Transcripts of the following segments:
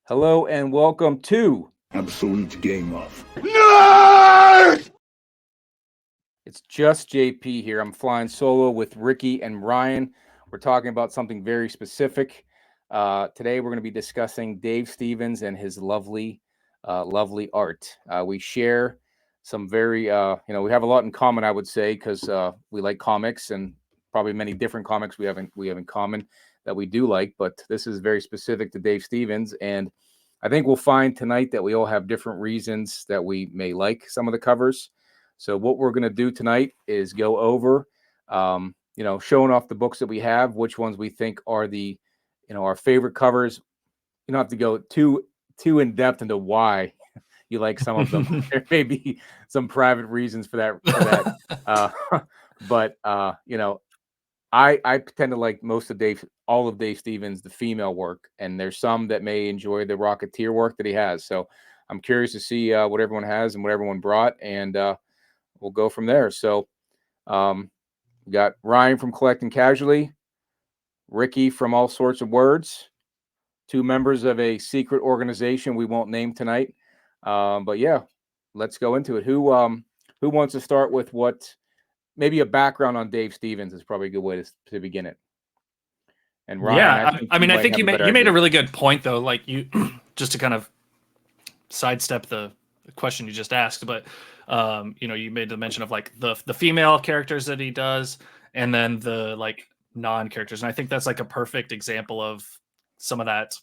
Hello and welcome to Absolute Game Off. It's Just JP here. I'm flying solo with Ricky and Ryan. We're talking about something very specific. Today we're going to be discussing Dave Stevens and his lovely art. We share some very, we have a lot in common, I would say, because we like comics and probably many different comics we have in common that we do like. But this is very specific to Dave Stevens, and I think we'll find tonight that we all have different reasons that we may like some of the covers. So what we're going to do tonight is go over, showing off the books that we have, which ones we think are our favorite covers. You don't have to go too in depth into why you like some of them. There may be some private reasons for that. But I tend to like all of Dave Stevens, the female work, and there's some that may enjoy the Rocketeer work that he has. So I'm curious to see what everyone has and what everyone brought, and we'll go from there. So we got Ryan from Collecting Casually, Ricky from All Sorts of Words, two members of a secret organization we won't name tonight. But yeah, let's go into it. Who wants to start with maybe a background on Dave Stevens is probably a good way to begin it. And Ryan, I think you made a really good point though. Like you, just to kind of sidestep the question you just asked, but you made the mention of like the female characters that he does, and then the like non-characters, and I think that's like a perfect example of some of that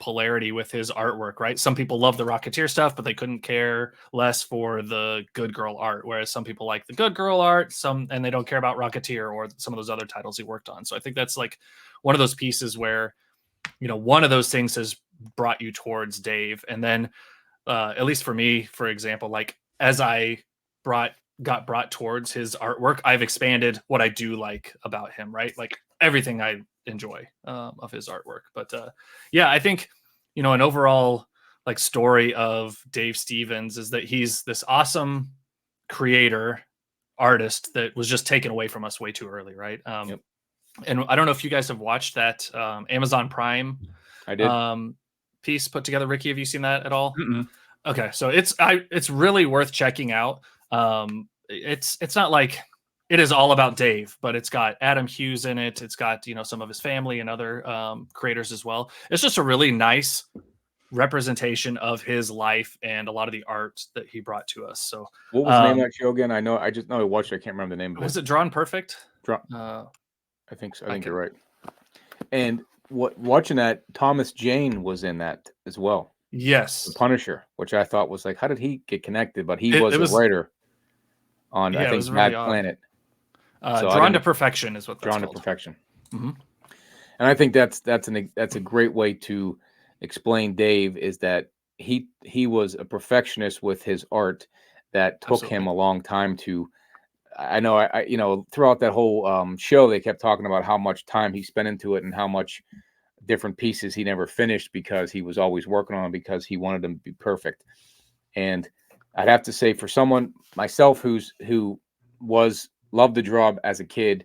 polarity with his artwork, right? Some people love the Rocketeer stuff, but they couldn't care less for the Good Girl art, whereas some people like the Good Girl art, and they don't care about Rocketeer or some of those other titles he worked on. So I think that's like one of those pieces where, one of those things has brought you towards Dave. And then, at least for me, for example, like as I got brought towards his artwork, I've expanded what I do like about him, right? Like everything I enjoy of his artwork. But I think an overall like story of Dave Stevens is that he's this awesome creator artist that was just taken away from us way too early, right? Yep. And I don't know if you guys have watched that Amazon Prime I did. Piece put together. Ricky, have you seen that at all? Mm-mm. Okay, so it's really worth checking out. It's not like it is all about Dave, but it's got Adam Hughes in it. It's got some of his family and other creators as well. It's just a really nice representation of his life and a lot of the art that he brought to us. So what was the name of that show again? I just know I watched it. I can't remember the name of it. Was it Drawn Perfect? I think so. I think you're right. And watching that, Thomas Jane was in that as well. Yes, the Punisher, which I thought was like, how did he get connected? But he was a writer on I think Mad Planet. Drawn to Perfection is what that's Drawn called. to Perfection. Mm-hmm. And I think that's a great way to explain Dave, is that he was a perfectionist with his art that took him a long time to. I know throughout that whole show they kept talking about how much time he spent into it and how much different pieces he never finished because he was always working on them because he wanted them to be perfect. And I'd have to say, for someone myself who loved to draw as a kid,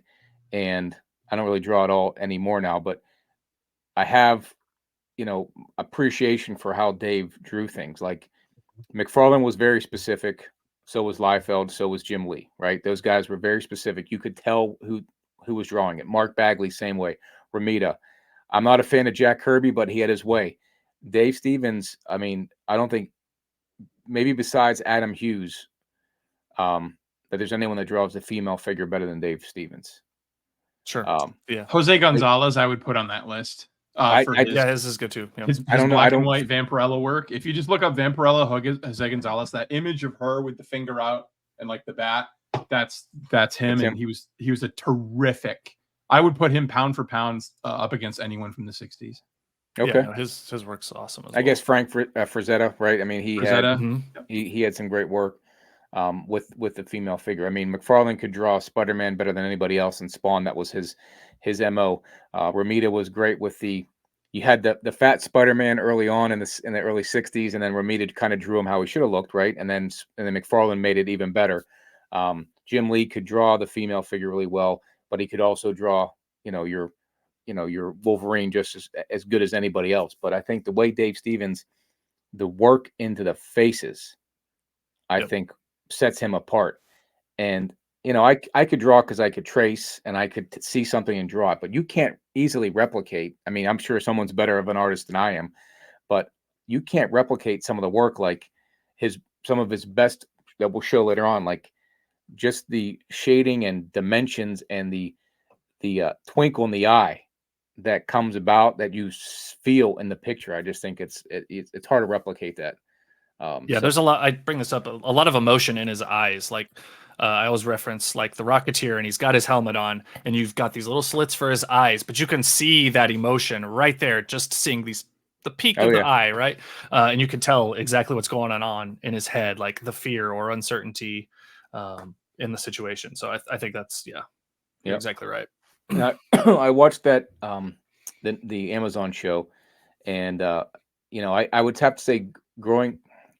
and I don't really draw at all anymore now, but I have appreciation for how Dave drew things. Like McFarlane was very specific, so was Liefeld, so was Jim Lee, right? Those guys were very specific. You could tell who was drawing it. Mark Bagley, same way. Romita. I'm not a fan of Jack Kirby, but he had his way. Dave Stevens, I mean, I don't think, maybe besides Adam Hughes, that there's anyone that draws a female figure better than Dave Stevens. Sure. Jose Gonzalez, I would put on that list. His is good too. Yeah. His black and white Vampirella work. If you just look up Vampirella, Jose Gonzalez, that image of her with the finger out and like the bat, that's him. And he was a terrific. I would put him pound for pound up against anyone from the 60s. Okay, yeah, his work's awesome. I guess Frank Frazetta, right? I mean, he had some great work with the female figure. I mean, McFarlane could draw Spider-Man better than anybody else, and Spawn, that was his MO. Romita was great with you had the fat Spider-Man early on in the early 60s, and then Romita kind of drew him how he should have looked, right? And then McFarlane made it even better. Jim Lee could draw the female figure really well, but he could also draw, your your Wolverine just as good as anybody else. But I think the way Dave Stevens, the work into the faces, I Yep. think sets him apart. And I could draw because I could trace and I could see something and draw it, but you can't easily replicate. I mean, I'm sure someone's better of an artist than I am, but you can't replicate some of the work like some of his best that we'll show later on, like just the shading and dimensions and the twinkle in the eye that comes about that you feel in the picture. I just think it's hard to replicate that. Yeah, So- there's a lot. I bring this up. A lot of emotion in his eyes. Like I always reference like the Rocketeer, and he's got his helmet on, and you've got these little slits for his eyes, but you can see that emotion right there, just seeing the peak Oh, of the yeah. eye, right? And you can tell exactly what's going on in his head, like the fear or uncertainty in the situation. So I think that's you're Yep. exactly right. And I watched that the Amazon show, and I would have to say growing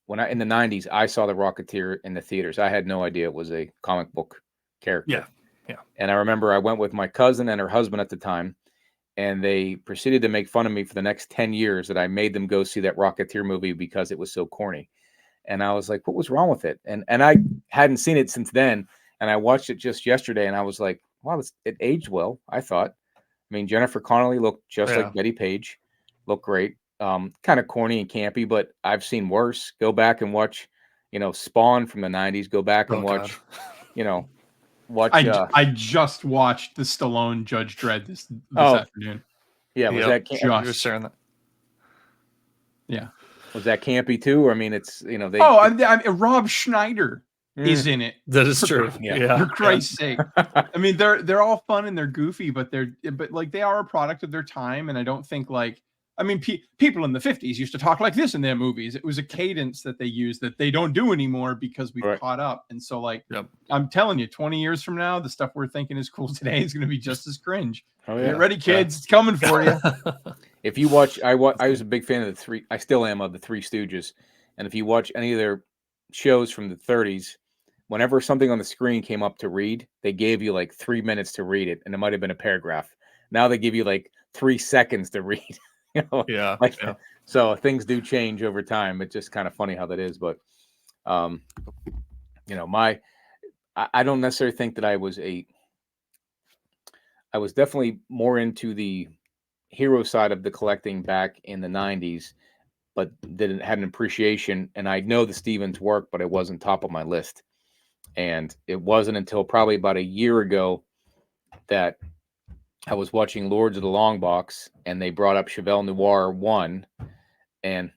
in the 90s, I saw the Rocketeer in the theaters. I had no idea it was a comic book character. Yeah. And I remember I went with my cousin and her husband at the time, and they proceeded to make fun of me for the next 10 years that I made them go see that Rocketeer movie because it was so corny. And I was like, what was wrong with it? And I hadn't seen it since then. And I watched it just yesterday, and I was like, wow, it aged well, I thought. I mean, Jennifer Connelly looked just Yeah. like Betty Page, looked great. Kind of corny and campy, but I've seen worse. Go back and watch, Spawn from the 90s. Go back and Oh, watch, God. watch. I just watched the Stallone Judge Dredd this Oh. afternoon. Yeah, was Yep. that Just- You were sharing that. Yeah. was that campy too? Or I mean, it's they. Oh, Rob Schneider is in it. That is true. Yeah. Yeah. For Christ's sake. I mean, they're all fun and they're goofy, but like they are a product of their time. And I don't think people in the 50s used to talk like this in their movies. It was a cadence that they used that they don't do anymore because we've Right. caught up. And so Yep. I'm telling you, 20 years from now, the stuff we're thinking is cool today is going to be just as cringe. Oh, Get ready, kids. It's coming for you. If you watch, I was a big fan of I still am of the Three Stooges. And if you watch any of their shows from the 30s, whenever something on the screen came up to read, they gave you like 3 minutes to read it. And it might've been a paragraph. Now they give you like 3 seconds to read, Yeah. like, yeah. so things do change over time. It's just kind of funny how that is. But, I don't necessarily think that I was definitely more into the hero side of the collecting back in the 90s, but had an appreciation. And I know the Stevens work, but it wasn't top of my list. And it wasn't until probably about a year ago that I was watching Lords of the Long Box, and they brought up Chevelle Noir 1, and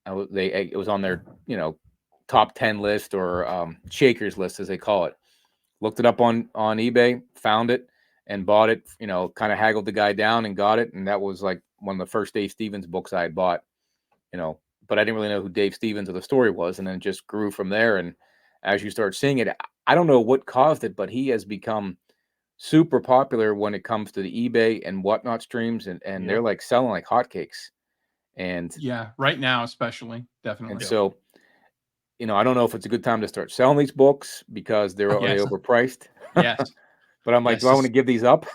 it was on their top 10 list or Shakers list as they call it. Looked it up on eBay, found it, and bought it. Kind of haggled the guy down and got it, and that was like one of the first Dave Stevens books I had bought. But I didn't really know who Dave Stevens or the story was, and then it just grew from there. And as you start seeing it, I don't know what caused it, but he has become super popular when it comes to the eBay and whatnot streams, and Yeah. they're like selling like hotcakes. And Yeah, right now, especially. Definitely. and so, I don't know if it's a good time to start selling these books because they're Yes. overpriced. Yes. But I'm like, Yes, do I want to it's- give these up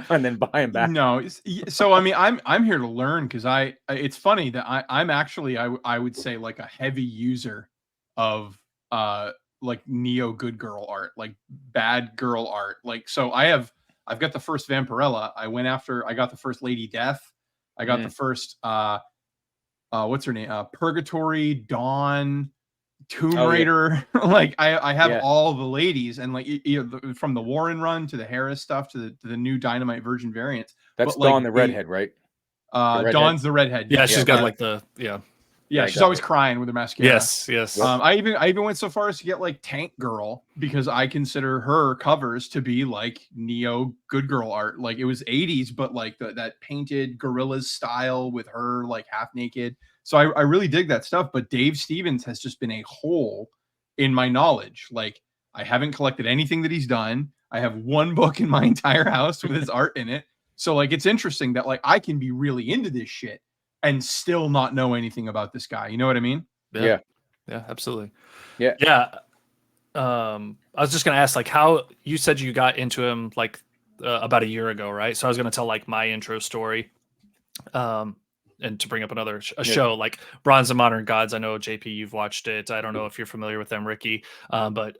and then buy them back? No, so I mean, I'm here to learn because it's funny that I'm actually I would say like a heavy user of like neo good girl art, like bad girl art. Like so I've got the first Vampirella. I got the first Lady Death. I got the first what's her name? Purgatory, Dawn, Tomb Oh, yeah. Raider. Like I have Yeah. all the ladies, and like from the Warren run to the Harris stuff to the new Dynamite Virgin variants. That's but, like, Dawn the redhead, right? redhead? Dawn's the redhead. Yeah, she's got Uh, like the yeah, I she's got always it. crying with her mascara. yes. I even went so far as to get like Tank Girl because I consider her covers to be like neo good girl art. Like it was 80s, but like that painted gorillas style with her like half naked. So I really dig that stuff. But Dave Stevens has just been a hole in my knowledge. Like I haven't collected anything that he's done. I have one book in my entire house with his art in it. So like it's interesting that like I can be really into this shit and still not know anything about this guy. You know what I mean? Yeah. Yeah, absolutely. Yeah. Yeah. I was just gonna ask, like, how you said you got into him like about a year ago, right? So I was going to tell like my intro story, and to bring up another show like Bronze and Modern Gods. I know JP, you've watched it. I don't know if you're familiar with them, Ricky, but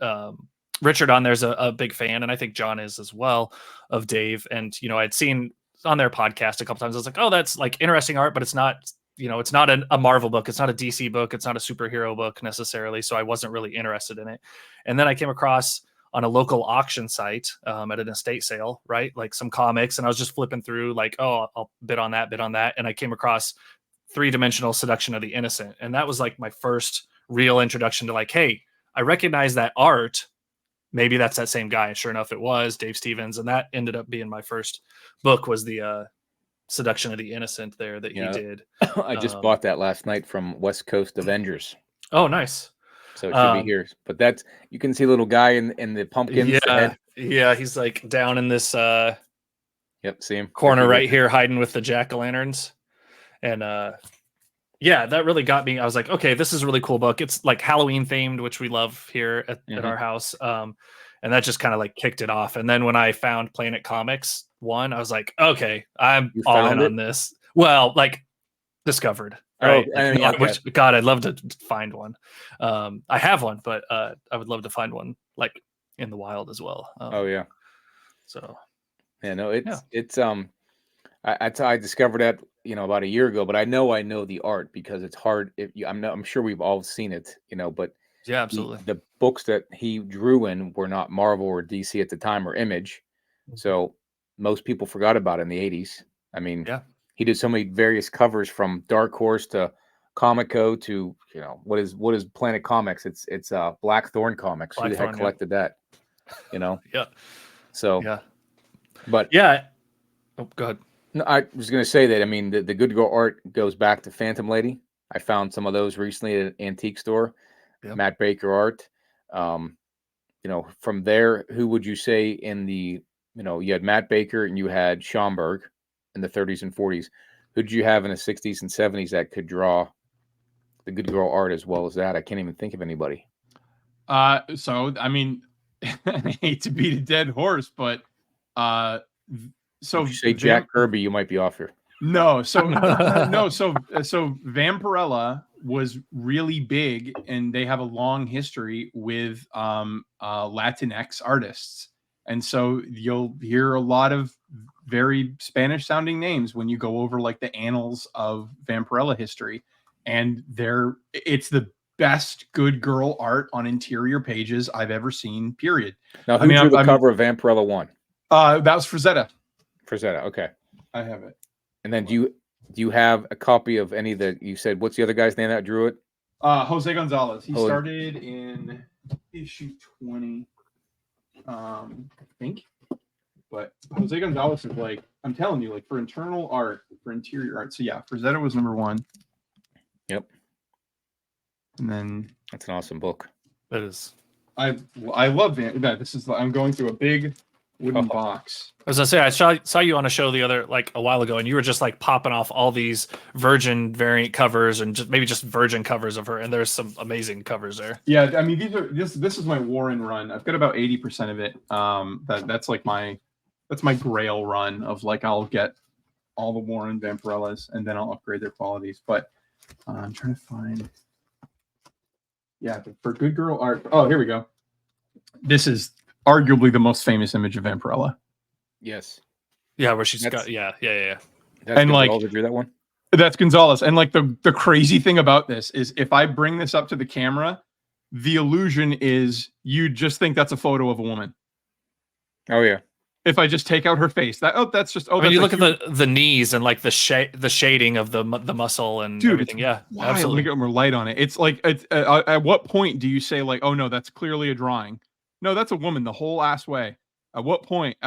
Richard on there's a big fan, and I think John is as well, of Dave. And I'd seen on their podcast a couple times. I was like, oh, that's like interesting art, but it's not. It's not a Marvel book. It's not a DC book. It's not a superhero book necessarily. So I wasn't really interested in it. And then I came across on a local auction site at an estate sale, right? Like some comics. And I was just flipping through like, oh, I'll bid on that. And I came across 3-dimensional Seduction of the Innocent. And that was like my first real introduction to like, hey, I recognize that art. Maybe that's that same guy. Sure enough, it was Dave Stevens. And that ended up being my first book, was the Seduction of the Innocent there that he did. I just bought that last night from West Coast Avengers. Oh, nice. So it should be here. But that's, you can see a little guy in the pumpkins. Yeah, he's like down in this see him corner right here, hiding with the jack-o'-lanterns. And that really got me. I was like, okay, this is a really cool book. It's like Halloween themed, which we love here at our house. And that just kind of like kicked it off. And then when I found Planet Comics 1, I was like, okay, I'm all in on this. Well, like discovered. Right. Which, God, I'd love to find one. I have one, but I would love to find one like in the wild as well. So I discovered that about a year ago, but I know the art because it's hard. I'm sure we've all seen it, but yeah, absolutely. The books that he drew in were not Marvel or DC at the time, or Image. So most people forgot about it in the 80s. I mean, he did so many various covers from Dark Horse to Comico to, what is Planet Comics? It's Blackthorn Comics. Who the heck collected that? Yeah. So, but oh, go ahead. No, I was going to say that, I mean, the Good Girl art goes back to Phantom Lady. I found some of those recently at an antique store. Matt Baker art. From there, who would you say in the, you had Matt Baker and you had Schomburg in the 30s and 40s. Who did you have in the 60s and 70s that could draw the Good Girl art as well as that? I can't even think of anybody. So, I mean, I hate to beat a dead horse, but so if you say Jack Kirby, you might be off here. No, so so Vampirella was really big, and they have a long history with Latinx artists, and so you'll hear a lot of very Spanish sounding names when you go over like the annals of Vampirella history, and it's the best Good Girl art on interior pages I've ever seen, period. Now, who drew the cover of Vampirella 1? That was Frazetta. Frazetta, okay. I have it. And then do you have a copy of any that you said? What's the other guy's name that drew it? Jose Gonzalez. He started in issue 20, I think. But Jose Gonzalez is like, I'm telling you, like for internal art, for interior art. So yeah, Frazetta was number 1. Yep. And then that's an awesome book. That is. I love that. I'm going through a big wooden box. As I say, I saw you on a show a while ago, and you were just like popping off all these Virgin variant covers and just Virgin covers of her, and there's some amazing covers there. Yeah, I mean this is my Warren run. I've got about 80% of it. That's my Grail run of like I'll get all the Warren Vampirellas and then I'll upgrade their qualities. But I'm trying to find. Yeah, for Good Girl art. Oh, here we go. This is arguably the most famous image of Vampirella. Yes. Yeah, where she's got That's and like drew that one. That's Gonzalez. And like the crazy thing about this is if I bring this up to the camera, the illusion is you just think that's a photo of a woman. Oh yeah. If I just take out her face, that's just. When you look at the knees and like the shading of the muscle and everything, yeah, absolutely. Let me get more light on it. It's like at what point do you say like, oh no, that's clearly a drawing? No, that's a woman the whole ass way. At what point?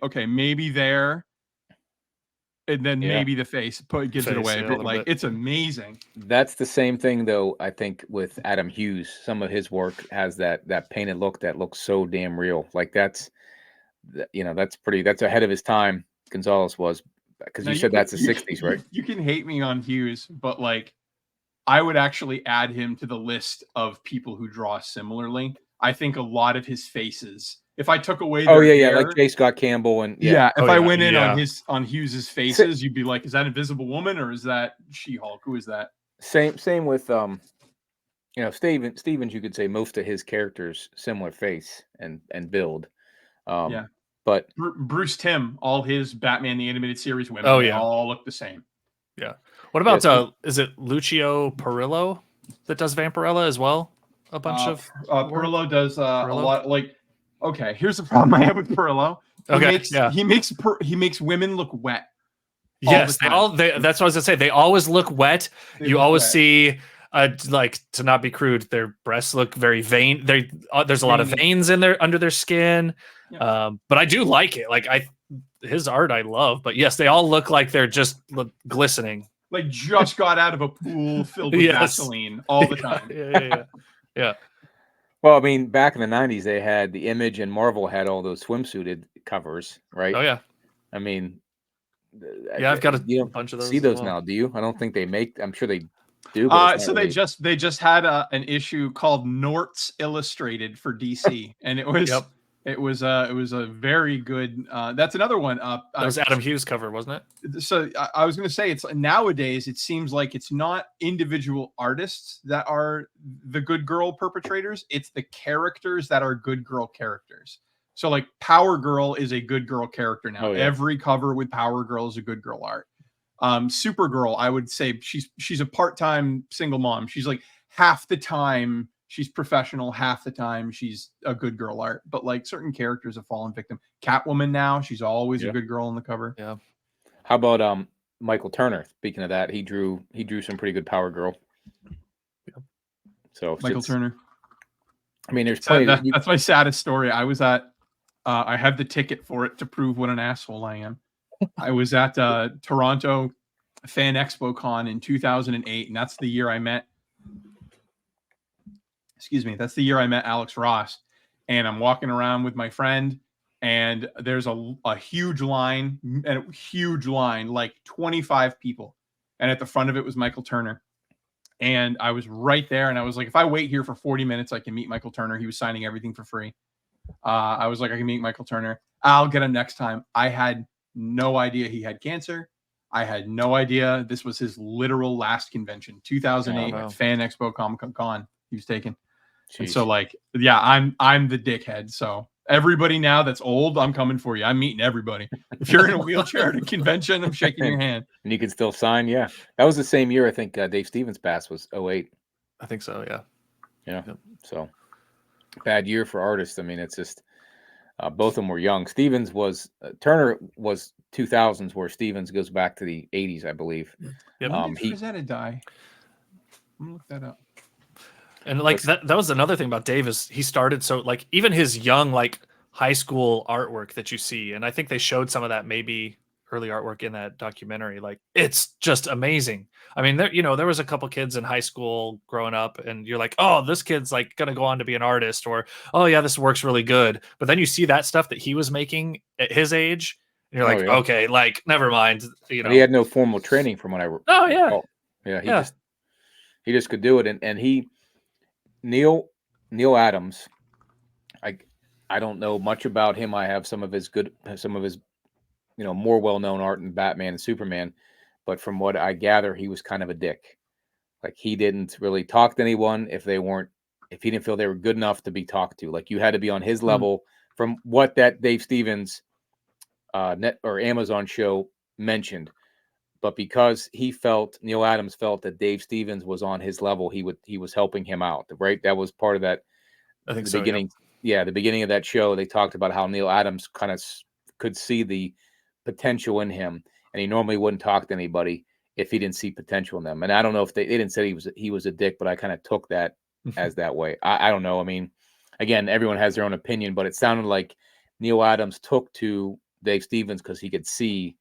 Okay, maybe there, and then maybe the face gives it away. But like, it's amazing. That's the same thing though. I think with Adam Hughes, some of his work has that painted look that looks so damn real. Like that's ahead of his time. Gonzalez was, because you said that's the 60s, right? You can hate me on Hughes, but like I would actually add him to the list of people who draw similarly. I think a lot of his faces, if I took away Oh their yeah, hair, like J. Scott Campbell and if Oh, I yeah, went in yeah. on Hughes's faces, you'd be like, is that Invisible Woman or is that She-Hulk? Who is that? same with Stevens, you could say most of his characters similar face and build. Yeah. But Bruce Timm, all his Batman the Animated Series women, Oh, they yeah. all look the same. Yeah. What about Yes. is it Lucio Perillo that does Vampirella as well? A bunch of work? Perillo does a Perillo? lot. Like, okay, here's the problem I have with Perillo. He makes women look wet. Yes, the time. that's what I was gonna say. They always look wet. They You look always wet. see, like, to not be crude, their breasts look very vein. There's a lot of Veiny. veins in there under their skin. Yeah. But I do like it. Like his art, I love. But yes, they all look like they're just glistening. Like just got out of a pool filled with Yes. Vaseline all the time. Yeah. well, I mean, back in the '90s, they had the Image and Marvel had all those swimsuited covers, right? Oh yeah. I mean, Yeah, I've got you a don't bunch of those. see as those well. now, do you? I don't think they make. I'm sure they do. But it's So not they really- they just had an issue called Norts Illustrated for DC, and it was Yep. it was a very good. That's another one. That was Adam Hughes cover, wasn't it? So I was going to say, it's nowadays it seems like it's not individual artists that are the good girl perpetrators, it's the characters that are good girl characters. So like Power Girl is a good girl character now. Oh, yeah. Every cover with Power Girl is a good girl art. Supergirl, I would say she's a part-time single mom. She's like half the time she's professional, half the time she's a good girl art. But like certain characters have fallen victim. Catwoman now, she's always Yeah. a good girl on the cover. Yeah. How about Michael Turner? Speaking of that, he drew some pretty good Power Girl. So Michael Turner. I mean, there's plenty. That's my saddest story. I was at I have the ticket for it to prove what an asshole I am. I was at Toronto Fan Expo Con in 2008, and that's the year I met. Excuse me. That's the year I met Alex Ross, and I'm walking around with my friend, and there's a huge line, like 25 people, and at the front of it was Michael Turner. And I was right there, and I was like, if I wait here for 40 minutes, I can meet Michael Turner. He was signing everything for free. I was like, I can meet Michael Turner. I'll get him next time. I had no idea he had cancer. I had no idea this was his literal last convention, 2008 Oh, wow. Fan Expo Comic Con. He was taken. And Jeez. so, like, yeah, I'm the dickhead. So everybody now that's old, I'm coming for you. I'm meeting everybody. If you're in a wheelchair at a convention, I'm shaking your hand. And you can still sign. Yeah, that was the same year. I think Dave Stevens passed was 08. I think so. Yeah. Yeah. Yep. So bad year for artists. I mean, it's just both of them were young. Stevens was Turner was 2000s, where Stevens goes back to the 80s, I believe. Yep. When did Frazetta die? I'm gonna look that up. And like that was another thing about Dave is he started so like even his young like high school artwork that you see, and I think they showed some of that maybe early artwork in that documentary. Like it's just amazing. I mean, there was a couple kids in high school growing up, and you're like, oh, this kid's like gonna go on to be an artist, or oh yeah, this works really good. But then you see that stuff that he was making at his age, and you're like, yeah. okay, like never mind. You know, And he had no formal training from what I. Oh yeah. recall. Yeah. He just could do it, and he. Neil Adams, I don't know much about him. I have some of his more well-known art in Batman and Superman, but from what I gather, he was kind of a dick. Like he didn't really talk to anyone if he didn't feel they were good enough to be talked to. Like you had to be on his level. From what that Dave Stevens net or Amazon show mentioned. But because Neil Adams felt that Dave Stevens was on his level, he was helping him out, right? That was part of that. I think the so. beginning. Yeah, the beginning of that show, they talked about how Neil Adams kind of could see the potential in him, and he normally wouldn't talk to anybody if he didn't see potential in them. And I don't know if they didn't say he was a dick, but I kind of took that as that way. I don't know. I mean, again, everyone has their own opinion, but it sounded like Neil Adams took to Dave Stevens because he could see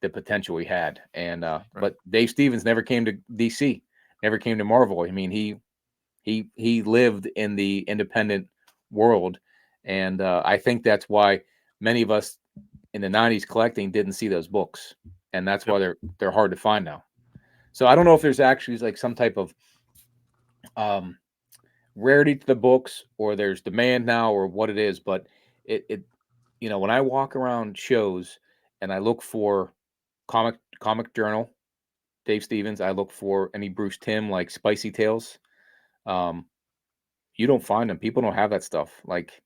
the potential he had. And but Dave Stevens never came to DC, never came to Marvel. I mean, he lived in the independent world, and I think that's why many of us in the 90s collecting didn't see those books, and that's why they're hard to find now. So I don't know if there's actually like some type of rarity to the books, or there's demand now, or what it is. But it when I walk around shows and I look for comic journal, Dave Stevens, I look for any Bruce Timm like Spicy Tales. Um, you don't find them. People don't have that stuff. Like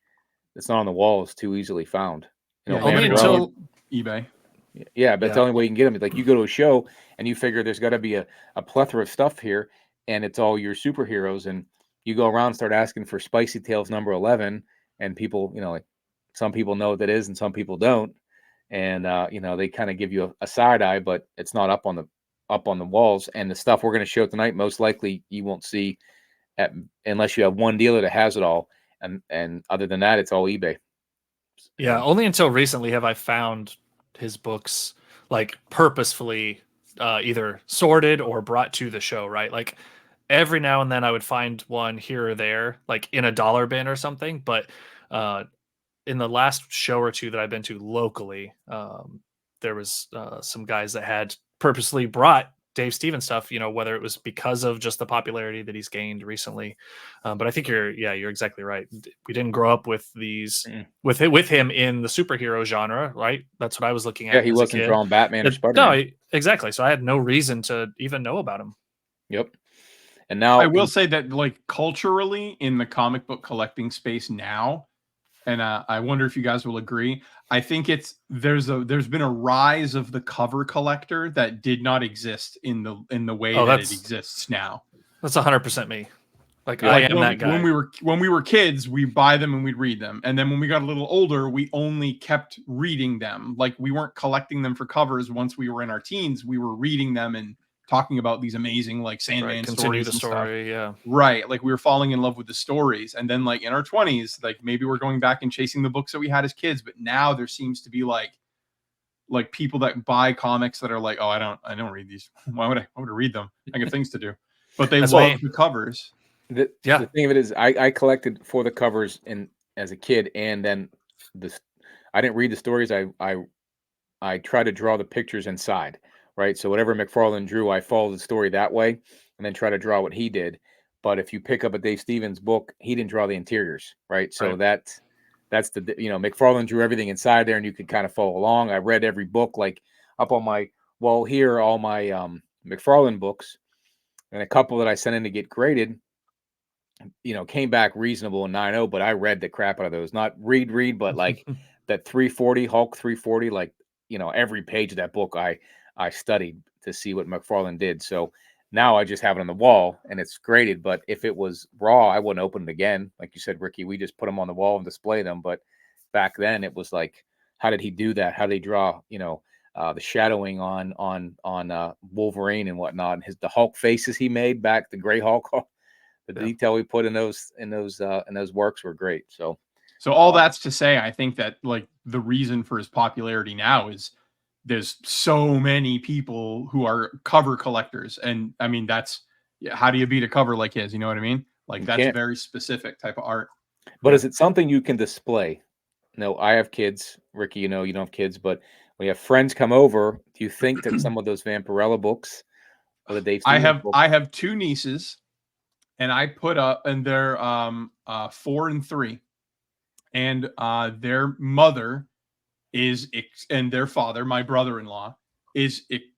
it's not on the walls too easily found. Yeah, Only you gotta go Vampirella, until eBay. yeah, but it's the Yeah. only way you can get them. Like you go to a show and you figure there's got to be a plethora of stuff here, and it's all your superheroes. And you go around and start asking for Spicy Tales number 11, and people, like some people know what that is, and some people don't. And they kind of give you a side eye, but it's not up on the walls. And the stuff we're going to show tonight, most likely you won't see unless you have one dealer that has it all. And other than that, it's all eBay. Yeah, And only until recently have I found his books like purposefully either sorted or brought to the show, right? Like every now and then I would find one here or there, like in a dollar bin or something. But uh, in the last show or two that I've been to locally, there was some guys that had purposely brought Dave Stevens stuff, whether it was because of just the popularity that he's gained recently. But I think you're exactly right. We didn't grow up with these mm, with him in the superhero genre, right? That's what I was looking yeah, at he as a wasn't kid. drawing Batman or No, Spider-Man. exactly. So I had no reason to even know about him. Yep. And I now will say that, like, culturally in the comic book collecting space now, and I wonder if you guys will agree. I think there's been a rise of the cover collector that did not exist in the way Oh, that it that's exists now. 100% me. Like Yeah. I Like am that guy. when we were kids, we buy them and we'd read them, and then when we got a little older, we only kept reading them. Like we weren't collecting them for covers. Once we were in our teens, we were reading them and talking about these amazing like Sandman Right, continue stories the and stuff. story. Yeah. Right. Like we were falling in love with the stories. And then like in our 20s, like maybe we're going back and chasing the books that we had as kids. But now there seems to be like people that buy comics that are like, oh, I don't read these. Why would I read them? I got things to do. But they That's love me. the covers. the Yeah. thing of it is, I collected for the covers as a kid, and then this I didn't read the stories. I try to draw the pictures inside, right? So whatever McFarlane drew, I followed the story that way, and then try to draw what he did. But if you pick up a Dave Stevens book, he didn't draw the interiors, right? So Right. that's McFarlane drew everything inside there, and you could kind of follow along. I read every book, like up on my wall here, are all my McFarlane books, and a couple that I sent in to get graded, came back reasonable in 9.0, but I read the crap out of those. Not read, but like that 340 Hulk 340, like every page of that book I studied to see what McFarlane did. So now I just have it on the wall and it's graded. But if it was raw, I wouldn't open it again. Like you said, Ricky, we just put them on the wall and display them. But back then it was like, how did he do that? How did he draw? The shadowing on Wolverine and whatnot, and the Hulk faces he made back, the Gray Hulk. The Yeah. detail we put in those works were great. So All that's to say, I think that like the reason for his popularity now is there's so many people who are cover collectors. And I mean, how do you beat a cover like his? You know what I mean? Like you that's can't. very specific type of art. But Yeah. is it something you can display? No, I have kids, Ricky. You don't have kids, but when you have friends come over, do you think that some of those Vampirella books or the Dave Stevens books? I have two nieces, and I put up, and they're 4 and 3, and their mother and their father, my brother-in-law,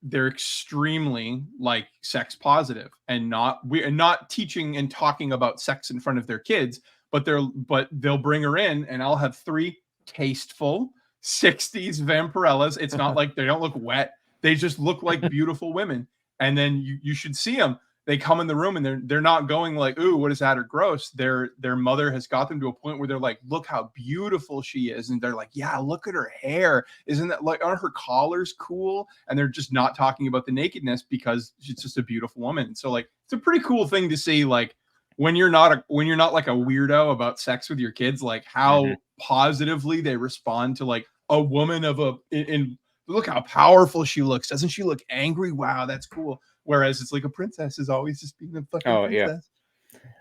they're extremely like sex positive, and not teaching and talking about sex in front of their kids, but they'll bring her in, and I'll have 3 tasteful 60s Vampirellas. It's not like they don't look wet; they just look like beautiful women. And then you should see them. They come in the room and they're not going like, ooh, what is that, or gross. Their mother has got them to a point where they're like, look how beautiful she is. And they're like, yeah, look at her hair. Isn't that like, aren't her collars cool? And they're just not talking about the nakedness because she's just a beautiful woman. So like, it's a pretty cool thing to see, like when you're not like a weirdo about sex with your kids, like how positively they respond to like a woman in look how powerful she looks. Doesn't she look angry? Wow, that's cool. Whereas it's like a princess is always just being a fucking princess.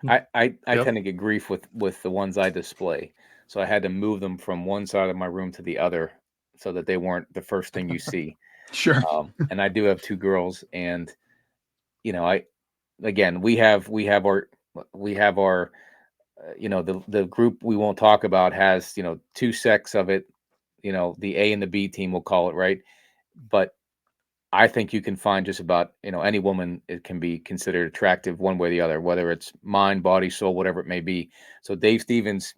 Yeah. I Yep. tend to get grief with the ones I display. So I had to move them from one side of my room to the other so that they weren't the first thing you see. Sure. And I do have 2 girls, and we have our the group we won't talk about has, two sects of it, the A and the B team, we'll call it, right? But I think you can find just about, any woman, it can be considered attractive one way or the other, whether it's mind, body, soul, whatever it may be. So Dave Stevens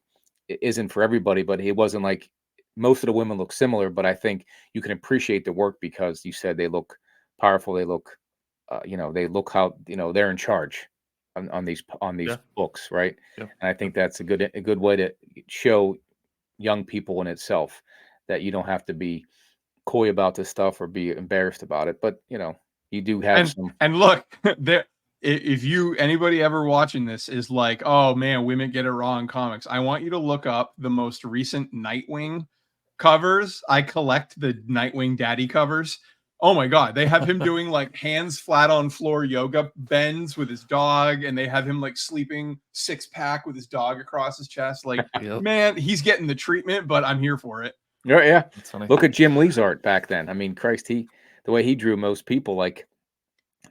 isn't for everybody, but it wasn't like most of the women look similar, but I think you can appreciate the work because you said they look powerful. They look, they look how, they're in charge on these Yeah. books. Right. Yeah. And I think that's a good way to show young people in itself that you don't have to be coy about this stuff or be embarrassed about it, but you do have some. And look, there, if anybody ever watching this is like, oh man, women get it wrong in comics, I want you to look up the most recent Nightwing covers. I collect the Nightwing daddy covers. Oh my god, they have him doing like hands flat on floor yoga bends with his dog, and they have him like sleeping 6-pack with his dog across his chest. Like, Yep. man, he's getting the treatment, but I'm here for it. Yeah. That's funny. Look at Jim Lee's art back then. I mean, Christ, the way he drew most people, like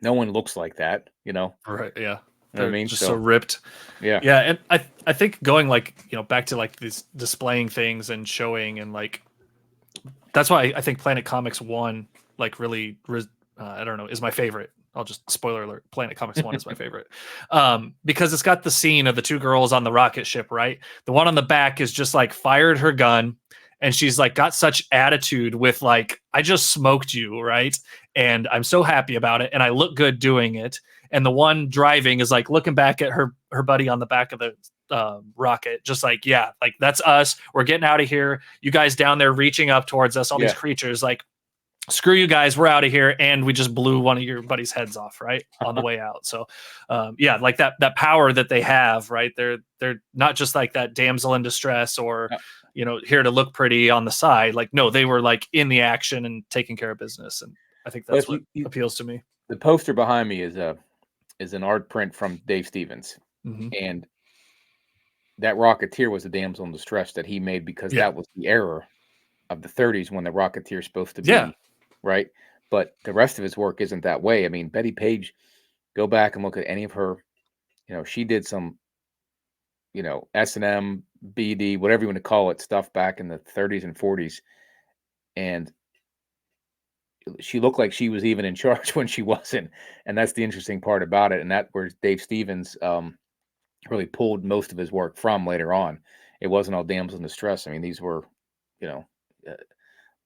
no one looks like that, Right. Yeah. You know what I They're mean? just so ripped. Yeah. Yeah, and I think going like, back to like these displaying things and showing, and like that's why I think Planet Comics 1 like really I don't know, is my favorite. I'll just spoiler alert, Planet Comics 1 is my favorite. Because it's got the scene of the two girls on the rocket ship, right? The one on the back is just like fired her gun, and she's like got such attitude with like, I just smoked you, right? And I'm so happy about it, and I look good doing it. And the one driving is like looking back at her buddy on the back of the rocket, just like, yeah, like that's us. We're getting out of here. You guys down there reaching up towards us, all these creatures, like, screw you guys, we're out of here. And we just blew one of your buddies' heads off, right, on the way out. So yeah, like that power that they have, right? They're not just like that damsel in distress or here to look pretty on the side. Like, no, they were like in the action and taking care of business. And I think that's what appeals to me. The poster behind me is an art print from Dave Stevens. Mm-hmm. And that Rocketeer was a damsel in distress that he made because that was the era of the 30s when the Rocketeer is supposed to be, right? But the rest of his work isn't that way. I mean, Betty Page, go back and look at any of her, she did some, S&M, BD, whatever you want to call it, stuff back in the 30s and 40s. And she looked like she was even in charge when she wasn't. And that's the interesting part about it. And that where Dave Stevens really pulled most of his work from later on. It wasn't all damsel in distress. I mean, these were,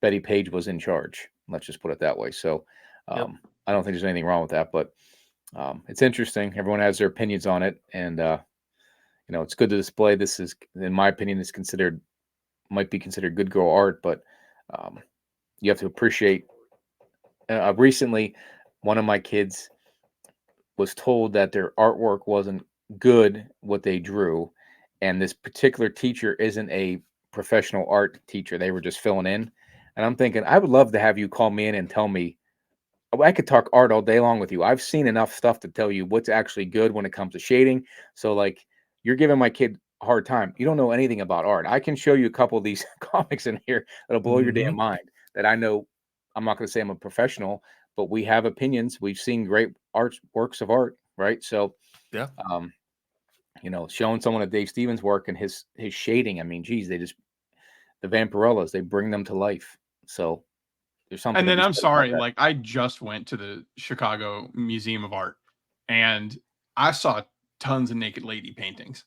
Betty Page was in charge. Let's just put it that way. So I don't think there's anything wrong with that, but it's interesting. Everyone has their opinions on it. And, it's good to display. This is, in my opinion, might be considered good girl art, but you have to appreciate. Recently, one of my kids was told that their artwork wasn't good, what they drew, and this particular teacher isn't a professional art teacher. They were just filling in. And I'm thinking, I would love to have you call me in and tell me, I could talk art all day long with you. I've seen enough stuff to tell you what's actually good when it comes to shading. So like, you're giving my kid a hard time. You don't know anything about art. I can show you a couple of these comics in here that'll blow your damn mind, that I know. I'm not going to say I'm a professional, but we have opinions. We've seen great works of art, right? So yeah, showing someone a Dave Stevens work and his shading. I mean, geez, the Vampirellas, they bring them to life. So there's something. And then I'm sorry, like I just went to the Chicago Museum of Art, and I saw tons of naked lady paintings.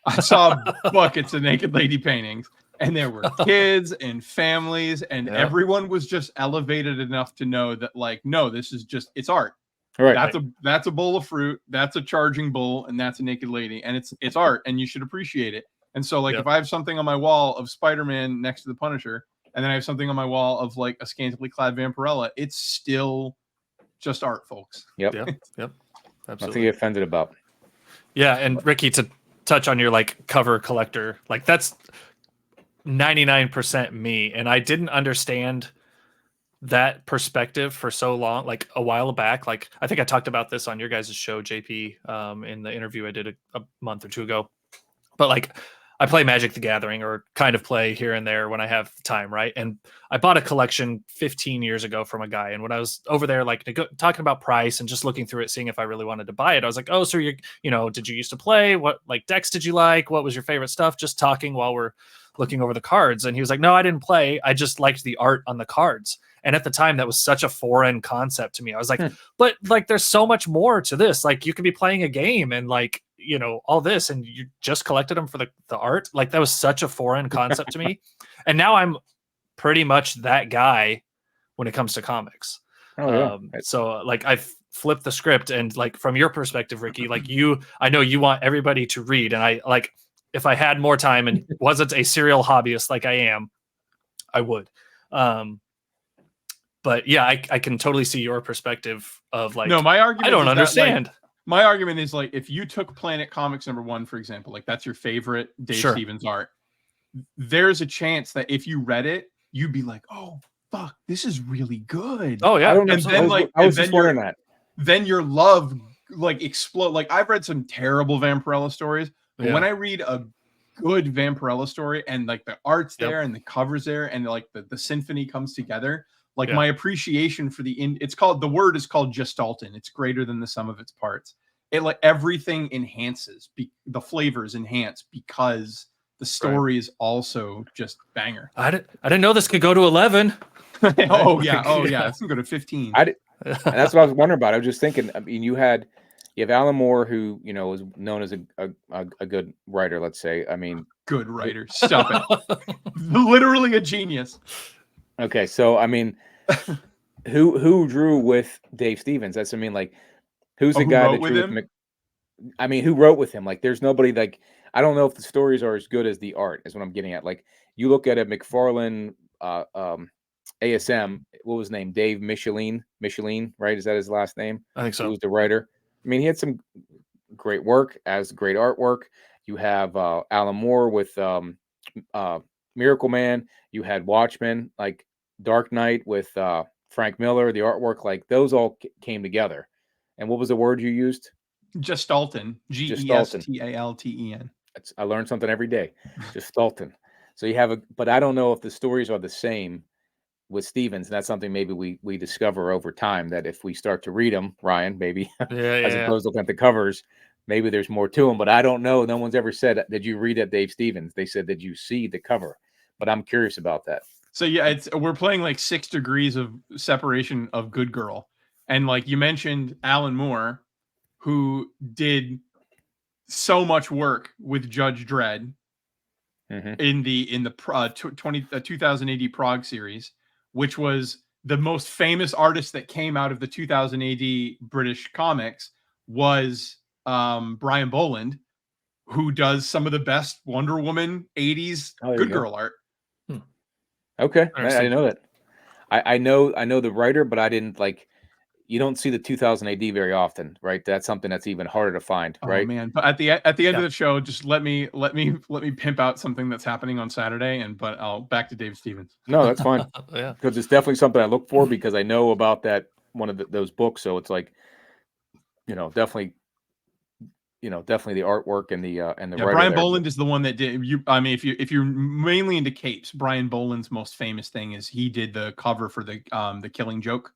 I saw buckets of naked lady paintings, and there were kids and families, and everyone was just elevated enough to know that, like, no, this is just, it's art. Right. That's a bowl of fruit. That's a charging bull, and that's a naked lady, and it's art, and you should appreciate it. And so, like, if I have something on my wall of Spider-Man next to the Punisher, and then I have something on my wall of like a scantily clad Vampirella, it's still just art, folks. Yep. Absolutely. Nothing you're offended about. Yeah, and Ricky, to touch on your like cover collector, like that's 99% me, and I didn't understand that perspective for so long. Like a while back, like I think I talked about this on your guys' show, JP, in the interview I did a month or two ago. But like I play Magic the Gathering, or kind of play here and there when I have time, right? And I bought a collection 15 years ago from a guy, and when I was over there, like talking about price and just looking through it, seeing if I really wanted to buy it, I was like, "Oh, so did you used to play? What like decks did you like? What was your favorite stuff?" Just talking while we're looking over the cards, and he was like, "No, I didn't play. I just liked the art on the cards." And at the time, that was such a foreign concept to me. I was like, "But like, there's so much more to this. Like, you could be playing a game and like." All this, and you just collected them for the art. Like that was such a foreign concept to me. And now I'm pretty much that guy when it comes to comics. Oh, yeah. So like I've flipped the script, and like from your perspective, Ricky, like I know you want everybody to read, and I like, if I had more time and wasn't a serial hobbyist like I am, I would. But yeah, I can totally see your perspective of like, no, my argument I don't is understand. That, like, my argument is like, if you took Planet Comics #1, for example, like that's your favorite Dave Sure. Stevens art, there's a chance that if you read it, you'd be like, "Oh, fuck, this is really good." Oh yeah, I don't know. And then like, I was and just then wondering that. then your love like explode. Like I've read some terrible Vampirella stories, but Yeah. when I read a good Vampirella story and like the art's Yep. there and the cover's there and like the symphony comes together, like Yeah. my appreciation for the word is called gestalten. It's greater than the sum of its parts. It like everything enhances, the flavors enhance because the story is also just banger. I didn't know this could go to 11. oh yeah, it's gonna go to 15. And that's what I was wondering about. I was just thinking. I mean, you have Alan Moore, who is known as a good writer. Let's say. I mean, Good writer. Stop it. Literally a genius. Okay, so I mean, who drew with Dave Stevens? That's like, who's the guy that with drew him? with I mean, who wrote with him? Like, there's nobody like, I don't know if the stories are as good as the art. Is what I'm getting at. Like, you look at a McFarlane, ASM. What was his name? Dave Michelin, right? Is that his last name? I think He so. was the writer. I mean, he had some great work, as great artwork. You have Alan Moore with Miracle Man. You had Watchmen, like Dark Knight with Frank Miller. The artwork, like those all came together. And what was the word you used? Gestalten. Gestalten. I learned something every day. Gestalten. So you have but I don't know if the stories are the same with Stevens. And that's something maybe we discover over time, that if we start to read them, Ryan, maybe as opposed to looking at the covers, maybe there's more to them. But I don't know. No one's ever said, "Did you read that Dave Stevens?" They said, "Did you see the cover?" But I'm curious about that. So yeah, we're playing like 6 degrees of separation of Good Girl. And like you mentioned Alan Moore, who did so much work with Judge Dredd in the 2000 AD Prague series, which was the most famous artist that came out of the 2000 AD British comics, was Brian Boland, who does some of the best Wonder Woman 80s Good Girl art. Okay, I didn't know that. I know the writer, but I didn't like. You don't see the 2000 AD very often, right? That's something that's even harder to find, right? Oh man! But at the end of the show, just let me pimp out something that's happening on Saturday, but I'll back to Dave Stevens. No, that's fine. Yeah, because it's definitely something I look for, because I know about that one of those books. So it's like, definitely the artwork and the writer. Brian Boland is the one that did you. I mean, if you're mainly into capes, Brian Boland's most famous thing is he did the cover for the Killing Joke.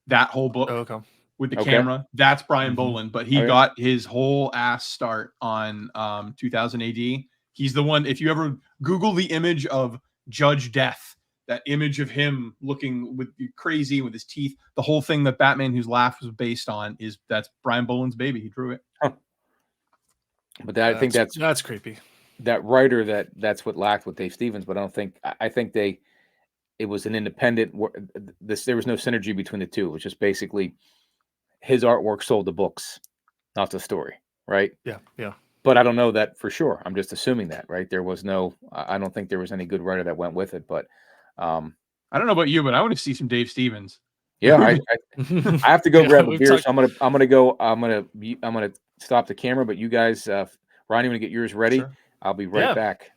That whole book with the camera, that's Brian Boland, but he got his whole ass start on 2000 AD. He's the one. If you ever Google the image of Judge Death, that image of him looking crazy with his teeth, the whole thing that Batman Whose Laugh was based on, that's Brian Boland's baby. He drew it. Huh. But I think that's creepy. That writer, that's what lacked with Dave Stevens. But I think it was an independent. There was no synergy between the two. It was just basically his artwork sold the books, not the story, right? Yeah. But I don't know that for sure. I'm just assuming that, right? There was no. I don't think there was any good writer that went with it. But I don't know about you, but I want to see some Dave Stevens. Yeah, I have to go grab a beer, so I'm gonna stop the camera. But you guys, Ronnie, when you get yours ready, sure. I'll be right back.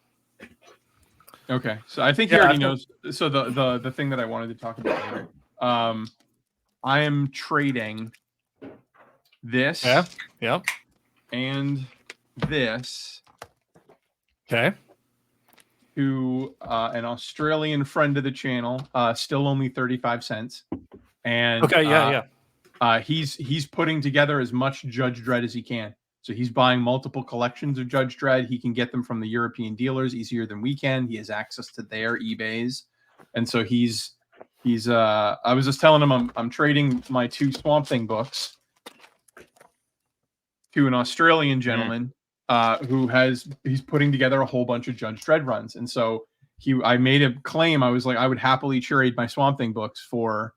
Okay, so I think he already knows. So the thing that I wanted to talk about later, I am trading this, yeah, and this, okay, to an Australian friend of the channel, still only 35 cents. And Okay, yeah. he's putting together as much Judge Dredd as he can. So he's buying multiple collections of Judge Dredd. He can get them from the European dealers easier than we can. He has access to their eBays. And so he's I was just telling him I'm trading my 2 Swamp Thing books to an Australian gentleman he's putting together a whole bunch of Judge Dredd runs. And so I made a claim. I was like, I would happily trade my Swamp Thing books for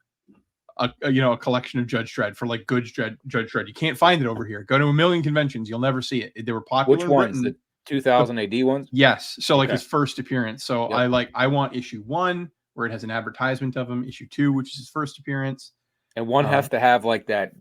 a collection of Judge Dredd, for like good Judge Dredd. You can't find it over here. Go to a million conventions, you'll never see it. They were popular. Which ones? The 2000 AD ones? Yes. So like Okay. his first appearance. So Yep. I want issue 1 where it has an advertisement of him. Issue 2, which is his first appearance. And one has to have like that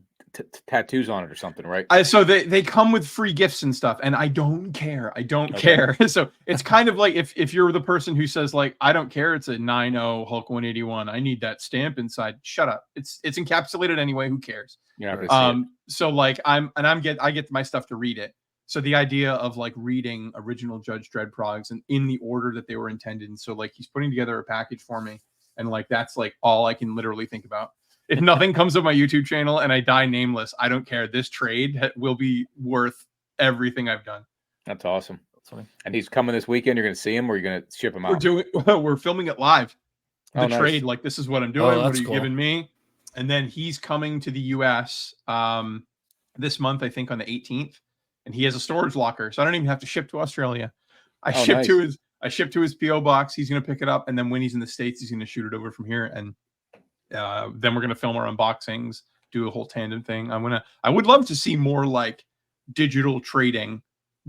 tattoos on it or something, right? So they come with free gifts and stuff, and I don't care. I don't care. So it's kind of like if you're the person who says like, I don't care, it's a 9.0 Hulk 181. I need that stamp inside. Shut up. It's encapsulated anyway. Who cares? Yeah. So like I get my stuff to read it. So the idea of like reading original Judge Dredd progs and in the order that they were intended. And so like he's putting together a package for me, and like that's like all I can literally think about. If nothing comes of my YouTube channel and I die nameless, I don't care. This trade will be worth everything I've done. That's awesome. And he's coming this weekend. You're going to see him, or you're going to ship him out? We're filming it live. The nice. trade, like this is what I'm doing. What are you cool. giving me? And then he's coming to the US this month, I think on the 18th, and he has a storage locker, so I don't even have to ship to Australia. I ship to his PO box. He's going to pick it up, and then when he's in the States, he's going to shoot it over from here, and then we're going to film our unboxings, do a whole tandem thing. I would love to see more like digital trading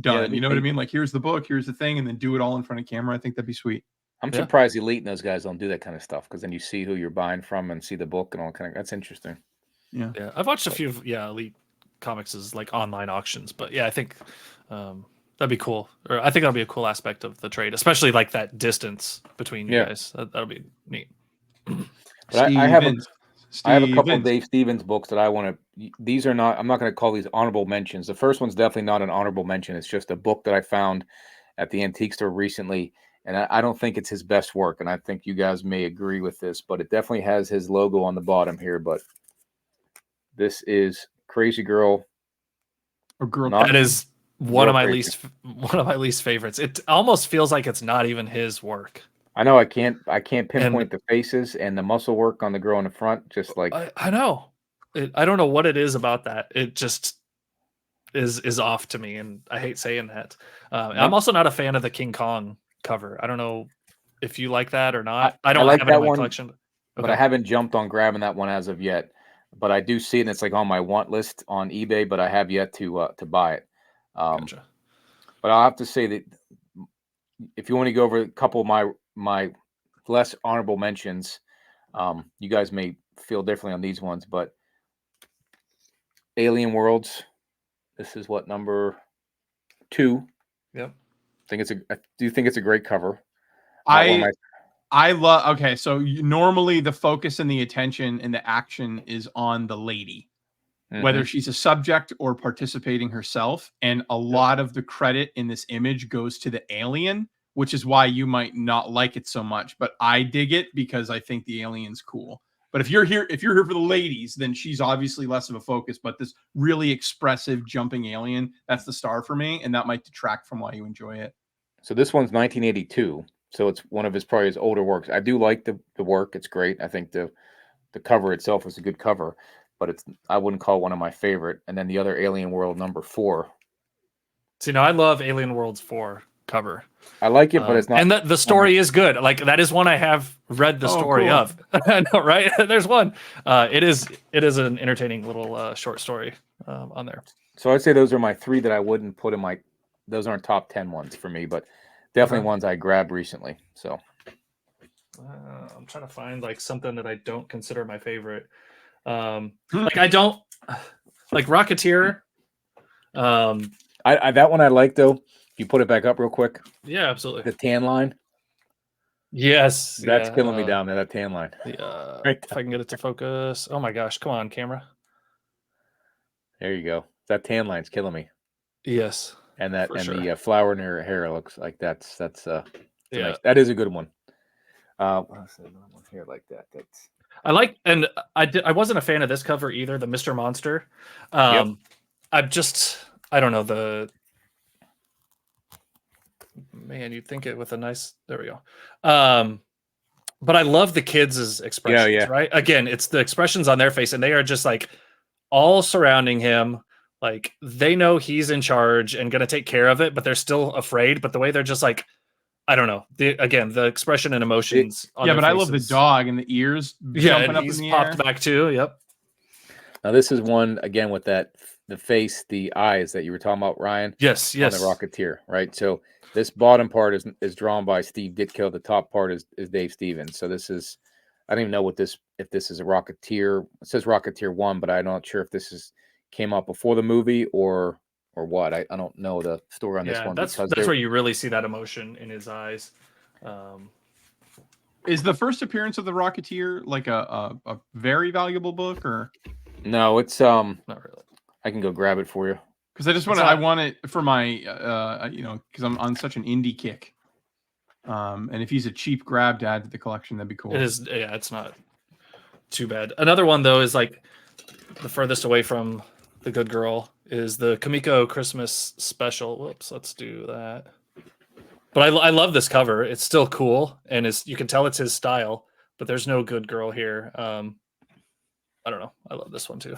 done. You know what I mean? Like here's the book, here's the thing, and then do it all in front of camera. I think that'd be sweet. I'm surprised Elite and those guys don't do that kind of stuff, because then you see who you're buying from and see the book and all kind of. That's interesting. Yeah. I've watched a few of Elite Comics' like online auctions, but yeah, I think that'd be cool. Or I think that'll be a cool aspect of the trade, especially like that distance between you guys. That'll be neat. But I have a couple of Dave Stevens books that I want to. These are not. I'm not going to call these honorable mentions. The first one's definitely not an honorable mention. It's just a book that I found at the antique store recently, and I don't think it's his best work. And I think you guys may agree with this, but it definitely has his logo on the bottom here. But this is Crazy Girl. Or Girl. That is one of my least favorites. It almost feels like it's not even his work. I know I can't pinpoint the faces and the muscle work on the girl in the front. Just like I know, I don't know what it is about that. It just is off to me, and I hate saying that. I'm also not a fan of the King Kong cover. I don't know if you like that or not. I don't like have it that in my one, collection, but I haven't jumped on grabbing that one as of yet. But I do see it, and it's like on my want list on eBay, but I have yet to buy it. Gotcha. But I'll have to say that if you want to go over a couple of my less honorable mentions, you guys may feel differently on these ones, but Alien Worlds, this is what, number 2? Yep. I do think it's a great cover. I love. Okay, so normally the focus and the attention and the action is on the lady, whether she's a subject or participating herself, and a lot of the credit in this image goes to the alien, which is why you might not like it so much. But I dig it because I think the alien's cool. But if you're here for the ladies, then she's obviously less of a focus. But this really expressive jumping alien, that's the star for me, and that might detract from why you enjoy it. So this one's 1982. So it's one of probably his older works. I do like the work. It's great. I think the cover itself is a good cover, but I wouldn't call it one of my favorite. And then the other Alien World number 4. See, now I love Alien Worlds 4 cover. I like it, but it's not. And the story is good. Like that is one I have read the story of. I know, right? There's one. It is an entertaining little short story on there. So I'd say those are my 3 that I wouldn't put in my. Those aren't top 10 ones for me, but definitely ones I grabbed recently. So I'm trying to find like something that I don't consider my favorite. Like I don't like Rocketeer. That one I like though. If you put it back up real quick. Yeah, absolutely. The tan line. Yes, that's killing me down there. That tan line. Yeah, if I can get it to focus. Oh my gosh, come on, camera. There you go. That tan line's killing me. Yes. And the flower in her hair looks like that's Yeah. That is a good one. What's another one here like that? That's I like, and I wasn't a fan of this cover either, the Mr. Monster. Yep. I don't know, man, you'd think it with a nice, there we go. But I love the kids' expressions, yeah. right? Again, it's the expressions on their face, and they are just like all surrounding him. Like they know he's in charge and going to take care of it, but they're still afraid. But the way they're just like, I don't know. The expression and emotions. On Yeah, their but I love the faces. dog and the ears Yeah, jumping and up he's in the popped air. back too. Yep. Now this is one again with the face, the eyes that you were talking about, Ryan. Yes. On the Rocketeer, right? So this bottom part is drawn by Steve Ditko. The top part is Dave Stevens. So this is, I don't even know if this is a Rocketeer. It says Rocketeer 1, but I'm not sure if this came out before the movie or what. I don't know the story on this one. That's where you really see that emotion in his eyes. Is the first appearance of the Rocketeer like a very valuable book, or no? It's Not really. I can go grab it for you. because I just want to, I want it for my because I'm on such an indie kick. And if he's a cheap grab to add to the collection, that'd be cool. It is. Yeah, it's not too bad. Another one though is like the furthest away from the Good Girl is the Kamiko Christmas special. Whoops, let's do that. But I love this cover. It's still cool, and you can tell it's his style. But there's no Good Girl here. I don't know. I love this one too.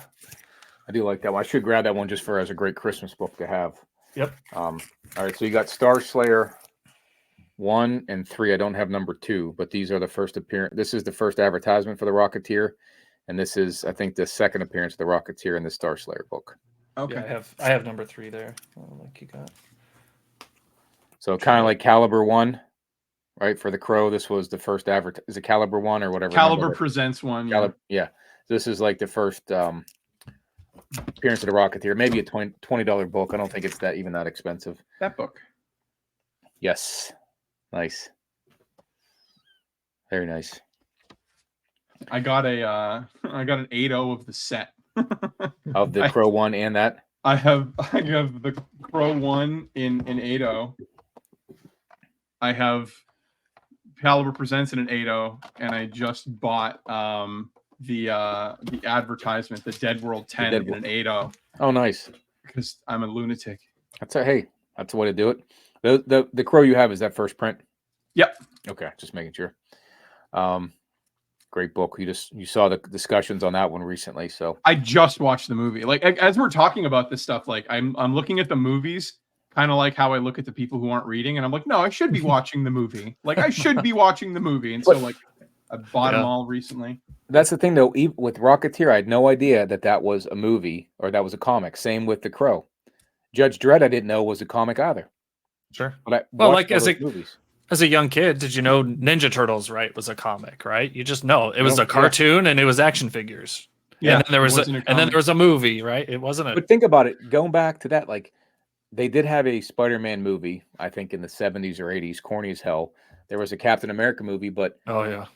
I do like that one. I should grab that one just as a great Christmas book to have. Yep. All right, so you got Star Slayer 1 and 3. I don't have number 2, but these are the first appearance. This is the first advertisement for the Rocketeer, and this is, I think, the second appearance of the Rocketeer in the Star Slayer book. Okay. Yeah, I have number 3 there. Like you got. So kind of like Caliber 1, right? For the Crow, this was the first is it Caliber 1 or whatever? Caliber presents one. Yeah. This is like the first appearance of the Rocketeer. Maybe a $20 book. I don't think it's even that expensive. That book. Yes. Nice. Very nice. I got an 8.0 of the set. Of the Crow 1 and that? I have the Crow 1 in 8.0. I have Caliber Presents in an 8.0, and I just bought the advertisement, the Dead World 10 in an 8.0. Oh, nice. Because I'm a lunatic. That's the way to do it. The Crow you have is that first print? Yep. Okay, just making sure. Great book. You saw the discussions on that one recently, so I just watched the movie. Like as we're talking about this stuff, like I'm looking at the movies kind of like how I look at the people who aren't reading, and I'm like, no, I should be watching the movie. Like I should be watching the movie, and so like I bought them all recently. That's the thing, though. With Rocketeer, I had no idea that was a movie or that was a comic. Same with The Crow. Judge Dredd, I didn't know was a comic either. Sure. But like as a young kid, did you know Ninja Turtles, right, was a comic, right? You just know it was a cartoon and it was action figures. Yeah. And then there was a movie, right? It wasn't But think about it. Going back to that, like they did have a Spider-Man movie, I think in the 70s or 80s, corny as hell. There was a Captain America movie,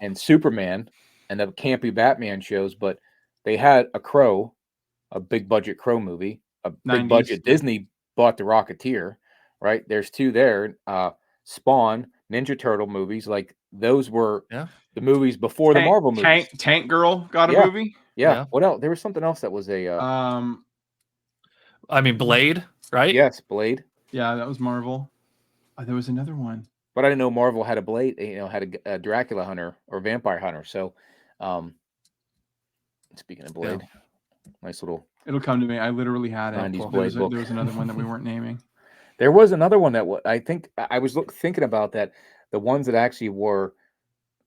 and Superman and the campy Batman shows, but they had a Crow, a big budget Crow movie, a big budget Disney bought the Rocketeer, right? There's 2 there. Spawn, Ninja Turtle movies, like those were the movies before the Marvel movies. Tank Girl got a movie. Yeah. What else? There was something else that was a. I mean, Blade, right? Yes, Blade. Yeah, that was Marvel. There was another one, but I didn't know Marvel had a Blade. Had a Dracula hunter or vampire hunter. So, speaking of Blade, nice little. It'll come to me. I literally had it. 90s Blade book. There was another one that we weren't naming. There was another one that I think I was thinking about that. The ones that actually were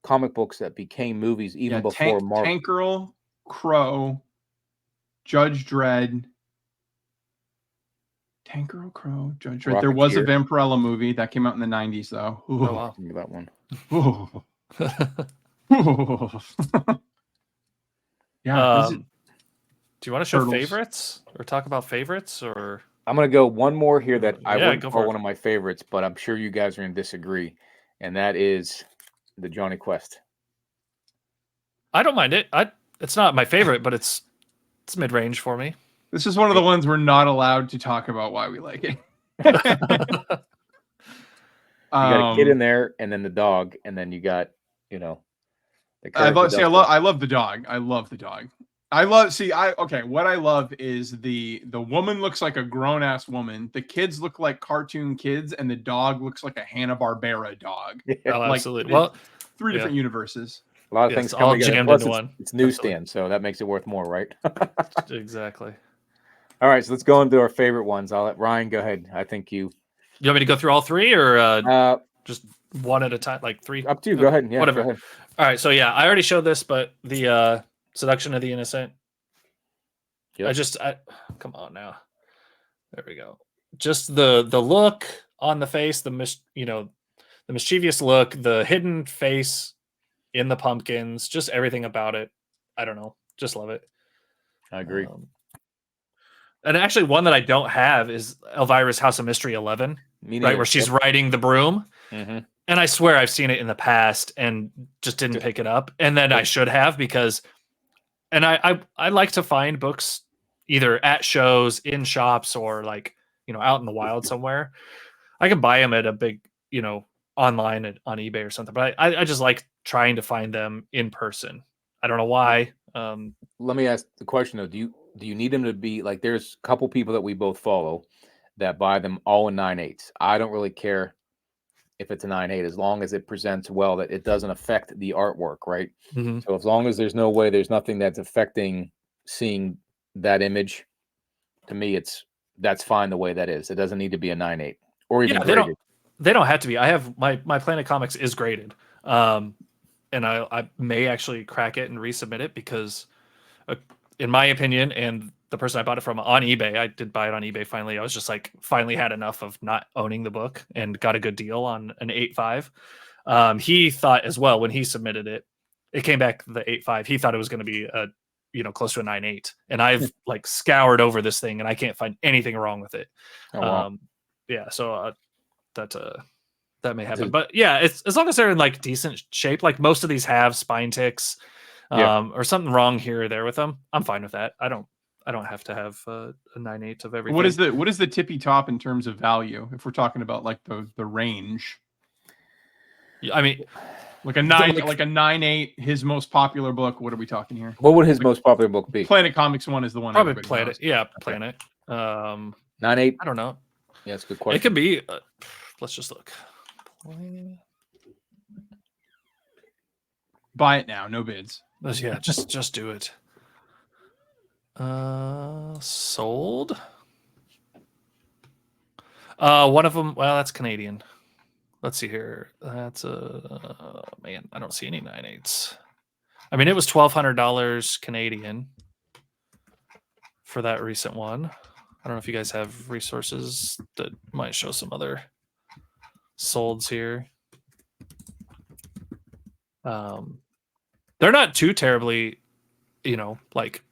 comic books that became movies even before Marvel. Tank Girl, Crow, Judge Dredd. Tank Girl, Crow, Judge Dredd. There was a Vampirella movie that came out in the 90s, though. Ooh. Oh, wow. Think of that one. Yeah. Do you want to show favorites or talk about favorites or? I'm going to go one more here that I wouldn't call one of my favorites, but I'm sure you guys are going to disagree, and that is the Johnny Quest. I don't mind it. It's not my favorite, but it's mid-range for me. This is one of the ones we're not allowed to talk about why we like it. got a kid in there, and then the dog, and then you got, the I character. love the dog. I love the dog. What I love is the woman looks like a grown ass woman. The kids look like cartoon kids, and the dog looks like a Hanna-Barbera dog. Oh, Like, absolutely. Well, three different universes. A lot of Yes, things all come together. jammed Plus, into one. it's newsstand, so that makes it worth more, right? Exactly. All right, so let's go into our favorite ones. I'll let Ryan go ahead. I think you want me to go through all three, or just one at a time, like three? up to you. Go ahead. Yeah, whatever. go ahead. All right. So yeah, I already showed this, but the Seduction of the Innocent. Yep. Come on now. There we go. Just the look on the face, the mischievous look, the hidden face in the pumpkins, just everything about it. I don't know. Just love it. I agree. And actually, one that I don't have is Elvira's House of Mystery 11, right, where she's riding the broom. Mm-hmm. And I swear I've seen it in the past and just didn't pick it up. And then I should have, because, and I like to find books either at shows, in shops, or like, out in the wild somewhere. I can buy them at a big, online on eBay or something, but I just like trying to find them in person. I don't know why. Let me ask the question though. Do you need them to be like, there's a couple people that we both follow that buy them all in 9/8. I don't really care if it's a 9/8 as long as it presents well, that it doesn't affect the artwork, right? Mm-hmm. So as long as there's nothing that's affecting seeing that image, to me that's fine the way that is. It doesn't need to be a 9/8 or even graded. They don't have to be. I have my Planet Comics is graded. And I may actually crack it and resubmit it because, in my opinion, and the person I bought it from on eBay, I did buy it on eBay finally. I was just like, finally had enough of not owning the book and got a good deal on an 8.5. He thought as well when he submitted it, it came back the 8.5. He thought it was going to be close to a 9.8, and I've like scoured over this thing and I can't find anything wrong with it. Oh, wow. Yeah, so that may happen, but yeah, it's as long as they're in like decent shape. Like most of these have spine ticks, or something wrong here or there with them. I'm fine with that. I don't have to have a 9/8 of everything. What is the tippy top in terms of value? If we're talking about like the range, I mean, like a 9/8, his most popular book. What are we talking here? What would his most popular book be? Planet Comics one is the one. Probably Planet. knows. Yeah, Planet. 9/8. I don't know. Yeah, that's a good question. It could be. Let's just look. Buy it now, no bids. Yeah, just do it. Sold. One of them. Well, that's Canadian. Let's see here. That's man. I don't see any 9/8s. I mean, it was $1,200 Canadian for that recent one. I don't know if you guys have resources that might show some other solds here. They're not too terribly, like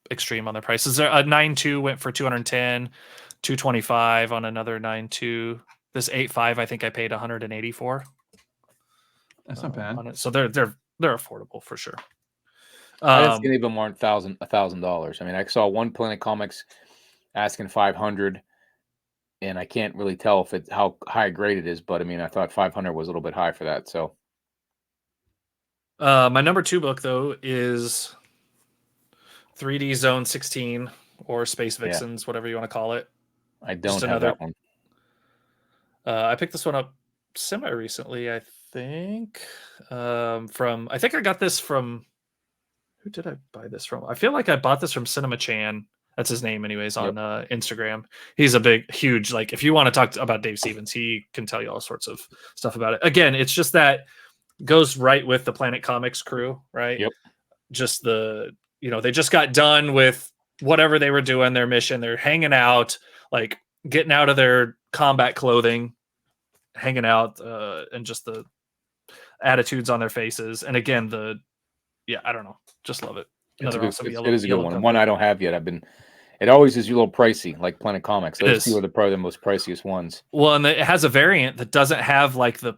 extreme on their prices. A 9.2 went for 210, 225 on another 9.2. This 8.5, I think I paid 184. That's not bad. On it. So they're affordable for sure. I didn't see any of them weren't $1,000. I mean, I saw one Planet Comics asking 500, and I can't really tell if it's how high grade it is, but I mean, I thought 500 was a little bit high for that. So, my number 2 book though is 3D Zone 16 or Space Vixens, whatever you want to call it. I don't have that one. I picked this one up semi recently, I think. I think I got this from. Who did I buy this from? I feel like I bought this from Cinema Chan. That's his name, anyways, on Instagram. He's a huge, like, if you want to talk about Dave Stevens, he can tell you all sorts of stuff about it. Again, it's just that goes right with the Planet Comics crew, right? Yep. Just they just got done with whatever they were doing, their mission. They're hanging out, like getting out of their combat clothing, hanging out, and just the attitudes on their faces. And again, I don't know. Just love it. It is a good one. One I don't have yet. It always is a little pricey, like Planet Comics. Those two are probably the most priciest ones. Well, and it has a variant that doesn't have like the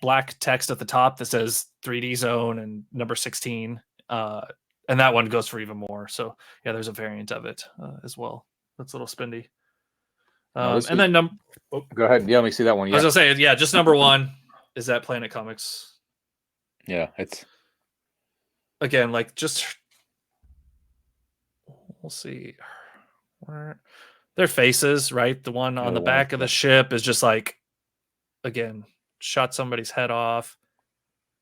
black text at the top that says 3D Zone and number 16. And that one goes for even more. So yeah, there's a variant of it as well. That's a little spendy. this And is- then Go ahead. Yeah, let me see that one. I Yeah, was gonna say, yeah, just number one is that Planet Comics. yeah. It's Again, like just we'll see where their faces, right? The one on the the one, back of the yeah. ship is just like, again, shot somebody's head off,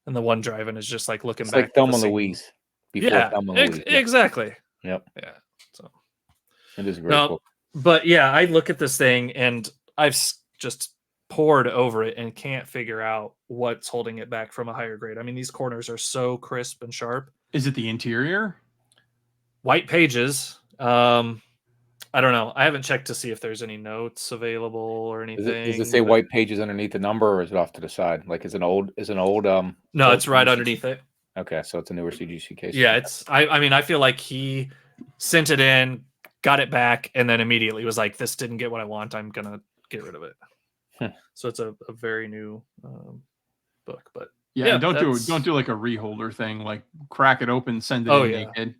and the one driving is just like looking it's back. like at the Thelma and scene. Louise before Yeah, Thelma and Louise. Yeah. exactly. Yep, Yeah. So it is a great no, book. but yeah, I look at this thing and I've just poured over it and can't figure out what's holding it back from a higher grade. I mean, these corners are so crisp and sharp. Is it the interior? White pages. I don't know. I haven't checked to see if there's any notes available or anything. Does it say but- white pages underneath the number, or is it off to the side? Like, is an old No, old it's right CGC? underneath it. Okay, so it's a newer CGC case. Yeah, it's. I mean, I feel like he sent it in, got it back, and then immediately was like, "This didn't get what I want. I'm gonna get rid of it." So it's a very new book, but Yeah, Yeah, and don't that's- do like a reholder thing, like crack it open, send it Oh, in yeah. naked.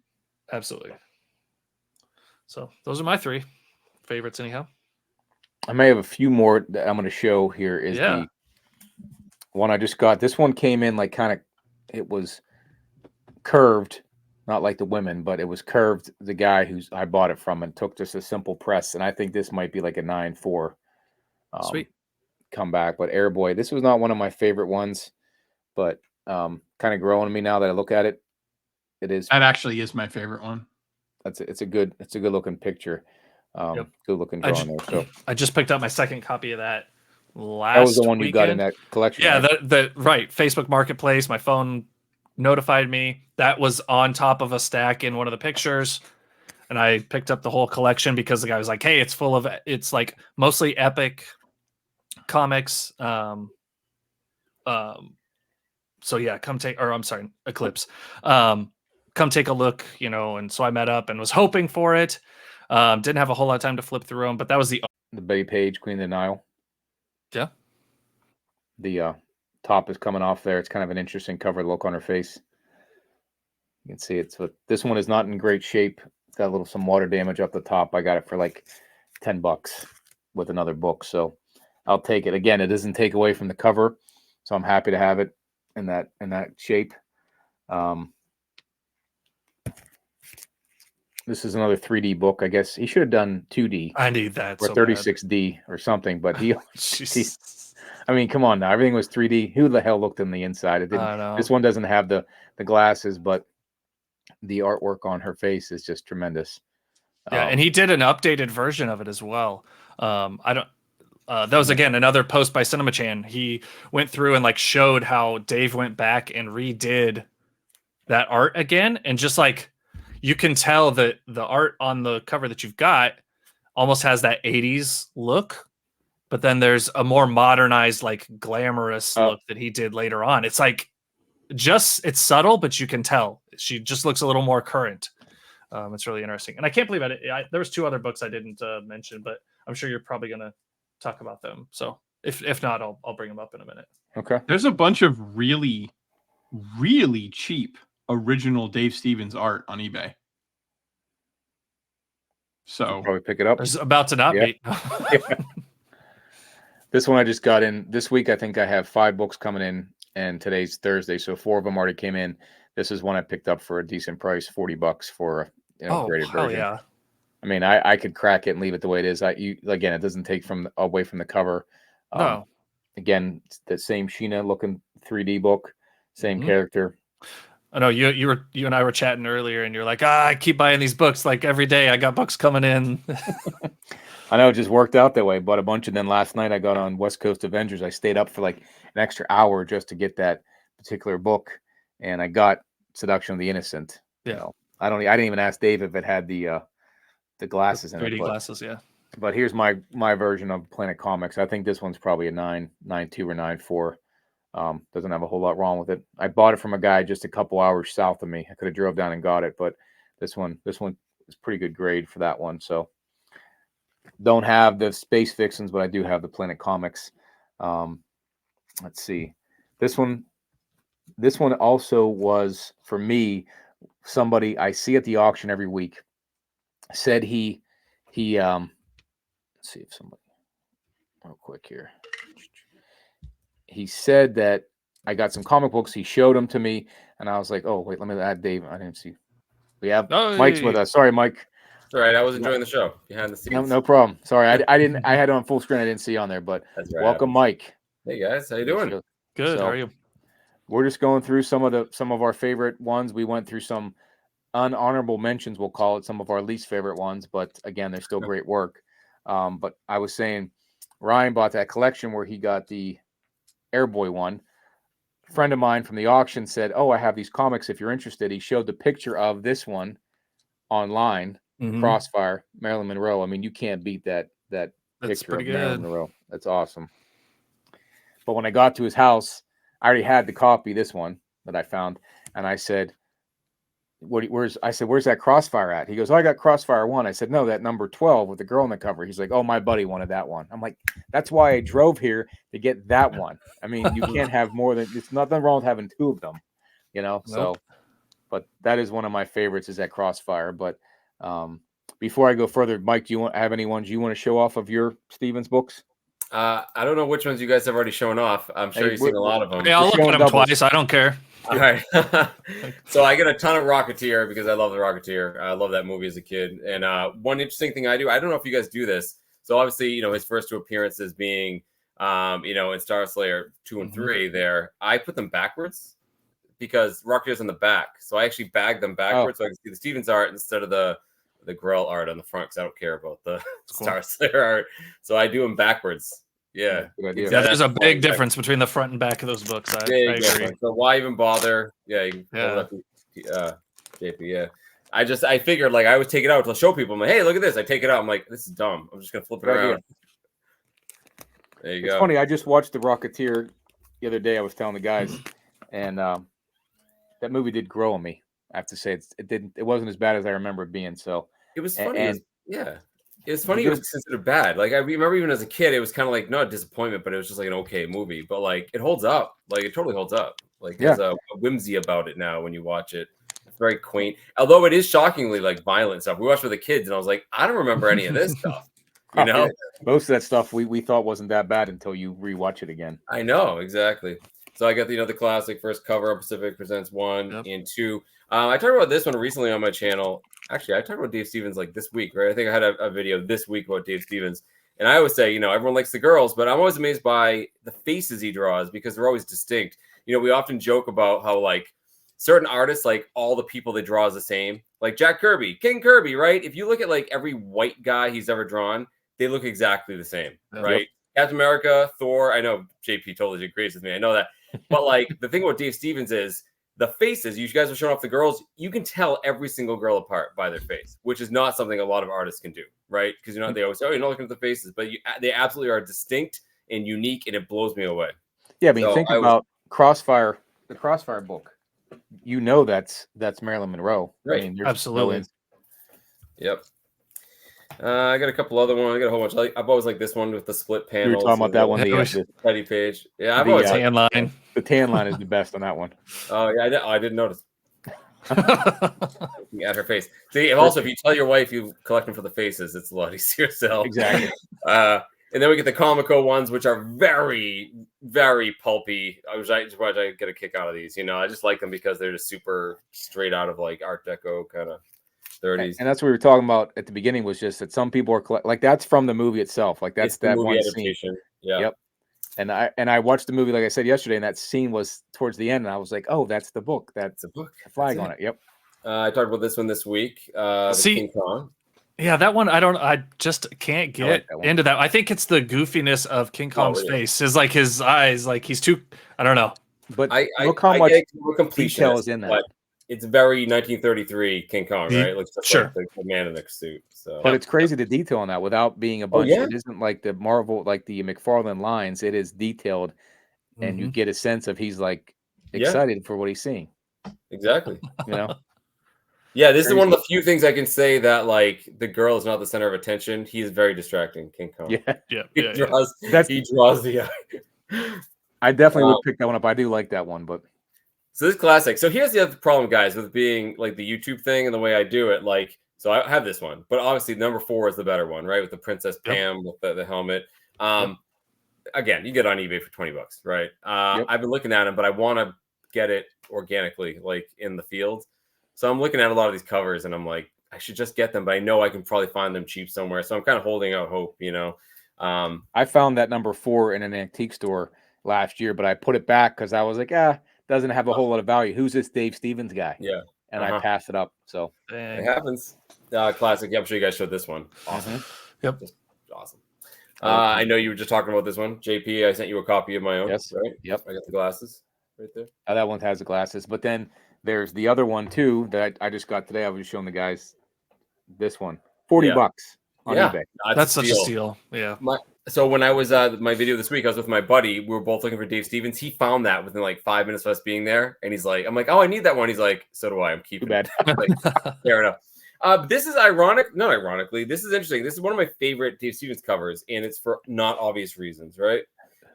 absolutely. So those are my three favorites, anyhow. I may have a few more that I'm going to show here. Is Yeah. the one I just got. This one came in like kind of, it was curved, not like the women, but it was curved. The guy who's I bought it from and took just a simple press, and I think this might be like a 9.4. Sweet. Comeback. But Airboy, this was not one of my favorite ones, but kind of growing on me now that I look at it. It is. That actually is my favorite one. It's a good looking picture. Yep. Good looking I drawing there. So I just picked up my second copy of that last. that was the one you got in weekend. that collection. Yeah, right? the right Facebook Marketplace. My phone notified me that was on top of a stack in one of the pictures, and I picked up the whole collection because the guy was like, "Hey, it's like mostly epic comics." So yeah, I'm sorry, Eclipse. Come take a look, And so I met up and was hoping for it. Didn't have a whole lot of time to flip through them, but that was the Betty Page, Queen of the Nile. Yeah. The top is coming off there. It's kind of an interesting cover look on her face. You can see it. So this one is not in great shape. It's got some water damage up the top. I got it for like $10 with another book. So I'll take it. Again, it doesn't take away from the cover. So I'm happy to have it in that shape. This is another 3D book. I guess he should have done 2D I need that or so bad. 36D or something, but he Jesus. I mean, come on now. Everything was 3D. Who the hell looked in the inside? It didn't. I know. This one doesn't have the glasses, but the artwork on her face is just tremendous. Yeah, and he did an updated version of it as well. I don't. That was again another post by Cinema Chan. He went through and showed how Dave went back and redid that art again, and just you can tell that the art on the cover that you've got almost has that 80s look, but then there's a more modernized, glamorous look that he did later on. It's it's subtle, but you can tell she just looks a little more current. It's really interesting, and I can't believe there was two other books I didn't mention, but I'm sure you're probably gonna talk about them. So if not, I'll bring them up in a minute. Okay. There's a bunch of really, really cheap original Dave Stevens art on eBay. So Probably pick it up. There's about to not Yeah. be. This one I just got in this week. I think I have 5 books coming in, and today's Thursday, so 4 of them already came in. This is one I picked up for a decent price, $40 for Oh, graded hell version. yeah. I mean, I could crack it and leave it the way it is. Again, it doesn't take away from the cover. No. Again, it's the same Sheena looking 3D book, same Mhm. character. I know you and I were chatting earlier, and you're like, I keep buying these books every day. I got books coming in. I know it just worked out that way. Bought a bunch, and then last night I got on West Coast Avengers. I stayed up for an extra hour just to get that particular book, and I got Seduction of the Innocent. Yeah. I didn't even ask Dave if it had the glasses in 3D it. But, glasses, yeah. but here's my version of Planet Comics. I think this one's probably a 9.2 or 9.4. Doesn't have a whole lot wrong with it. I bought it from a guy just a couple hours south of me. I could have drove down and got it, but this one is pretty good grade for that one. So don't have the Space Vixens, but I do have the Planet Comics. Let's see. This one also was for me somebody I see at the auction every week. Said he let's see if somebody real quick here. He said that I got some comic books. He showed them to me, and I was like, "Oh, wait, let me add Dave." I didn't see. We have Mike's with us. Sorry, Mike. It's all right. I was enjoying the show behind the scenes. No problem. Sorry, I didn't. I had it on full screen. I didn't see on there, but welcome, Mike. Hey guys, how you doing? Good. So, How are you? We're just going through some of our favorite ones. We went through some unhonorable mentions, we'll call it, some of our least favorite ones, but again, they're still great work. But I was saying, Ryan bought that collection where he got the Airboy one. A friend of mine from the auction said, "Oh, I have these comics if you're interested." He showed the picture of this one online, Crossfire, Marilyn Monroe. I mean, you can't beat that picture of Marilyn Monroe. That's awesome. But when I got to his house, I already had the copy, this one that I found, and I said, where's that Crossfire at? He goes, "Oh, I got Crossfire 1." I said, "No, that number 12 with the girl on the cover." He's like, "Oh, my buddy wanted that one." I'm like, "That's why I drove here to get that one." I mean, you can't have more than, it's nothing wrong with having two of them, you know? Nope. So, but that is one of my favorites, is that Crossfire. But before I go further, Mike, do you have any ones you want to show off of your Stevens books? I don't know which ones you guys have already shown off. I'm sure you've seen a lot of them. Yeah, I'll look at them twice. I don't care. All right. So I get a ton of Rocketeer because I love the Rocketeer. I love that movie as a kid. And one interesting thing I do, I don't know if you guys do this. So obviously, you know, his first two appearances being, you know, in Star Slayer 2 and 3 there, I put them backwards because Rocketeer's on the back. So I actually bag them backwards so I can see the Stevens art instead of the Grell art on the front because I don't care about the Star Slayer art. So I do them backwards. Yeah. There's a big difference between the front and back of those books. I agree. So why even bother? Yeah. You can JP, yeah. I figured, like, I would take it out to show people. I'm like, hey, look at this. I take it out. I'm like, this is dumb. I'm just going to flip it around. There you go. It's funny. I just watched The Rocketeer the other day. I was telling the guys, and that movie did grow on me. I have to say, it wasn't as bad as I remember it being. So it was funny. It was funny. It was considered bad. Like, I remember even as a kid, it was kind of like not a disappointment, but it was just like an okay movie. But like, it holds up. Like, it totally holds up. Like, there's a whimsy about it now when you watch it. It's very quaint. Although it is shockingly like violent stuff. We watched with the kids, and I was like, I don't remember any of this stuff. You know, most of that stuff we thought wasn't that bad until you rewatch it again. I know, exactly. So I got the classic first cover on Pacific Presents 1 and 2. I talked about this one recently on my channel. Actually, I talked about Dave Stevens like this week, right? I think I had a video this week about Dave Stevens. And I always say, everyone likes the girls, but I'm always amazed by the faces he draws because they're always distinct. We often joke about how, like, certain artists, like, all the people they draw is the same. Like Jack Kirby, King Kirby, right? If you look at, like, every white guy he's ever drawn, they look exactly the same, right? Captain America, Thor, I know JP totally agrees with me. I know that. But, like, the thing about Dave Stevens is the faces. You guys are showing off the girls. You can tell every single girl apart by their face, which is not something a lot of artists can do, right? Because, they always say, oh, you're not looking at the faces. But they absolutely are distinct and unique, and it blows me away. Yeah, but you think about Crossfire, the Crossfire book. That's Marilyn Monroe. Right. I mean, absolutely. Yep. I got a couple other ones. I got a whole bunch. I've always liked this one with the split panels. You were talking about that one, the Teddy Page. Yeah, I've always tan line. The tan line is the best on that one. Oh yeah, I didn't notice. At her face. See, also if you tell your wife you collect them for the faces, it's a lot easier to sell. Exactly. And then we get the Comico ones, which are very, very pulpy. I get a kick out of these. I just like them because they're just super straight out of like Art Deco kind of 30s. And that's what we were talking about at the beginning, was just that some people are like, that's from the movie itself. Like that's that one adaptation. Scene. Yeah. Yep. And I watched the movie, like I said yesterday, and that scene was towards the end, and I was like, oh, that's the book. That's a book. The flag on it. Yep. I talked about this one this week. King Kong. Yeah, that one I just can't get into that. I think it's the goofiness of King Kong's face. Is like his eyes, like he's too. I don't know. But look how much detail is in that. It's very 1933 King Kong, right? It looks just like the man in the suit. So, but it's crazy the detail on that without being a bunch. It isn't like the Marvel, like the McFarlane lines. It is detailed, and you get a sense of he's like excited for what he's seeing. Exactly. Yeah, this is one of the few things I can say that like the girl is not the center of attention. He is very distracting, King Kong. He draws the eye. I definitely would pick that one up. I do like that one, but. So this is classic. So here's the other problem, guys, with being like the YouTube thing and the way I do it. Like, so I have this one, but obviously number 4 is the better one, right? With the Princess Pam with the helmet. again, you get on eBay for $20, right? Yep. I've been looking at them, but I want to get it organically, like in the field. So I'm looking at a lot of these covers, and I'm like, I should just get them, but I know I can probably find them cheap somewhere. So I'm kind of holding out hope, you know. I found that number 4 in an antique store last year, but I put it back because I was like, doesn't have a whole lot of value. Who's this Dave Stevens guy? Yeah. And I passed it up. So it happens. Classic. Yeah, I'm sure you guys showed this one. Awesome. Yep. Just awesome. I know you were just talking about this one. JP, I sent you a copy of my own. Yes. Right? Yep. I got the glasses right there. That one has the glasses. But then there's the other one too that I just got today. I was showing the guys this one. $40 on eBay. That's such a steal. Yeah. So when I was my video this week, I was with my buddy. We were both looking for Dave Stevens. He found that within like 5 minutes of us being there, and he's like, "I'm like, oh, I need that one." He's like, "So do I. I'm keeping Too bad. it." Like, fair enough. This is ironic. Not ironically, this is interesting. This is one of my favorite Dave Stevens covers, and it's for not obvious reasons, right?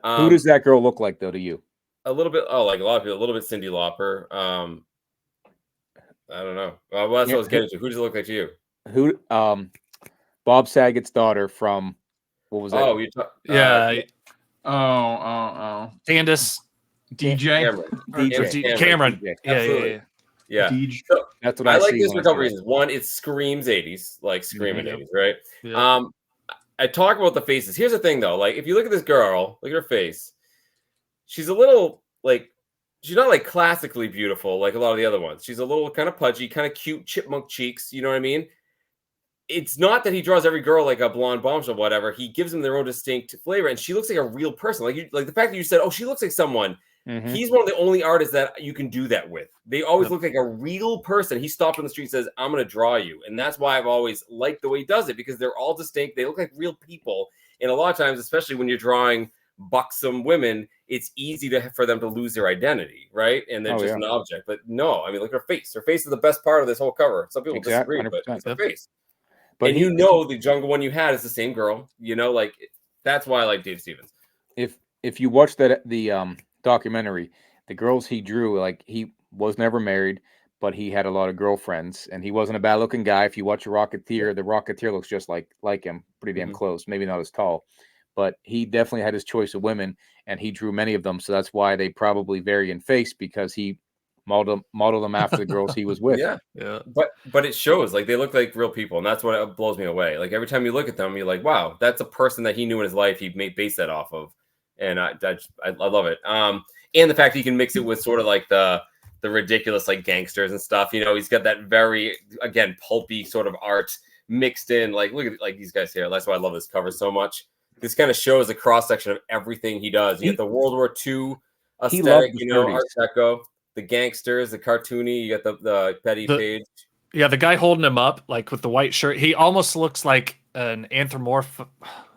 Who does that girl look like though to you? A little bit. Oh, like a lot of people. A little bit Cyndi Lauper. I don't know. Well, that's what I was getting to. Who does it look like to you? Who? Bob Saget's daughter from. What was that? Oh, yeah. Candace. DJ. Cameron. Absolutely. Yeah. So, that's what I like see this for a couple reasons. One, it screams 80s, like screaming 80s, right? Yeah. I talk about the faces. Here's the thing though, like if you look at this girl, look at her face. She's a little like she's not like classically beautiful like a lot of the other ones. She's a little kind of pudgy, kind of cute chipmunk cheeks, you know what I mean? It's not that he draws every girl like a blonde bombshell or whatever. He gives them their own distinct flavor, and she looks like a real person. Like the fact that you said, "Oh, she looks like someone." Mm-hmm. He's one of the only artists that you can do that with. They always look like a real person. He stopped on the street and says, "I'm going to draw you," and that's why I've always liked the way he does it because they're all distinct. They look like real people, and a lot of times, especially when you're drawing buxom women, it's easy for them to lose their identity, right? And they're just an object. But no, I mean, look at her face. Her face is the best part of this whole cover. Some people disagree, 100%. But it's her face. But and the jungle one you had is the same girl, like that's why I like Dave Stevens. If you watch the documentary, the girls he drew, like he was never married, but he had a lot of girlfriends, and he wasn't a bad looking guy. If you watch a Rocketeer, the Rocketeer looks just like him, pretty damn close, maybe not as tall, but he definitely had his choice of women, and he drew many of them. So that's why they probably vary in face because he modeled them after the girls he was with. Yeah. But it shows like they look like real people, and that's what blows me away. Like every time you look at them, you're like, wow, that's a person that he knew in his life. He based that off of, and I love it. And the fact he can mix it with sort of like the ridiculous like gangsters and stuff. He's got that very again pulpy sort of art mixed in. Like look at like these guys here. That's why I love this cover so much. This kind of shows a cross section of everything he does. You get the World War II aesthetic, Art Deco. The gangsters, the cartoony, you got the Betty Page. Yeah, the guy holding him up, like with the white shirt, he almost looks like an anthropomorph.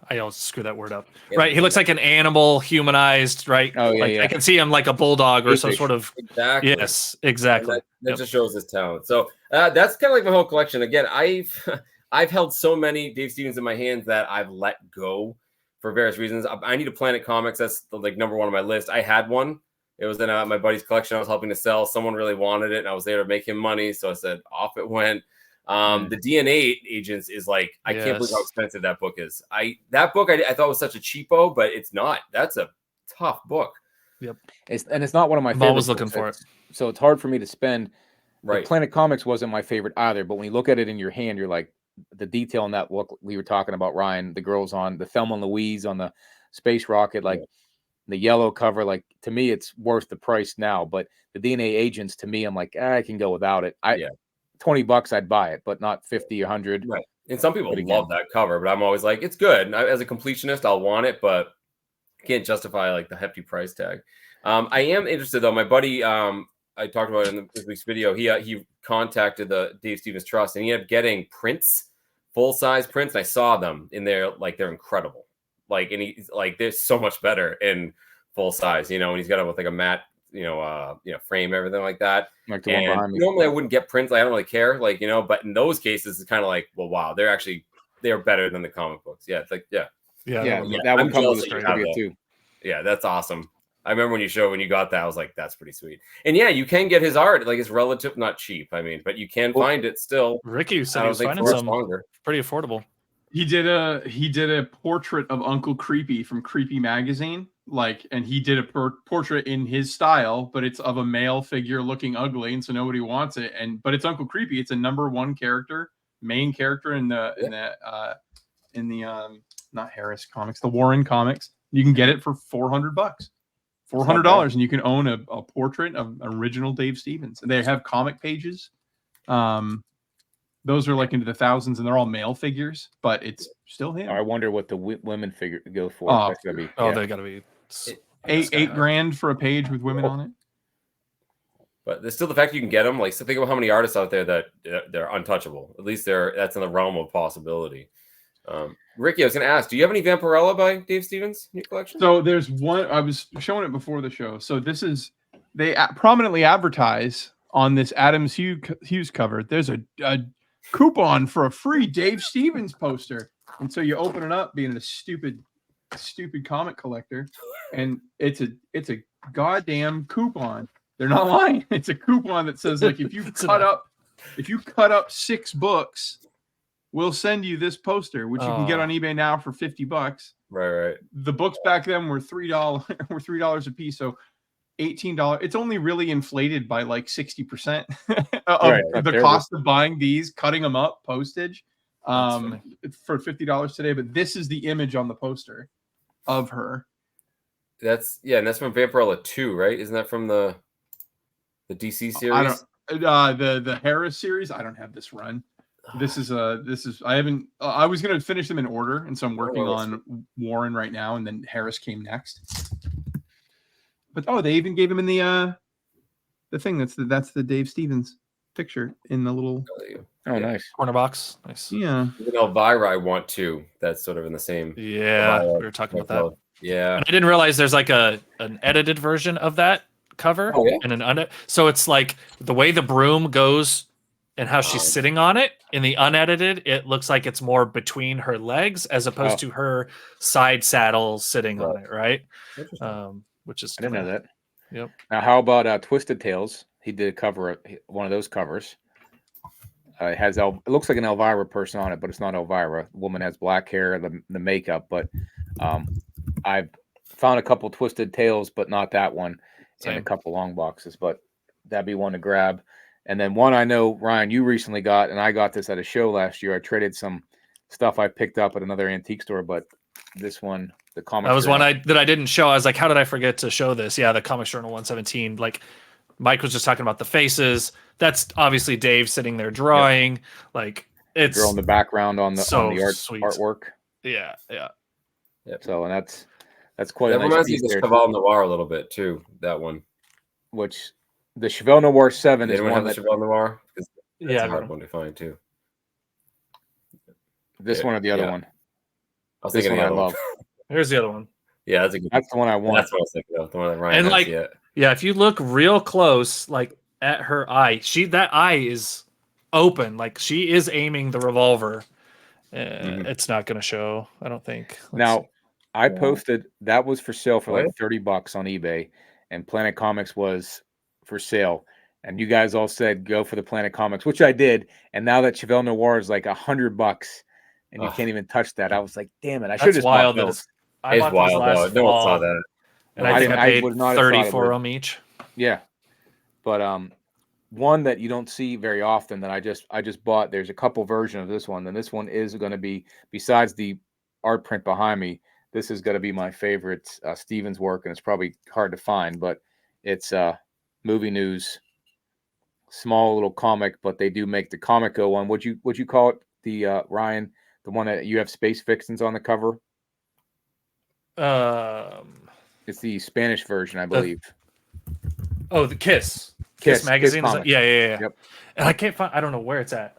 I always screw that word up. Yeah. Right, he looks like an animal, humanized. Right. Oh yeah, I can see him like a bulldog or some sort of. Exactly. Yes, exactly. That just shows his talent. So that's kind of like my whole collection. Again, I've held so many Dave Stevens in my hands that I've let go for various reasons. I need a Planet Comics. That's like number one on my list. I had one. It was in my buddy's collection I was helping to sell. Someone really wanted it, and I was there to make him money. So I said, off it went. The DNA Agents is like, I can't believe how expensive that book is. That book I thought was such a cheapo, but it's not. That's a tough book. Yep. It's not one of my favorites. I'm always looking for it. So it's hard for me to spend. Right. Planet Comics wasn't my favorite either, but when you look at it in your hand, you're like, the detail in that book we were talking about, Ryan, the girls on the Thelma and Louise on the space rocket, like the yellow cover, like to me it's worth the price now, but the DNA Agents to me I'm like I can go without it. $20 I'd buy it, but not 50 or 100. Right. And some people love that cover, but I'm always like it's good. And as a completionist I'll want it, but I can't justify like the hefty price tag. I am interested though. My buddy I talked about in this week's video, he contacted the Dave Stevens Trust and he ended up getting prints, full-size prints, and I saw them in there. Like they're incredible. Like, and he's like, they're so much better in full size, and he's got it with like a matte, frame, everything like that. Like the one behind me. Normally I wouldn't get prints. I don't really care, but in those cases, it's kind of like, well, wow, they're better than the comic books. Yeah. It's like, yeah. That one comes with a trivia too. Yeah. That's awesome. I remember when you got that, I was like, that's pretty sweet. And yeah, you can get his art. Like it's not cheap. I mean, but you can find it still. Ricky said he was finding some pretty affordable. He did a portrait of Uncle Creepy from Creepy Magazine, and he did a portrait in his style, but it's of a male figure looking ugly, and so nobody wants it. But it's Uncle Creepy. It's a #1 character, main character in the not Harris Comics, the Warren Comics. You can get it for $400, $400, and you can own a portrait of original Dave Stevens. And they have comic pages. Those are like into the thousands, and they're all male figures, but it's still him. I wonder what the women figure go for. Oh, That's gonna be, they gotta be eight grand for a page with women on it. But there's still the fact you can get them. Like, so think about how many artists out there that they're untouchable. At least that's in the realm of possibility. Ricky, I was going to ask, do you have any Vampirella by Dave Stevens in your collection? So there's one. I was showing it before the show. So this is they prominently advertise on this Adams Hughes cover. There's a coupon for a free Dave Stevens poster, and so you open it up, being a stupid comic collector, and it's a goddamn coupon. They're not lying. It's a coupon that says, like, if you cut up 6 books, we'll send you this poster, which you can get on eBay now for $50. Right. The books back then were $3 a piece, so $18. It's only really inflated by like 60% of the cost of buying these, cutting them up, postage, for $50 today. But this is the image on the poster of her. And that's from Vampirella 2, right? Isn't that from the DC series? The Harris series. I don't have this run. This is I haven't. I was gonna finish them in order, and so I'm working on Warren right now, and then Harris came next. But they even gave him in the thing. That's the Dave Stevens picture in the little. nice corner box. Nice. Yeah. Even Elvira, I want to. That's sort of in the same. Yeah, Elvira, we were talking about that. Yeah, and I didn't realize there's like an edited version of that cover and so it's like the way the broom goes and how she's sitting on it. In the unedited, it looks like it's more between her legs as opposed to her side saddle sitting on it, right? Which is I didn't know that. Yep. Now, how about Twisted Tales? He did cover one of those covers. It looks like an Elvira person on it, but it's not Elvira. The woman has black hair, the makeup, but I've found a couple Twisted Tales, but not that one. Same. And a couple long boxes, but that'd be one to grab. And then one I know, Ryan, you recently got, and I got this at a show last year. I traded some stuff I picked up at another antique store, but this one, the comic. That was one that I didn't show. I was like, how did I forget to show this? Yeah, the Comics Journal 117. Like Mike was just talking about the faces. That's obviously Dave sitting there drawing. Yep. Like it's girl in the background on the sweet artwork. Yeah. Yep. So and that's quite. That reminds me of the Cheval Noir a little bit too. That one, which the Cheval Noir 7 is one that Cheval Noir. That's a hard one to find too. This one or the other one? I was thinking the other one. Here's the other one. Yeah, that's the one I want. That's what I was thinking of. The one that Ryan has, yet. Yeah, if you look real close, like at her eye, that eye is open. Like she is aiming the revolver. It's not going to show, I don't think. I posted that was for sale for like $30 on eBay, and Planet Comics was for sale. And you guys all said go for the Planet Comics, which I did. And now that Cheval Noir is like $100, and you can't even touch that, I was like, damn it! I should have bought those. It's wild though. No one saw that. And I think I paid $30 for them each. Yeah, but one that you don't see very often that I just bought. There's a couple versions of this one, and this one is going to be, besides the art print behind me, this is going to be my favorite Stevens work, and it's probably hard to find, but it's Movie News, small little comic, but they do make the Comico one. Would you call it the Ryan, the one that you have Space Vixens on the cover? It's the Spanish version, I believe. The Kiss magazine. Kiss yeah. Yep. And I can't find. I don't know where it's at.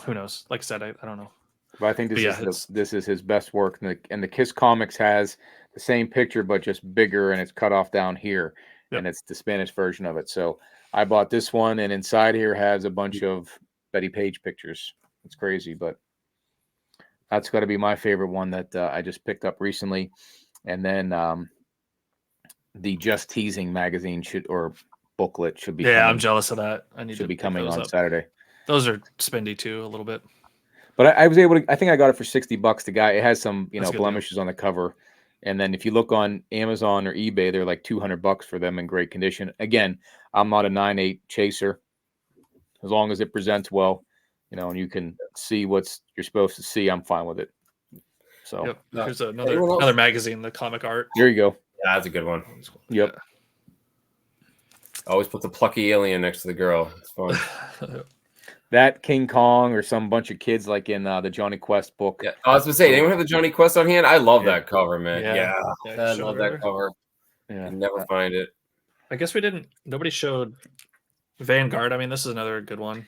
Who knows? Like I said, I don't know. But I think this is his best work, and the Kiss Comics has the same picture but just bigger, and it's cut off down here, and it's the Spanish version of it. So I bought this one, and inside here has a bunch of Betty Page pictures. It's crazy, but that's got to be my favorite one that I just picked up recently. And then the Just Teasing magazine booklet should be. Yeah, I'm jealous of that. I need to be coming on Saturday. Those are spendy too, a little bit. But I was able to. I think I got it for $60. The guy, it has some That's a good deal. blemishes on the cover, and then if you look on Amazon or eBay, they're like $200 for them in great condition. Again, I'm not a 9/8 chaser. As long as it presents well, and you can see what you're supposed to see, I'm fine with it. So Yep. No. Here's Anyone else? another magazine, the comic art. there you go. Yeah, that's a good one. Yep. Always put the plucky alien next to the girl. It's fun. That King Kong or some bunch of kids like in the Johnny Quest book. Yeah, I was gonna say, anyone have the Johnny Quest on hand? I love that cover, man. Yeah. Yeah, Yeah, I show love her. that cover. Yeah. I never find it. I guess nobody showed Vanguard. I mean, this is another good one.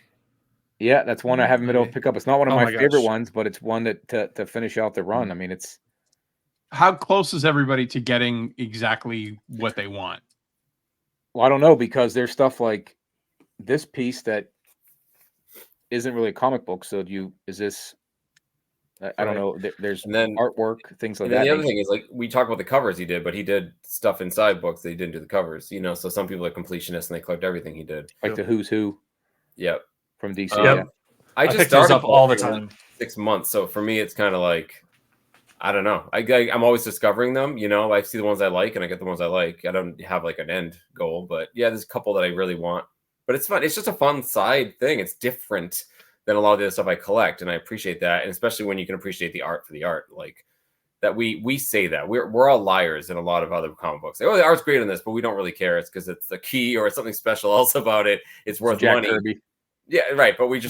Yeah, that's one I haven't been able to pick up. It's not one of Oh my my favorite gosh. ones, but it's one that to finish out the run. I mean, it's How close is everybody to getting exactly what they want? well, I don't know because there's stuff like this piece that isn't really a comic book. So is this? I don't know. There's And then artwork, things like And then that. the other thing is, like, we talk about the covers he did, but he did stuff inside books that he didn't do the covers. So some people are completionists and they collect everything he did. like the Who's Who Yep. from DC. Um, yeah. I just pick those started up all the collecting time. 6 months, so for me, it's kind of like, I don't know. I'm always discovering them. I see the ones I like, and I get the ones I like. I don't have like an end goal, but yeah, there's a couple that I really want. But it's fun. It's just a fun side thing. It's different than a lot of the other stuff I collect, and I appreciate that. And especially when you can appreciate the art for the art, like that. We say that we're all liars in a lot of other comic books. Like, oh, the art's great in this, but we don't really care. It's because it's the key or it's something special else about it. It's worth Jack money. Kirby. Yeah, right. But we're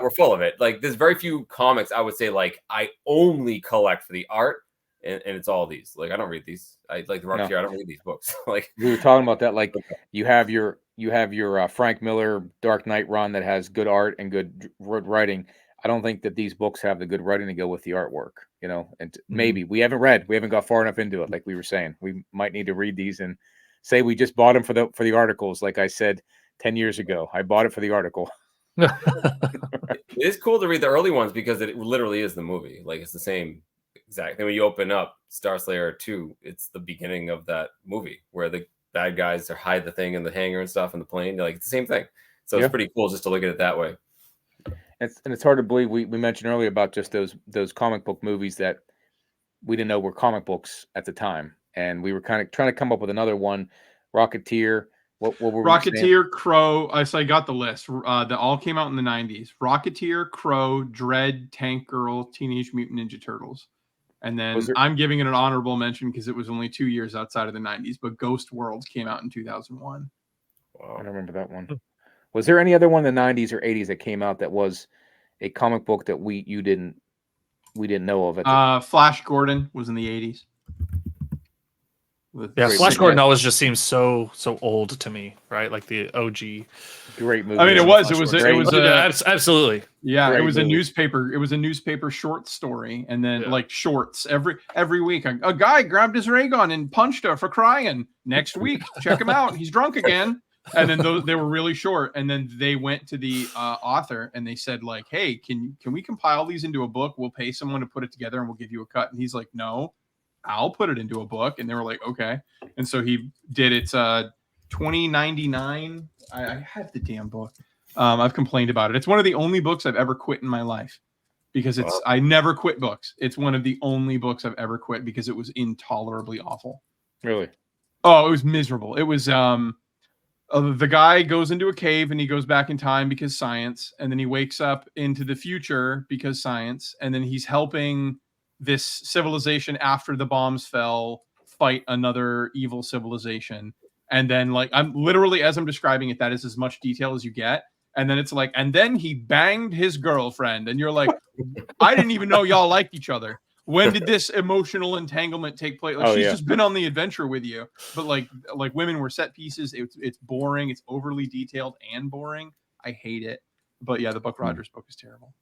full of it. Like, there's very few comics I would say like I only collect for the art, and it's all these. Like, I don't read these. I like the Rocketeer. I don't read these books. Like, We were talking about that. Like you have your Frank Miller Dark Knight run that has good art and good writing. I don't think that these books have the good writing to go with the artwork. And maybe we haven't got far enough into it. Like we were saying, we might need to read these and say we just bought them for the articles. Like I said 10 years ago, I bought it for the article. it is cool to read the early ones because it literally is the movie. Like, it's the same exact thing. When you open up Star Slayer 2, it's the beginning of that movie where the bad guys hide the thing in the hangar and stuff in the plane. Like, it's the same thing. So Yeah. it's pretty cool just to look at it that way. It's hard to believe. We mentioned earlier about just those comic book movies that we didn't know were comic books at the time, and we were kind of trying to come up with another one. Rocketeer. What were we saying? Rocketeer, Crow. So I got the list. That all came out in the 90s. Rocketeer, Crow, Dread, Tank Girl, Teenage Mutant Ninja Turtles. And then I'm giving it an honorable mention because it was only 2 years outside of the 90s. But Ghost World came out in 2001. Wow. I don't remember that one. Was there any other one in the 90s or 80s that came out that was a comic book that we didn't know of? Flash Gordon was in the 80s. Yeah, Great Flash movie. Gordon always just seems so old to me, right? Like the OG. Great movie. I mean, it was Absolutely. Yeah, Great it was movie. a newspaper. It was a newspaper short story, and then Yeah. like shorts every week. A guy grabbed his ray gun and punched her for crying. Next week, check him out. He's drunk again. And then they were really short. And then they went to the author and they said, like, "Hey, can we compile these into a book? We'll pay someone to put it together and we'll give you a cut." And he's like, "No, I'll put it into a book." And they were like, "Okay." And so he did it. $20.99. I have the damn book. I've complained about it. It's one of the only books I've ever quit in my life because I never quit books. It's one of the only books I've ever quit because it was intolerably awful. Really? Oh, it was miserable. It was the guy goes into a cave and he goes back in time because science, and then he wakes up into the future because science, and then he's helping this civilization after the bombs fell fight another evil civilization. And then, like, I'm literally, as I'm describing it, that is as much detail as you get. And then it's like, and then he banged his girlfriend, and you're like, I didn't even know y'all liked each other. When did this emotional entanglement take place? Like, she's just been on the adventure with you, but like women were set pieces. It's boring. It's overly detailed and boring. I hate it. But yeah, the Buck Rogers book is terrible.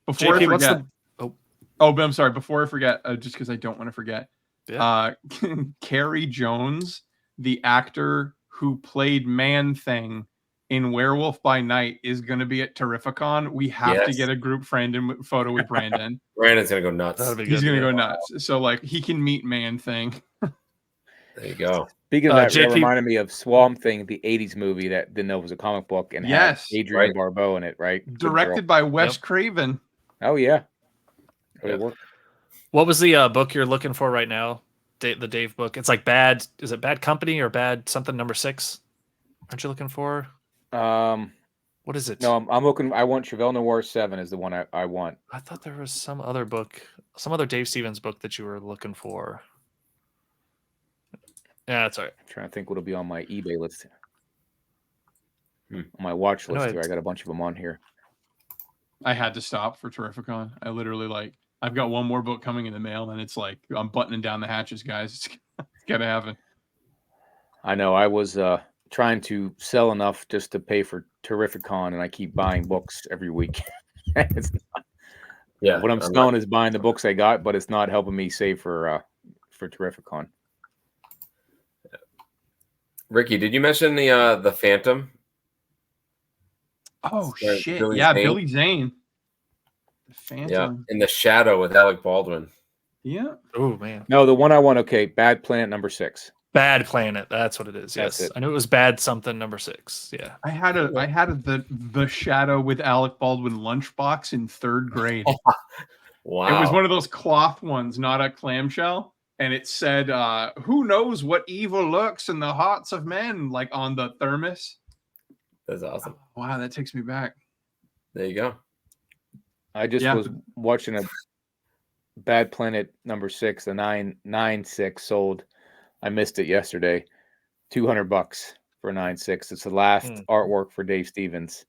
Before JP, I what's forget, the- but I'm sorry. Before I forget, just because I don't want to forget, Yeah. Carrie Jones, the actor who played Man-Thing in Werewolf by Night, is going to be at Terrificon. We have to get a group friend and photo with Brandon. Brandon's gonna go nuts. That'd be He's good. going to go nuts. So like he can meet Man-Thing. There you go. Speaking of that, JP it reminded me of Swamp Thing, the 80s movie that didn't know it was a comic book and had Yes. Adrienne Right. Barbeau in it, right? Good Directed girl. by Wes Craven. Oh yeah. Really Yeah. worked. What was the book you're looking for right now? The Dave book. It's like Bad. Is it Bad Company or Bad something number 6? Aren't you looking for? What is it? No, I'm looking. I want Chevelle Noir 7 is the one I want. I thought there was some other book, some other Dave Stevens book that you were looking for. Yeah, that's all right. I'm trying to think what'll be on my eBay list. On my watch list here. I got a bunch of them on here. I had to stop for Terrificon. I literally I've got one more book coming in the mail, and it's like I'm buttoning down the hatches, guys. It's gotta happen. I know. I was trying to sell enough just to pay for Terrificon, and I keep buying books every week. It's not, Yeah. what I'm selling is buying the books I got, but it's not helping me save for Terrificon. Ricky, did you mention the Phantom? Oh Sorry, shit! Billy Yeah, Zane? Billy Zane. The Yeah, Phantom. in the Shadow with Alec Baldwin. Yeah. Oh man, No, the one I want. Okay, Bad Planet number 6. Bad Planet. That's what it is. That's Yes, it. I knew it was Bad something number 6. Yeah. I had the Shadow with Alec Baldwin lunchbox in 3rd grade. Wow. It was one of those cloth ones, not a clamshell. And it said, who knows what evil lurks in the hearts of men, like on the thermos. That's awesome. Wow, that takes me back. There you go. I just Yeah. was watching a Bad Planet number 6, the 996 sold. I missed it yesterday. $200 for a 9.6. It's the last artwork for Dave Stevens,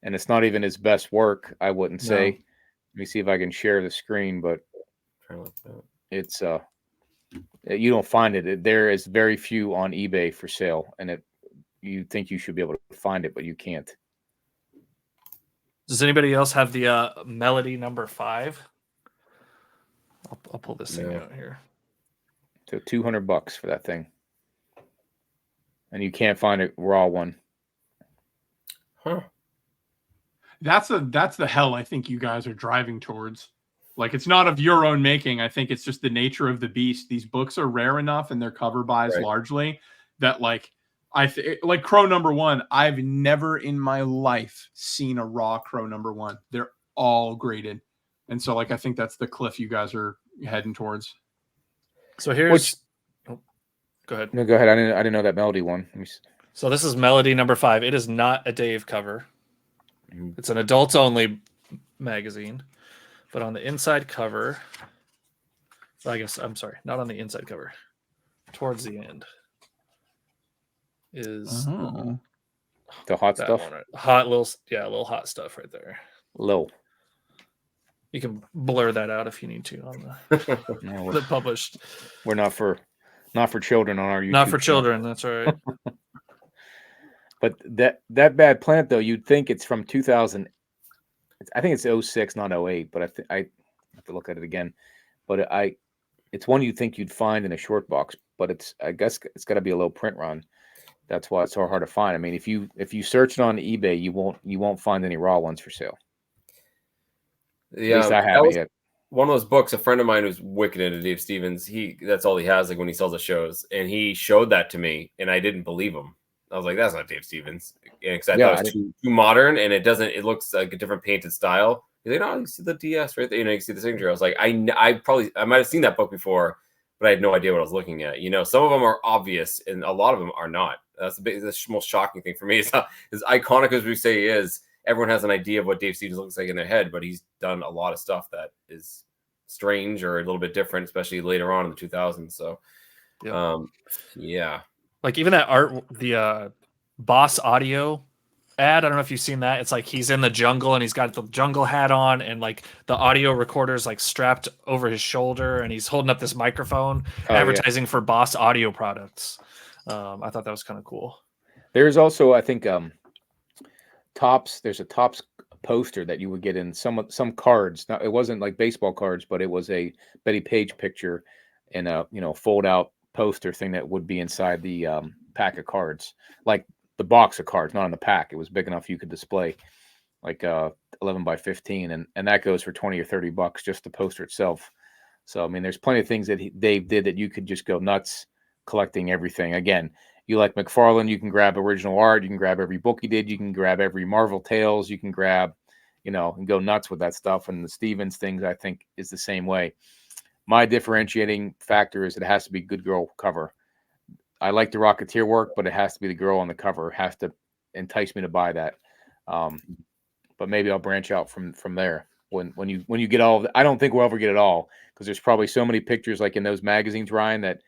and it's not even his best work, I wouldn't say. No. Let me see if I can share the screen, but Try like that. it's you don't find it. There is very few on eBay for sale, and you think you should be able to find it, but you can't. Does anybody else have the Melody number 5? I'll pull this thing No. out here. So $200 for that thing, and you can't find a raw one. Huh. That's the hell I think you guys are driving towards. Like, it's not of your own making. I think it's just the nature of the beast. These books are rare enough, and they're cover buys Right. largely, that like like Crow number 1. I've never in my life seen a raw Crow number 1. They're all graded, and so like I think that's the cliff you guys are heading towards. So here's. Oh, go ahead. No, go ahead. I didn't know that Melody one. Let me see. So this is Melody number 5. It is not a Dave cover. Mhm. It's an adults only magazine, but on the inside cover, I guess I'm sorry, not on the inside cover. Towards the end is The hot that stuff. one, right? Hot little hot stuff right there. Low. You can blur that out if you need to on the No, the published. we're not for children on our YouTube. Not for channel. children. That's all right. But that Bad Planet though, you'd think it's from 2000. I think it's 06, not 08. But I have to look at it again. But it's one you'd think you'd find in a short box. But I guess it's got to be a low print run. That's why it's so hard to find. I mean, if you search it on eBay, you won't find any raw ones for sale. Yeah, At least I haven't yet. one of those books. A friend of mine who's wicked into Dave Stevens. That's all he has, like when he sells the shows, and he showed that to me, and I didn't believe him. I was like, "That's not Dave Stevens," because I thought it was too modern, and it doesn't. It looks like a different painted style. He's like, "No, you see the DS right there. You know, you see the signature." I was like, "I might have seen that book before, but I had no idea what I was looking at." You know, some of them are obvious, and a lot of them are not. That's the most shocking thing for me. Is as iconic as we say he is, everyone has an idea of what Dave Stevens looks like in their head, but he's done a lot of stuff that is strange or a little bit different, especially later on in the 2000s. So, yeah. Like even that art, the Boss Audio ad. I don't know if you've seen that. It's like he's in the jungle and he's got the jungle hat on, and like the audio recorder's like strapped over his shoulder, and he's holding up this microphone, advertising for Boss Audio products. I thought that was kind of cool. There's also, I think, Topps. There's a Topps poster that you would get in some cards. Now, it wasn't like baseball cards, but it was a Betty Page picture in a fold out poster thing that would be inside the pack of cards, like the box of cards, not in the pack. It was big enough you could display, like 11 by 15, and that goes for $20 or $30 just the poster itself. So I mean, there's plenty of things that Dave did that you could just go nuts collecting everything. Again, you like McFarlane, you can grab original art, you can grab every book he did, you can grab every Marvel Tales, you can grab, and go nuts with that stuff. And the Stevens things, I think, is the same way. My differentiating factor is it has to be good girl cover. I like the Rocketeer work, but it has to be the girl on the cover. It has to entice me to buy that. But maybe I'll branch out from there. When you get all of it, I don't think we'll ever get it all, because there's probably so many pictures like in those magazines, Ryan, that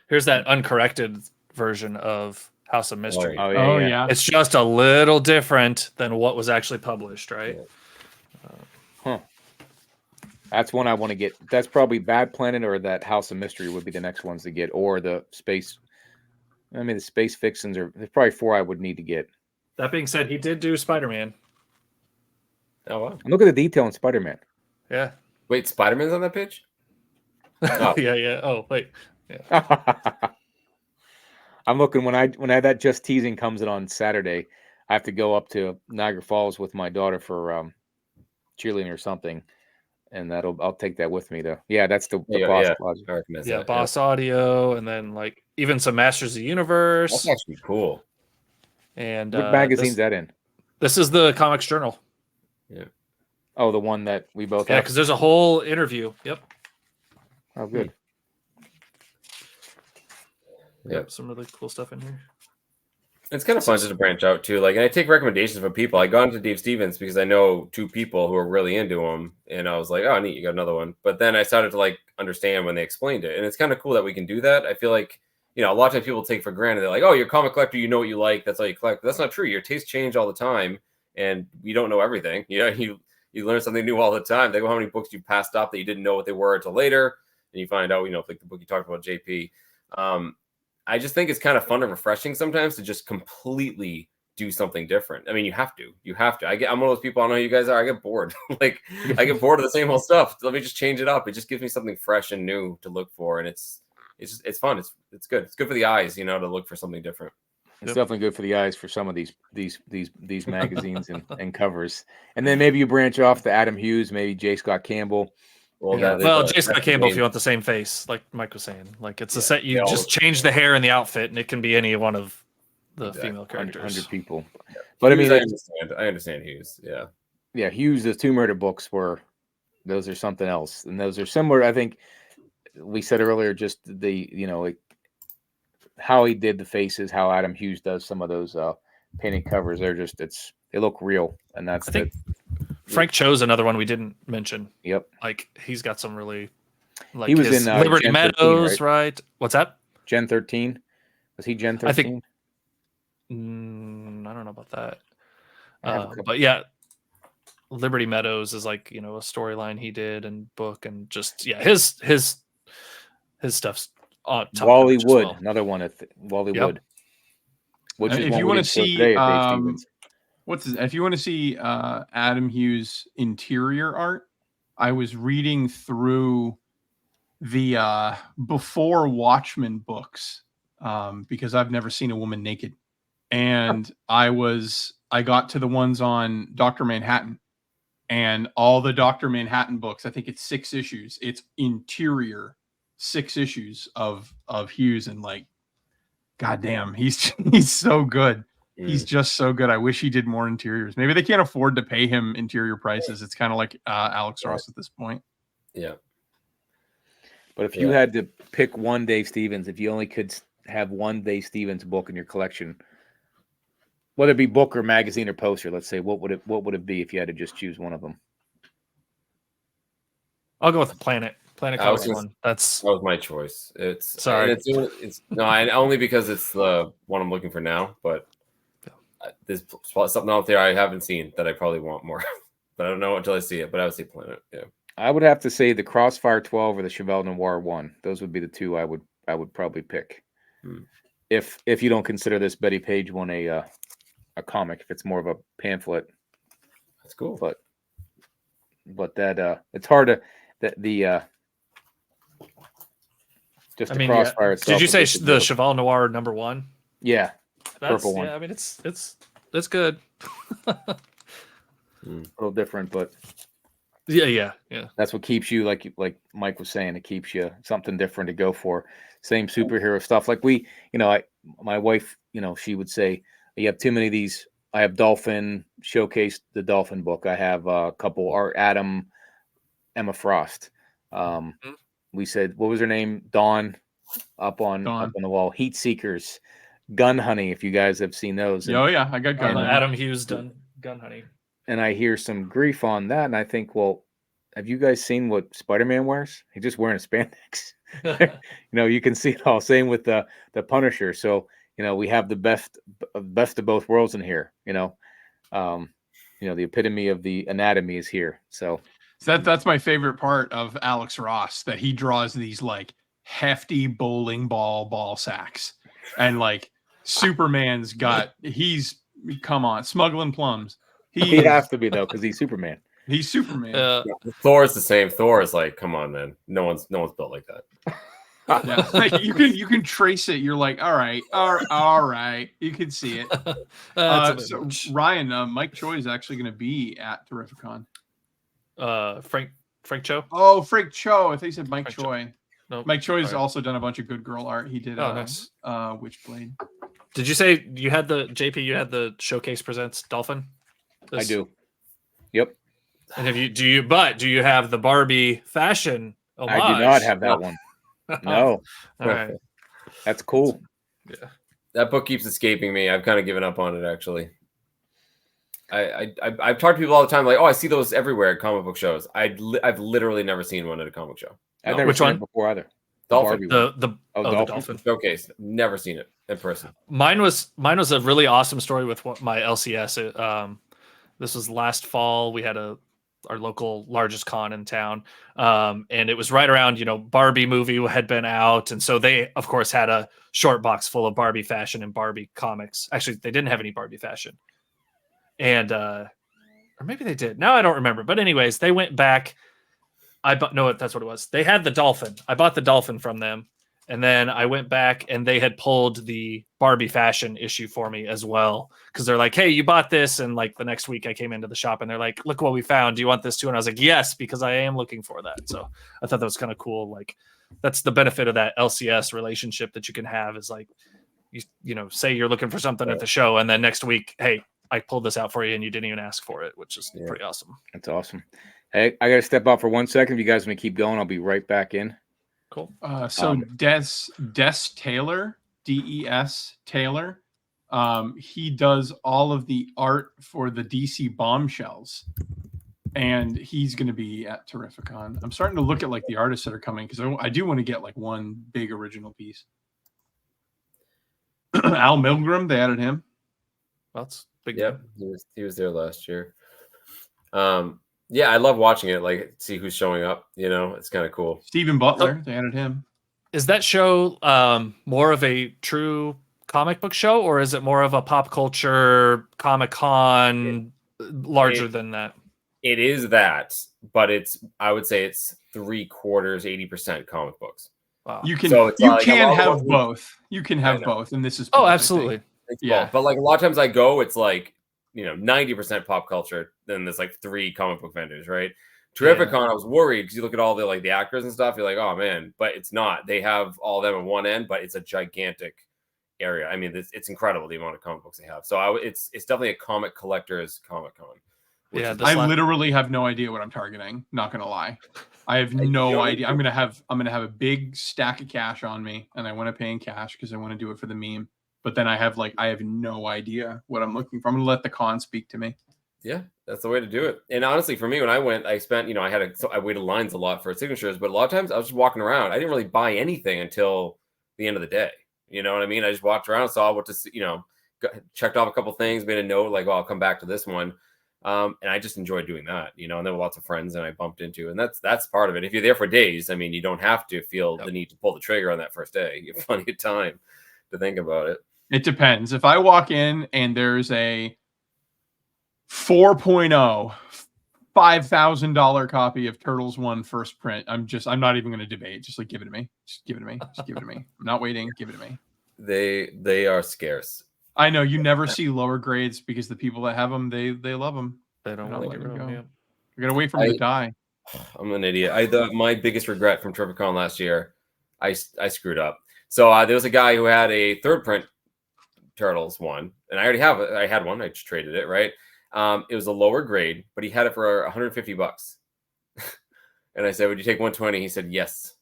Here's that uncorrected version of House of Mystery. Oh yeah. It's just a little different than what was actually published, right? That's one I want to get. That's probably Bad Planet or that House of Mystery would be the next ones to get, or the Space. I mean, the Space Fixins there's probably 4 I would need to get. That being said, he did do Spider-Man. Oh wow! Look at the detail in Spider-Man. Yeah. Wait, Spider-Man's on that page? Oh. yeah. Oh, wait. I'm looking when that Just Teasing comes in on Saturday. I have to go up to Niagara Falls with my daughter for cheerleading or something, and I'll take that with me though. Yeah, that's the Boss Logic. I recognize Yeah, that, Boss Audio, and then like even some Masters of the Universe. That's actually cool. And What magazine's that in? This is the Comics Journal. Yeah. Oh, the one that we both Yeah, have. because there's a whole interview. Yep. Oh, good. Yep. Some really cool stuff in here. It's kind of fun just to branch out too. Like, and I take recommendations from people. I got into Dave Stevens because I know 2 people who are really into him, and I was like, "Oh, neat, you got another one." But then I started to like understand when they explained it, and it's kind of cool that we can do that. I feel like, a lot of times people take for granted. They're like, "Oh, you're a comic collector, you know what you like. That's all you collect." But that's not true. Your tastes change all the time, and you don't know everything. You learn something new all the time. Think about how many books you passed up that you didn't know what they were until later, and you find out. Like the book you talked about, JP. I just think it's kind of fun and refreshing sometimes to just completely do something different. I mean, you have to. I'm one of those people. I don't know who you guys are. I get bored. I get bored of the same old stuff. Let me just change it up. It just gives me something fresh and new to look for, and it's fun. It's good. It's good for the eyes, to look for something different. It's definitely good for the eyes for some of these magazines and covers. And then maybe you branch off to Adam Hughes, maybe J. Scott Campbell. Well, J. Scott Campbell, if you want the same face, like Mike was saying, like it's a set. You just change the hair and the outfit, and it can be any one of the female characters. 100 people. But Hughes, I mean, I understand Hughes. Yeah. Hughes, the 2 murder books those are something else, and those are similar. I think we said earlier, just the how he did the faces, how Adam Hughes does some of those painted covers. They look real, and that's. I think Frank Cho's another one we didn't mention. Yep. Like he's got some really. Like he was his in Liberty Gen Meadows, 13, right? What's that? Gen 13. Was he Gen 13? I think. I don't know about that. But yeah, Liberty Meadows is like a storyline he did and book and just his stuff's on top. Wally Wood, another one at Wally Wood. Which is if you want to see if you want to see Adam Hughes interior art, I was reading through the before Watchmen books because I've never seen a woman naked, and I got to the ones on Dr. Manhattan, and all the Dr. Manhattan books. I think it's 6 issues. It's interior 6 issues of Hughes, and like, goddamn, he's so good. He's just so good. I wish he did more interiors. Maybe they can't afford to pay him interior prices. It's kind of like Alex Ross at this point. Yeah. But if you had to pick one Dave Stevens, if you only could have one Dave Stevens book in your collection, whether it be book or magazine or poster, let's say, what would it be if you had to just choose one of them? I'll go with the Planet Comics one. That was my choice. It's only because it's the one I'm looking for now, but there's something out there I haven't seen that I probably want more, but I don't know until I see it. But I would say Planet. Yeah, I would have to say the Crossfire 12 or the Chevelle Noir 1. Those would be the 2 I would probably pick. If you don't consider this Betty Page one a comic, if it's more of a pamphlet, that's cool. But that it's hard to the Crossfire itself. Did you say the Chevelle Noir #1? Yeah. Purple one. Yeah, I mean it's good. A little different, but yeah. That's what keeps you, like Mike was saying, it keeps you something different to go for. Same superhero stuff. Like my wife, she would say, you have too many of these Dolphin showcased the Dolphin book. I have a couple Art Adam, Emma Frost. We said, what was her name? Dawn up on the wall. Heat Seekers, Gun Honey. If you guys have seen those. Oh yeah, I got Gun Honey. Adam Hughes done Gun Honey. And I hear some grief on that, and I think, well, have you guys seen what Spider-Man wears? He's just wearing a spandex. You can see it all. Same with the Punisher. So we have the best of both worlds in here. The epitome of the anatomy is here. So that's my favorite part of Alex Ross, that he draws these like hefty bowling ball sacks, and like Superman's he's come on, smuggling plums. He has to be though, because he's Superman. He's Superman. Thor's the same. Thor is like, come on, man. No one's built like that. Yeah, like you can trace it. You're like, all right. You can see it. So Ryan, Mike Choi is actually going to be at Terrificon. Frank Cho. Oh, Frank Cho. I think he said Mike Frank Choi. No, Mike Choi's also done a bunch of good girl art. He did nice. Witchblade. Did you say you had the JP? You had the Showcase Presents Dolphin? I do. Yep. And do you have the Barbie fashion homage? I do not have that one. No. All right. That's cool. Yeah. That book keeps escaping me. I've kind of given up on it, actually. I've talked to people all the time, like, oh, I see those everywhere at comic book shows. I've literally never seen one at a comic show. I've never Which seen one? it before either. Dolphin. The Dolphin. Dolphin Showcase. Never seen it in person. Mine was a really awesome story with my LCS. This was last fall. We had our local largest con in town, and it was right around Barbie movie had been out, and so they of course had a short box full of Barbie fashion and Barbie comics. Actually, they didn't have any Barbie fashion, and or maybe they did. Now I don't remember. But anyways, they went back. That's what it was. They had the Dolphin. I bought the Dolphin from them. And then I went back and they had pulled the Barbie fashion issue for me as well. Cause they're like, hey, you bought this. And like the next week I came into the shop and they're like, look what we found. Do you want this too? And I was like, yes, because I am looking for that. So I thought that was kind of cool. Like that's the benefit of that LCS relationship that you can have, is like, you say you're looking for something at the show. And then next week, hey, I pulled this out for you and you didn't even ask for it, which is pretty awesome. That's awesome. Hey, I got to step out for 1 second. If you guys want to keep going, I'll be right back in. Cool. So Des Taylor, DES Taylor, he does all of the art for the DC Bombshells, and he's going to be at Terrificon. I'm starting to look at like the artists that are coming, because I do want to get like one big original piece. Al Milgram, they added him. Well, that's big. Yep, he was there last year. Yeah, I love watching it. Like, see who's showing up. It's kind of cool. Stephen Butler, they added him. Is that show more of a true comic book show, or is it more of a pop culture Comic-Con larger than that? It is that, but I would say it's 3/4, 80% comic books. Wow. You can have both. You can have both, and this is absolutely. Yeah, but like a lot of times I go, it's like 90% pop culture. Then there's like 3 comic book vendors, right? Terrificon, I was worried because you look at all the actors and stuff. You're like, oh man, but it's not. They have all of them at one end, but it's a gigantic area. I mean, it's incredible the amount of comic books they have. So it's definitely a comic collector's Comic-Con. Yeah, I literally have no idea what I'm targeting. Not gonna lie, I have no idea. I'm gonna have a big stack of cash on me, and I want to pay in cash because I want to do it for the meme. But then I have no idea what I'm looking for. I'm gonna let the con speak to me. Yeah, that's the way to do it. And honestly, for me, when I went, I spent, I waited lines a lot for signatures, but a lot of times I was just walking around. I didn't really buy anything until the end of the day. You know what I mean? I just walked around, saw what to, checked off a couple things, made a note like, well, I'll come back to this one. And I just enjoyed doing that, and there were lots of friends that I bumped into, and that's part of it. If you're there for days, I mean, you don't have to feel the need to pull the trigger on that first day. You have plenty of time to think about it. It depends. If I walk in and there's a 4.0 $5,000 copy of Turtles 1 first print, I'm not even going to debate. Just like, give it to me. Just give it to me. Just give it to me. I'm not waiting. Give it to me. They are scarce. I know you never see lower grades because the people that have them, they love them. They don't let let them go. Yeah. You gotta wait for them to die. I'm an idiot. My biggest regret from Terrificon last year, I screwed up. So there was a guy who had a third print Turtles one, and I had one. I just traded it, right? It was a lower grade, but he had it for $150. And I said, "Would you take 120?" He said, "Yes."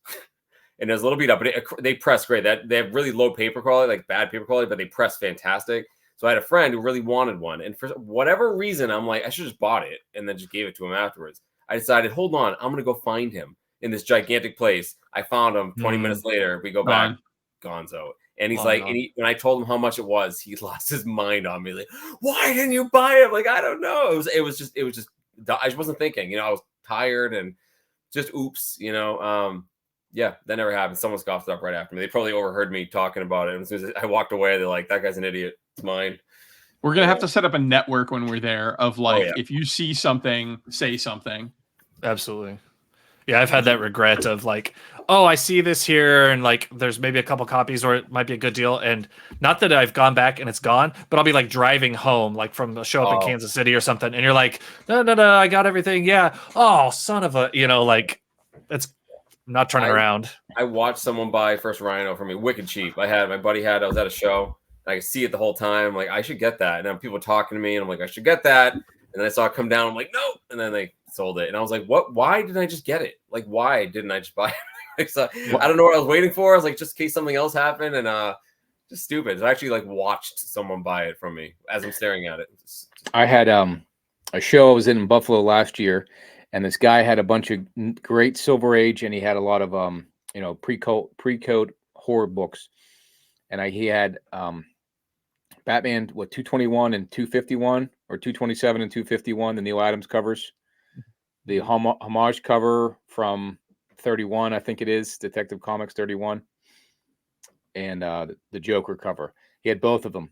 And it was a little beat up, but they press great. They have really low paper quality, like bad paper quality, but they press fantastic. So I had a friend who really wanted one, and for whatever reason, I'm like, I should just bought it and then just gave it to him afterwards. I decided, hold on, I'm gonna go find him in this gigantic place. I found him 20 minutes later. We go back, Gonzo. And he's like, when I told him how much it was, he lost his mind on me. Like, why didn't you buy it? I'm like, I don't know. It was just, I just wasn't thinking, I was tired and just, oops, yeah, that never happened. Someone scoffed up right after me. They probably overheard me talking about it. And as soon as I walked away, they're like, that guy's an idiot. It's mine. We're going to have to set up a network when we're there of like, if you see something, say something. Absolutely. Yeah, I've had that regret of like, oh, I see this here, and like there's maybe a couple copies or it might be a good deal. And not that I've gone back and it's gone, but I'll be like driving home, like from a show up in Kansas City or something. And you're like, no, I got everything. Yeah. Oh, son of a, like it's not turning around. I watched someone buy First Rhino for me, wicked cheap. My buddy I was at a show. I could see it the whole time. I'm like, I should get that. And then people talking to me, and I'm like, I should get that. And then I saw it come down. I'm like, no. And then they sold it. And I was like, what? Why didn't I just get it? Like, why didn't I just buy it? So, I don't know what I was waiting for. I was like, just in case something else happened. And just stupid. I actually like watched someone buy it from me as I'm staring at it. I had a show I was in Buffalo last year, and this guy had a bunch of great Silver Age, and he had a lot of pre-code horror books. And he had Batman 221 and 251, or 227 and 251, the Neil Adams covers, the homage cover from 31, I think it is, Detective Comics 31, and the Joker cover. He had both of them.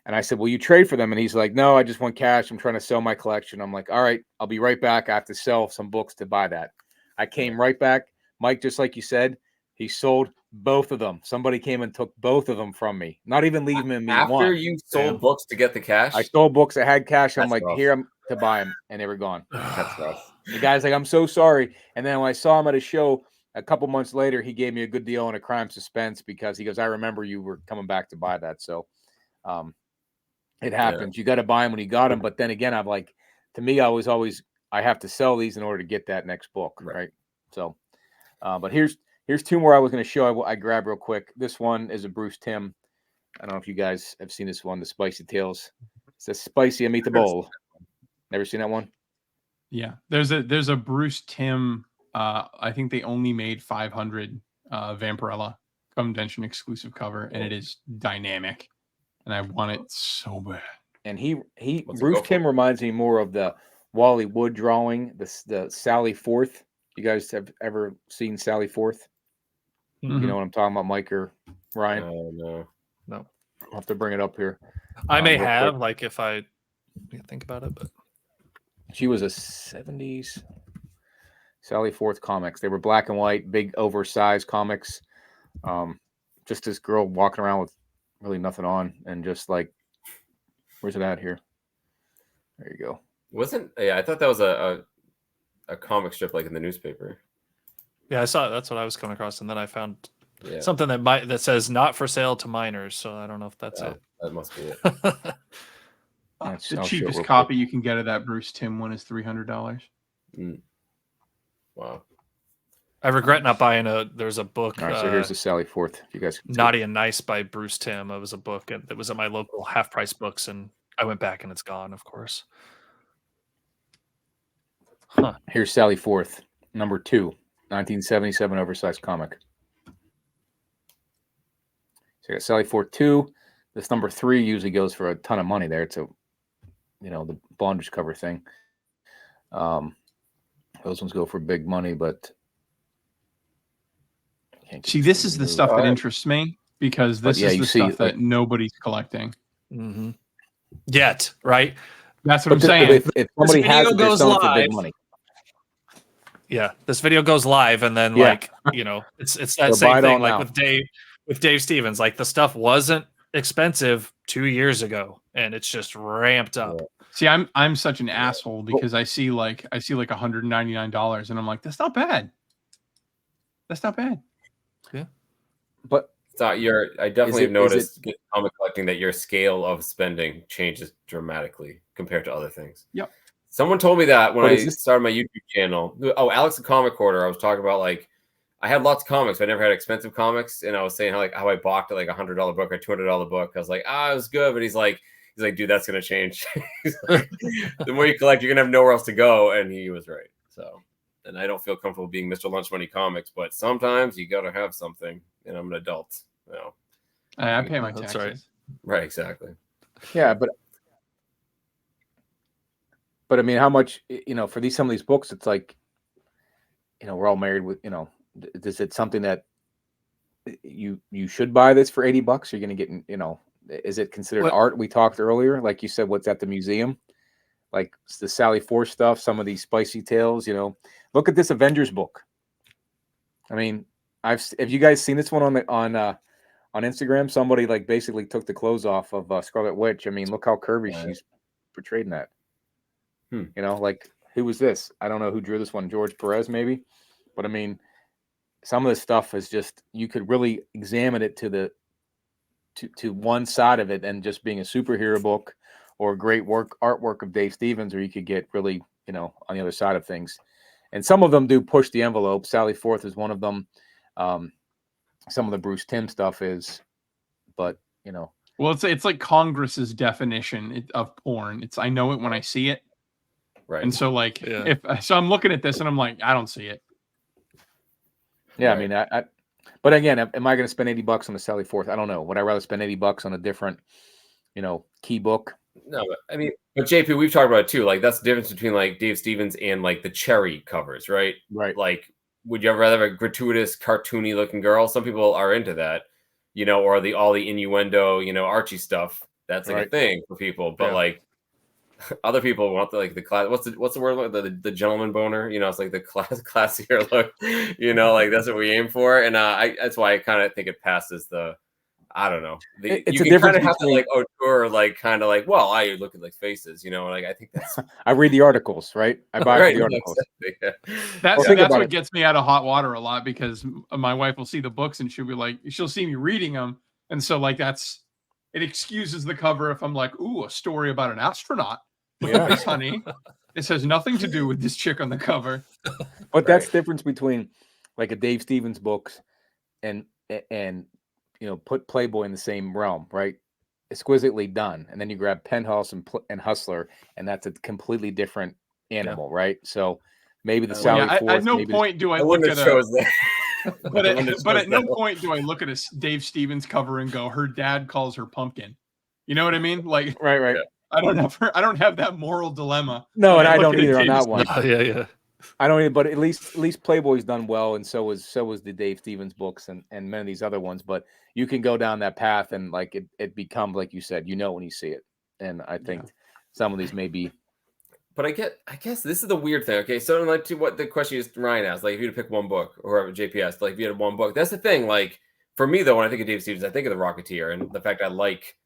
And I said, will you trade for them? And he's like, no, I just want cash. I'm trying to sell my collection. I'm like, all right, I'll be right back. I have to sell some books to buy that. I came right back. Mike, just like you said, he sold both of them. Somebody came and took both of them from me. Not even leaving me after one. After you sold books to get the cash? I sold books. I had cash. I'm That's like, rough. here, I'm to buy them. And they were gone. That's rough. The guy's like, I'm so sorry. And then when I saw him at a show a couple months later, he gave me a good deal on a Crime Suspense because he goes, I remember you were coming back to buy that. So it happens. You got to buy them when you got them. But then again, I'm like, to me, I have to sell these in order to get that next book. Right. So, but here's two more I was going to show. I grabbed real quick. This one is a Bruce Timm. I don't know if you guys have seen this one, the Spicy Tales. It's a spicy meatball. Never seen that one? Yeah, there's a Bruce Timm. I think they only made 500 Vampirella convention exclusive cover, and it is dynamic, and I want it so bad. And Bruce Timm reminds me more of the Wally Wood drawing, the Sally Forth. You guys have ever seen Sally Forth? Mm-hmm. You know what I'm talking about, Mike or Ryan? No. I'll have to bring it up here. I may have, like, if I think about it, but she was a 70s Sally Forth comics. They were black and white, big oversized comics. Just this girl walking around with really nothing on, and just like, where's it at here? There you go. I thought that was a comic strip like in the newspaper. Yeah, I saw it. That's what I was coming across, and then I found something that says not for sale to minors. So I don't know if that's it. That must be it. The cheapest copy you can get of that Bruce Timm one is $300. Wow. I regret not buying there's a book. All right, so here's the Sally Forth. If you guys Naughty and Nice by Bruce Timm. It was a book that was at my local half price books, and I went back and it's gone, of course. Huh. Here's Sally Forth, number 2, 1977 oversized comic. So you got Sally Forth 2. This number 3 usually goes for a ton of money there. It's the bondage cover thing. Those ones go for big money, but see, this is the stuff that interests me, because this is the stuff that nobody's collecting. Mm-hmm. Yet, right? That's what I'm saying. If somebody has it, they're selling for big money. Yeah, this video goes live, and then it's that same thing like with Dave Stevens. Like, the stuff wasn't expensive 2 years ago, and it's just ramped up. See, I'm such an asshole because I see like $199, and I'm like, that's not bad. That's not bad. Yeah, but So I definitely have Is noticed in comic collecting that your scale of spending changes dramatically compared to other things. Yep. Someone told me that when But I is this- started my YouTube channel. Oh, Alex the Comic Hoarder. I was talking about like I had lots of comics, but I never had expensive comics, and I was saying how I balked at like $100 book or $200 book. I was like, it was good, but he's like, dude, that's gonna change. He's like, the more you collect, you're gonna have nowhere else to go, and he was right. So, and I don't feel comfortable being Mr. Lunch Money Comics, but sometimes you gotta have something, and I'm an adult. I pay my That's taxes. Right, exactly. Yeah, but I mean, how much, for some of these books, it's like, we're all married with, is it something that you should buy this for $80? You're going to get, is it considered art? We talked earlier, like you said, what's at the museum, like the Sally Force stuff, some of these spicy tales, look at this Avengers book. I mean, have you guys seen this one on Instagram? Somebody like basically took the clothes off of Scarlet Witch. I mean, look how curvy she's portrayed in that. Like, who was this? I don't know who drew this one. George Perez, maybe. But I mean, some of this stuff is just, you could really examine it to one side of it and just being a superhero book or great artwork of Dave Stevens, or you could get really, on the other side of things. And some of them do push the envelope. Sally Forth is one of them. Some of the Bruce Timm stuff is, but Well, it's like Congress's definition of porn. It's I know it when I see it. Right. And so like so I'm looking at this and I'm like, I don't see it. Yeah, right. I mean, but again, am I going to spend $80 on the Sally Forth? I don't know. Would I rather spend $80 on a different, key book? No, but JP, we've talked about it too. Like, that's the difference between like Dave Stevens and like the cherry covers, right? Right. Like, would you rather have a gratuitous, cartoony looking girl? Some people are into that, or all the innuendo, Archie stuff. That's like a thing for people. But like, other people want the class. What's the word? The gentleman boner. It's like the classier look. Like that's what we aim for, and that's why I kind of think it passes the. I don't know. It's you a can kind difference of have between, to like auteur, like kind of like, well, I look at like faces, like I think that's. I read the articles, right? I buy the articles. Exactly, yeah. That's what gets me out of hot water a lot, because my wife will see the books and she'll see me reading them, and so like it excuses the cover if I'm like, ooh, a story about an astronaut. Look at this, honey. This has nothing to do with this chick on the cover. But that's the difference between like a Dave Stevens books and put Playboy in the same realm, right? Exquisitely done, and then you grab Penthouse and Hustler, and that's a completely different animal, right? So maybe the Sally Forth. At no point do I look at but at no point do I look at a Dave Stevens cover and go, her dad calls her pumpkin. You know what I mean? Like, right. Yeah. I don't have that moral dilemma. No, and I don't either on that one. Yeah. I don't either, but at least Playboy's done well, and so was the Dave Stevens books and many of these other ones. But you can go down that path and like it becomes, like you said, when you see it. And I think some of these may be. But I guess this is the weird thing. Okay, so like to what the question Ryan asked, like if you had to pick one book, or JPS, like if you had one book, that's the thing. Like for me though, when I think of Dave Stevens, I think of The Rocketeer and the fact I like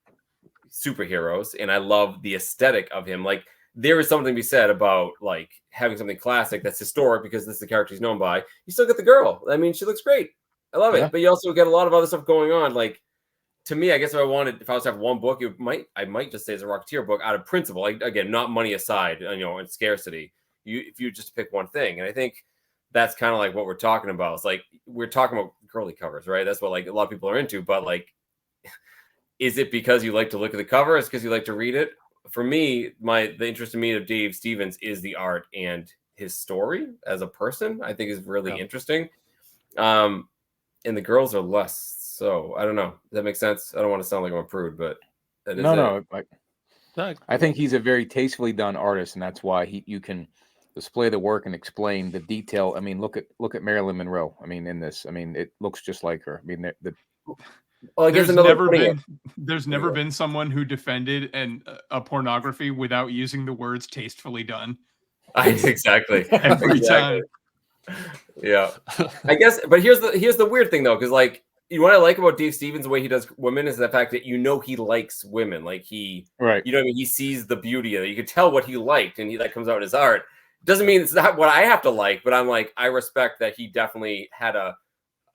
superheroes and I love the aesthetic of him. Like there is something to be said about like having something classic that's historic because this is the character he's known by. You still get the girl. I mean, she looks great. I love it. But you also get a lot of other stuff going on. Like to me, I guess if I was to have one book, I might just say it's a Rocketeer book out of principle. Like again, not money aside, and scarcity. If you just pick one thing, and I think that's kind of like what we're talking about. It's like we're talking about girly covers, right? That's what like a lot of people are into. But like, is it because you like to look at the cover? It's because you like to read it. For me, the interest in me of Dave Stevens is the art and his story as a person. I think is really interesting. And the girls are less. So I don't know. Does that make sense? I don't want to sound like I'm a prude, but no. I think he's a very tastefully done artist, and that's why you can display the work and explain the detail. I mean, look at Marilyn Monroe. I mean, in this, I mean, it looks just like her. I mean, well, I guess there's never been someone who defended a pornography without using the words tastefully done. Exactly. Every time. Yeah. I guess, but here's the weird thing though, because like what I like about Dave Stevens, the way he does women, is the fact that he likes women. Like he, right? You know what I mean? He sees the beauty of it. You can tell what he liked, and that comes out in his art. Doesn't mean it's not what I have to like, but I'm like, I respect that he definitely had a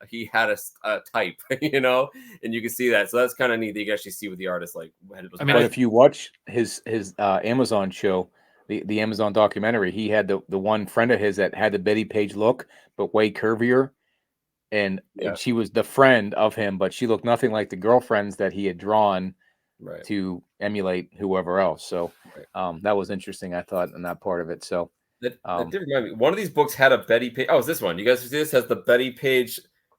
he had a type, you know, and you can see that. So that's kind of neat that you can actually see what the artist like. I mean, But if you watch his Amazon show, the Amazon documentary, he had the one friend of his that had the Betty Page look, but way curvier. And she was the friend of him, but she looked nothing like the girlfriends that he had drawn to emulate whoever else. So that was interesting, I thought, in that part of it. So that did remind me. One of these books had a Betty Page. Oh, it's this one. You guys see this? Has the Betty Page.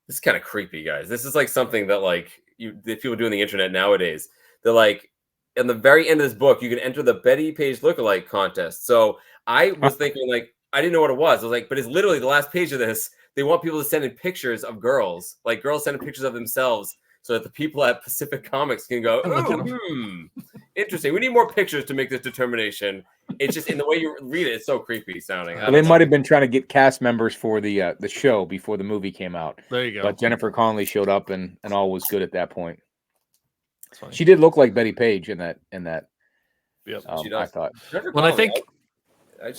This is kind of creepy, guys. This is like something that like that people do on the internet nowadays. They're like, in the very end of this book, you can enter the Betty Page lookalike contest. So I was thinking, like, I didn't know what it was. I was like, but it's literally the last page of this. They want people to send in pictures of girls, like girls sending pictures of themselves, so that the people at Pacific Comics can go, interesting. We need more pictures to make this determination. It's just in the way you read it, it's so creepy sounding. Well, they might have been trying to get cast members for the show before the movie came out. There you go. But Jennifer Connelly showed up, and all was good at that point. She did look like Betty Page in that. Yep. I thought. Well, I think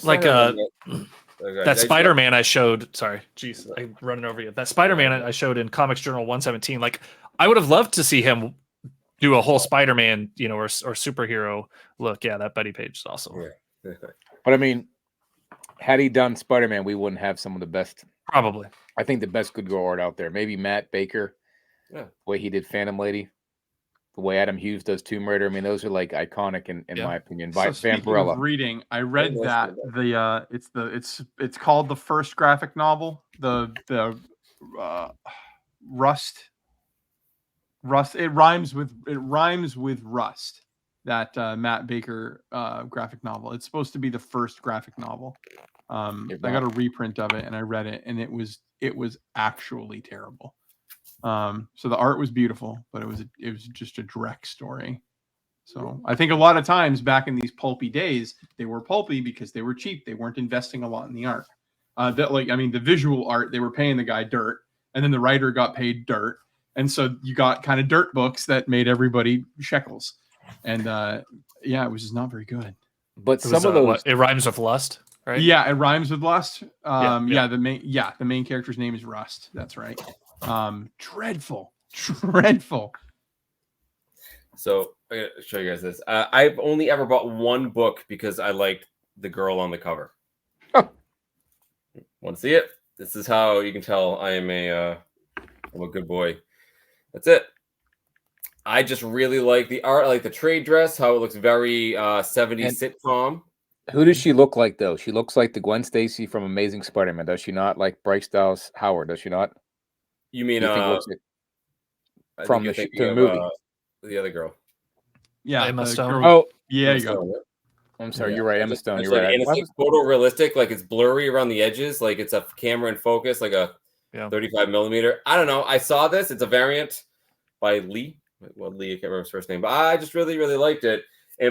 like that Spider-Man I showed. Sorry, jeez, I'm running over you. That Spider-Man I showed in Comics Journal 117. Like, I would have loved to see him do a whole Spider-Man, you know, or superhero look. Yeah, that Betty Page is awesome. Yeah. But I mean, had he done Spider-Man, we wouldn't have some of the best. Probably. I think the best good girl art out there. Maybe Matt Baker, the way he did Phantom Lady, the way Adam Hughes does Tomb Raider. I mean, those are like iconic in my opinion. By Vampirella. Reading, I read that it's called the first graphic novel, the Rust. It rhymes with Rust. That Matt Baker graphic novel. It's supposed to be the first graphic novel. I got a reprint of it and I read it, and it was actually terrible. So the art was beautiful, but it was just a direct story. So I think a lot of times back in these pulpy days, they were pulpy because they were cheap. They weren't investing a lot in the art. The visual art, they were paying the guy dirt, and then the writer got paid dirt. And so you got kind of dirt books that made everybody shekels. And it was just not very good. But some of those, it rhymes with lust, right? Yeah, it rhymes with lust. The main character's name is Rust. That's right. Dreadful. So I'm gonna show you guys this. I've only ever bought one book because I liked the girl on the cover. Want to see it? This is how you can tell I'm a good boy. That's it. I just really like the art. I like the trade dress, how it looks very 70s sitcom. Who does she look like, though? She looks like the Gwen Stacy from Amazing Spider-Man, does she not? Like Bryce Dallas Howard, does she not? You mean from the movie? The other girl. Yeah, Emma Stone. Girl. Oh, yeah, you go. I'm sorry, you're right, Emma Stone. You're like, right. And it's like photorealistic, like it's blurry around the edges, like it's a camera in focus, like a 35 millimeter. I don't know. I saw this. It's a variant by Lee. Well, Lee, I can't remember his first name, but I just really, really liked it.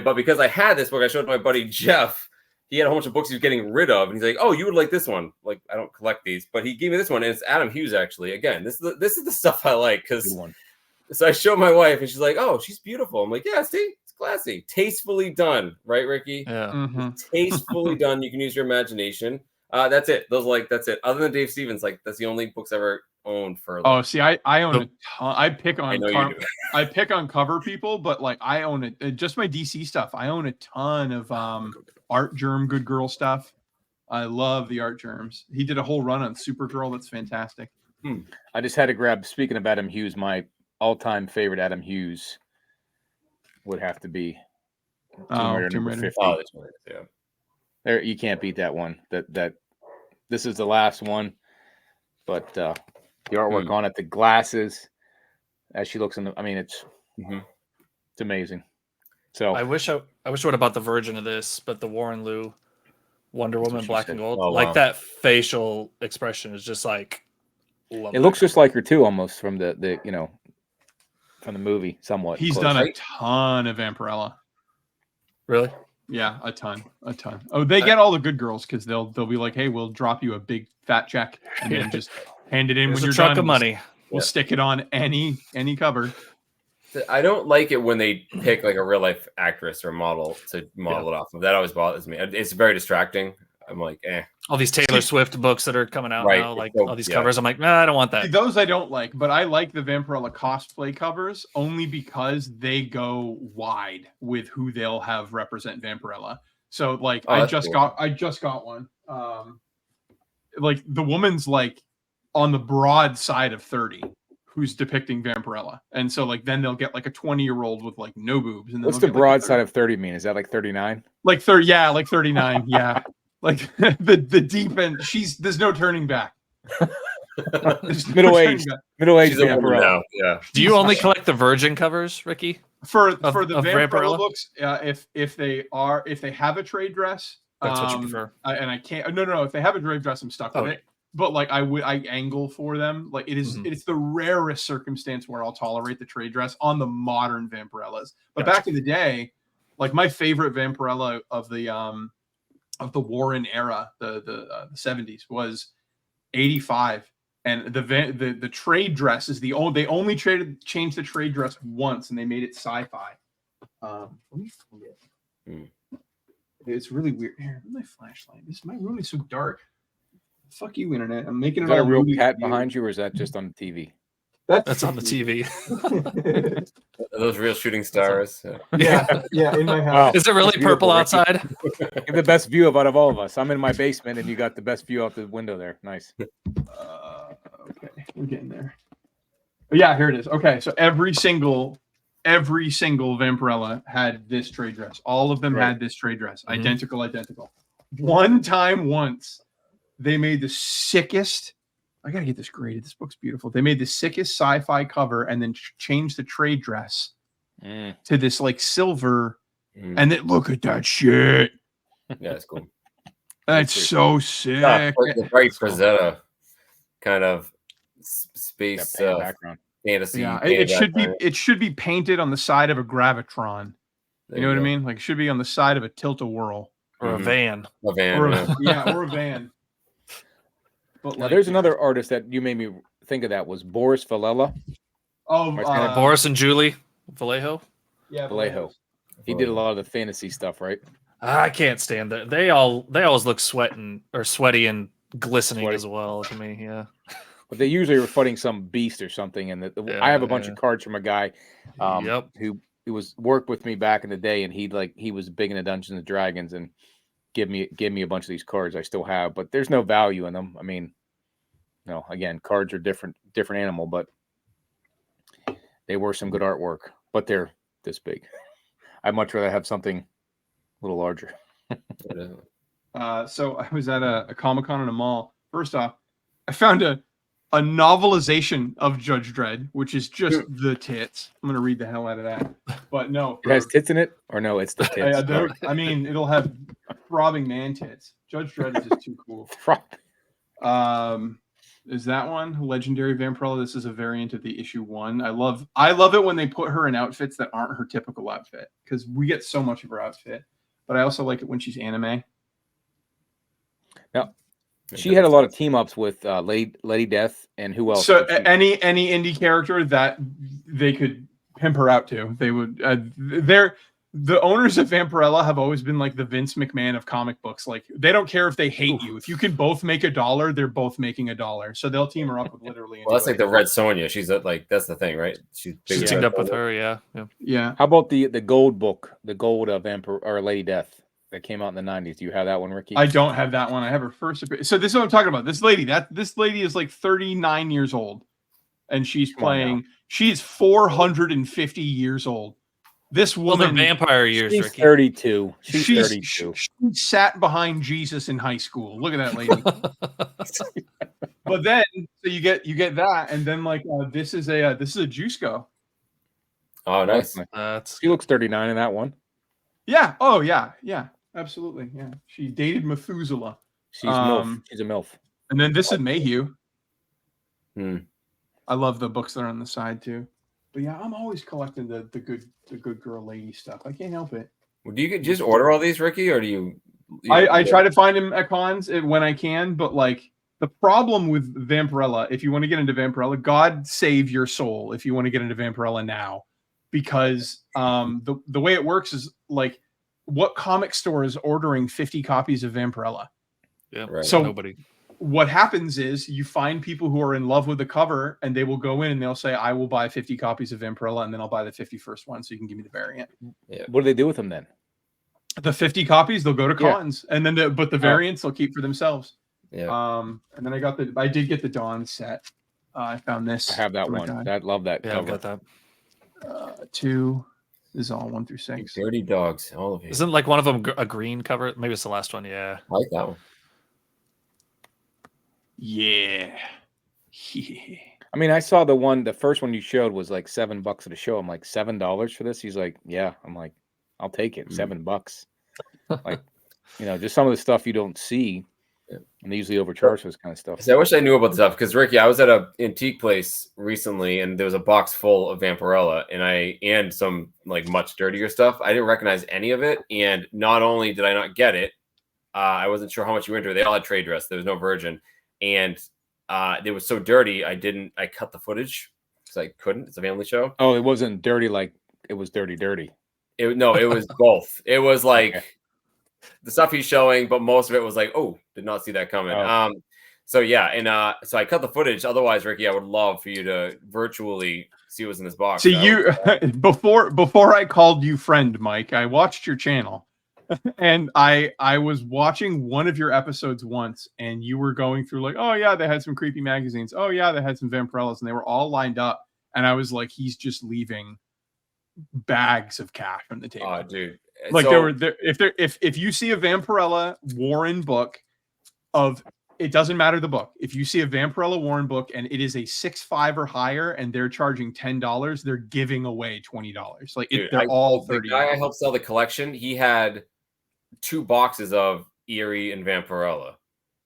But because I had this book, I showed my buddy Jeff. He had a whole bunch of books he was getting rid of, and he's like, "Oh, you would like this one." Like, I don't collect these, but he gave me this one, and it's Adam Hughes. Actually, again, this is the stuff I like because. So I showed my wife, and she's like, "Oh, she's beautiful." I'm like, "Yeah, see, it's classy, tastefully done, right, Ricky? Yeah, tastefully done. You can use your imagination. That's it. That's it. Other than Dave Stevens, like that's the only books I ever owned for. Like, see, I own a ton. I pick on I pick on cover people, but like I own it. Just my DC stuff. I own a ton of Art Germ Good Girl stuff. I love the Art Germs. He did a whole run on Supergirl. That's fantastic. I just had to grab. Speaking of Adam Hughes, my all-time favorite Adam Hughes would have to be Tomb Raider number 50. Oh, that's right. Yeah. There, you can't beat that one. That this is the last one, but the artwork on it, the glasses, as she looks in the. I mean, it's amazing. So I wish I would have bought the version of this, but the Warren Liu Wonder Woman Black and Gold, that facial expression is just like. It looks just like her too, almost from the from the movie, somewhat. He's done a ton of Vampirella. Really? Yeah, a ton. Oh, they get all the good girls because they'll be like, "Hey, we'll drop you a big fat check and then just hand it in when you're chunk done. Of money. We'll stick it on any cover." I don't like it when they pick like a real life actress or model to model it off of. That always bothers me. It's very distracting. I'm like, eh. All these Taylor Swift books that are coming out Right, now, like so- all these yeah. covers. I'm like, nah, I don't want that. Those I don't like, but I like the Vampirella cosplay covers only because they go wide with who they'll have represent Vampirella. So like Oh, I that's just cool. got one. Like the woman's like on the broad side of 30 who's depicting Vampirella. And so like then they'll get like a 20-year-old with like no boobs. And then What's they'll the get, like, broad a side of 30 mean? Is that like 39? like 30, yeah, like 39, yeah. Like the deep end. There's no turning back. There's no Middle-aged. turning back. Middle-aged She's a woman Vampirella. now. Yeah. Do you only collect the Virgin covers, Ricky? For Of- the of Vampirella Vampirella? books, if they have a trade dress, That's what you prefer. I can't. No. If they have a trade dress, I'm stuck with Oh. it. But like I angle for them. Like it's the rarest circumstance where I'll tolerate the trade dress on the modern Vampirellas. But Gotcha. back in the day, like my favorite Vampirella of the Warren era, the 70s was 85. And the trade dress is they only changed the trade dress once, and they made it sci-fi. Let me find it. It's really weird. Here, where's my flashlight? My room is so dark. Fuck you, internet. I'm making it Is that a all real moody cat for you. behind you, or is that just on the TV? That's on the TV. Are those real shooting stars? yeah, in my house. Wow. Is it really Beautiful, purple Ricky. outside? You have the best view out of all of us. I'm in my basement, and you got the best view out the window there. Nice. Okay, we're getting there. Yeah, here it is. Okay, so every single Vampirella had this trade dress. All of them Right. had this trade dress. Mhm. Identical. Once they made the sickest. I gotta get this graded. This book's beautiful. They made the sickest sci-fi cover and then changed the trade dress Mm. to this like silver. Mm. And then look at that shit. Yeah, it's cool. That's pretty so sick. The bright Frazetta kind of That space pale background. fantasy. Yeah, painted background. it should be painted on the side of a gravitron. There You know what I go. mean? Like it should be on the side of a tilt-a-whirl. Or a Mhm. van? A van. Or yeah. or a van. But Now, there's another artist that you made me think of. That was Boris Vallejo. Oh, Boris and Julie Vallejo. yeah, Vallejo. He did a lot of the fantasy stuff, right? I can't stand that. They always look sweaty and glistening Sweaty. as well to me. Yeah. But they usually were fighting some beast or something. And I have a bunch Yeah. of cards from a guy Yep. who worked with me back in the day, and he was big into Dungeons and Dragons and give me a bunch of these cards I still have, but there's no value in them. I mean, again, cards are different animal, but they were some good artwork, but they're this big. I'd much rather have something a little larger. So I was at a Comic-Con in a mall. First off, I found a novelization of Judge Dredd, which is just the tits. I'm gonna read the hell out of that. But no, It has tits in it, or no? It's the tits. I mean, it'll have throbbing man tits. Judge Dredd is just too cool. Is that one Legendary Vampirella? This is a variant of the issue 1. I love it when they put her in outfits that aren't her typical outfit, because we get so much of her outfit. But I also like it when she's anime. Now, she had a lot of team ups with Lady Death, and who else? So did she- any indie character that they could pimp her out to, they would. The owners of Vampirella have always been like the Vince McMahon of comic books. Like they don't care if they hate you. If you can both make $1, they're both making $1. So they'll team her up with literally. Well, that's like the Red Sonja. She's like that's the thing, right? She's She big teamed Red up with Sonja. her. Yeah. Yeah. How about the gold book, the gold of Emperor or Lady Death that came out in the 90s? Do you have that one, Ricky? I don't have that one. I have her first. So this is what I'm talking about. This lady is like 39 years old, and she's Come on now. playing. She's 450 years old. This Well, the woman. vampire years, She's Ricky. 32. She's 32. She sat behind Jesus in high school. Look at that lady. But then, so you get that, and then like this is a Jusco. Oh, nice. That's She looks 39 in that one. Yeah. Oh yeah. Yeah. Absolutely. Yeah. She dated Methuselah, She's MILF. She's a MILF. and then this is Mayhew. Hmm. I love the books that are on the side too. But yeah, I'm always collecting the good girl lady stuff. I can't help it. Well, do you just order all these, Ricky, or do you? I try to find him at cons when I can, but like the problem with Vampirella, if you want to get into Vampirella, God save your soul if you want to get into Vampirella now, because the way it works is like, what comic store is ordering 50 copies of Vampirella? Yeah. Right. So Nobody. what happens is you find people who are in love with the cover, and they will go in and they'll say, I will buy 50 copies of Vampirella, and then I'll buy the 51st one so you can give me the variant. What do they do with them then? The 50 copies, they'll go to Yeah. cons, and then the variants they'll keep for themselves. Yeah. And then I did get the Dawn set. I found this. I have that for my one. guy. I love that Yeah, I've cover. got that. 2. This is all 1 through You 6. dirty dogs, all of you. Isn't like one of them a green cover? Maybe it's the last one. Yeah. I like that one. Yeah. I mean, I saw the first one you showed was like $7 at a show. I'm like, $7 for this? He's like, yeah. I'm like, I'll take it. $7. Like, just some of the stuff you don't see, and they usually overcharge those kind of stuff. So I wish I knew about this stuff because Ricky, I was at a antique place recently, and there was a box full of Vampirella, and some like much dirtier stuff. I didn't recognize any of it, and not only did I not get it, I wasn't sure how much you were into it. They all had trade dress. There was no virgin, and it was so dirty. I cut the footage because I couldn't. It's a family show. Oh, it wasn't dirty like it was dirty. It was both. It was like the stuff he's showing, but most of it was like, oh, did not see that coming. Oh. So yeah, and so I cut the footage. Otherwise, Ricky, I would love for you to virtually see what's in this box. So you before I called you friend, Mike, I watched your channel. And I was watching one of your episodes once, and you were going through like, oh yeah, they had some creepy magazines. Oh yeah, they had some Vampirellas, and they were all lined up. And I was like, he's just leaving bags of cash on the table. Oh, dude. Like So- if you see a Vampirella Warren book it doesn't matter the book. If you see a Vampirella Warren book and it is a 6.5 or higher and they're charging $10, they're giving away $20. Like Dude, they're all the $30. guy I helped sell the collection, he had 2 boxes of Eerie and Vampirella,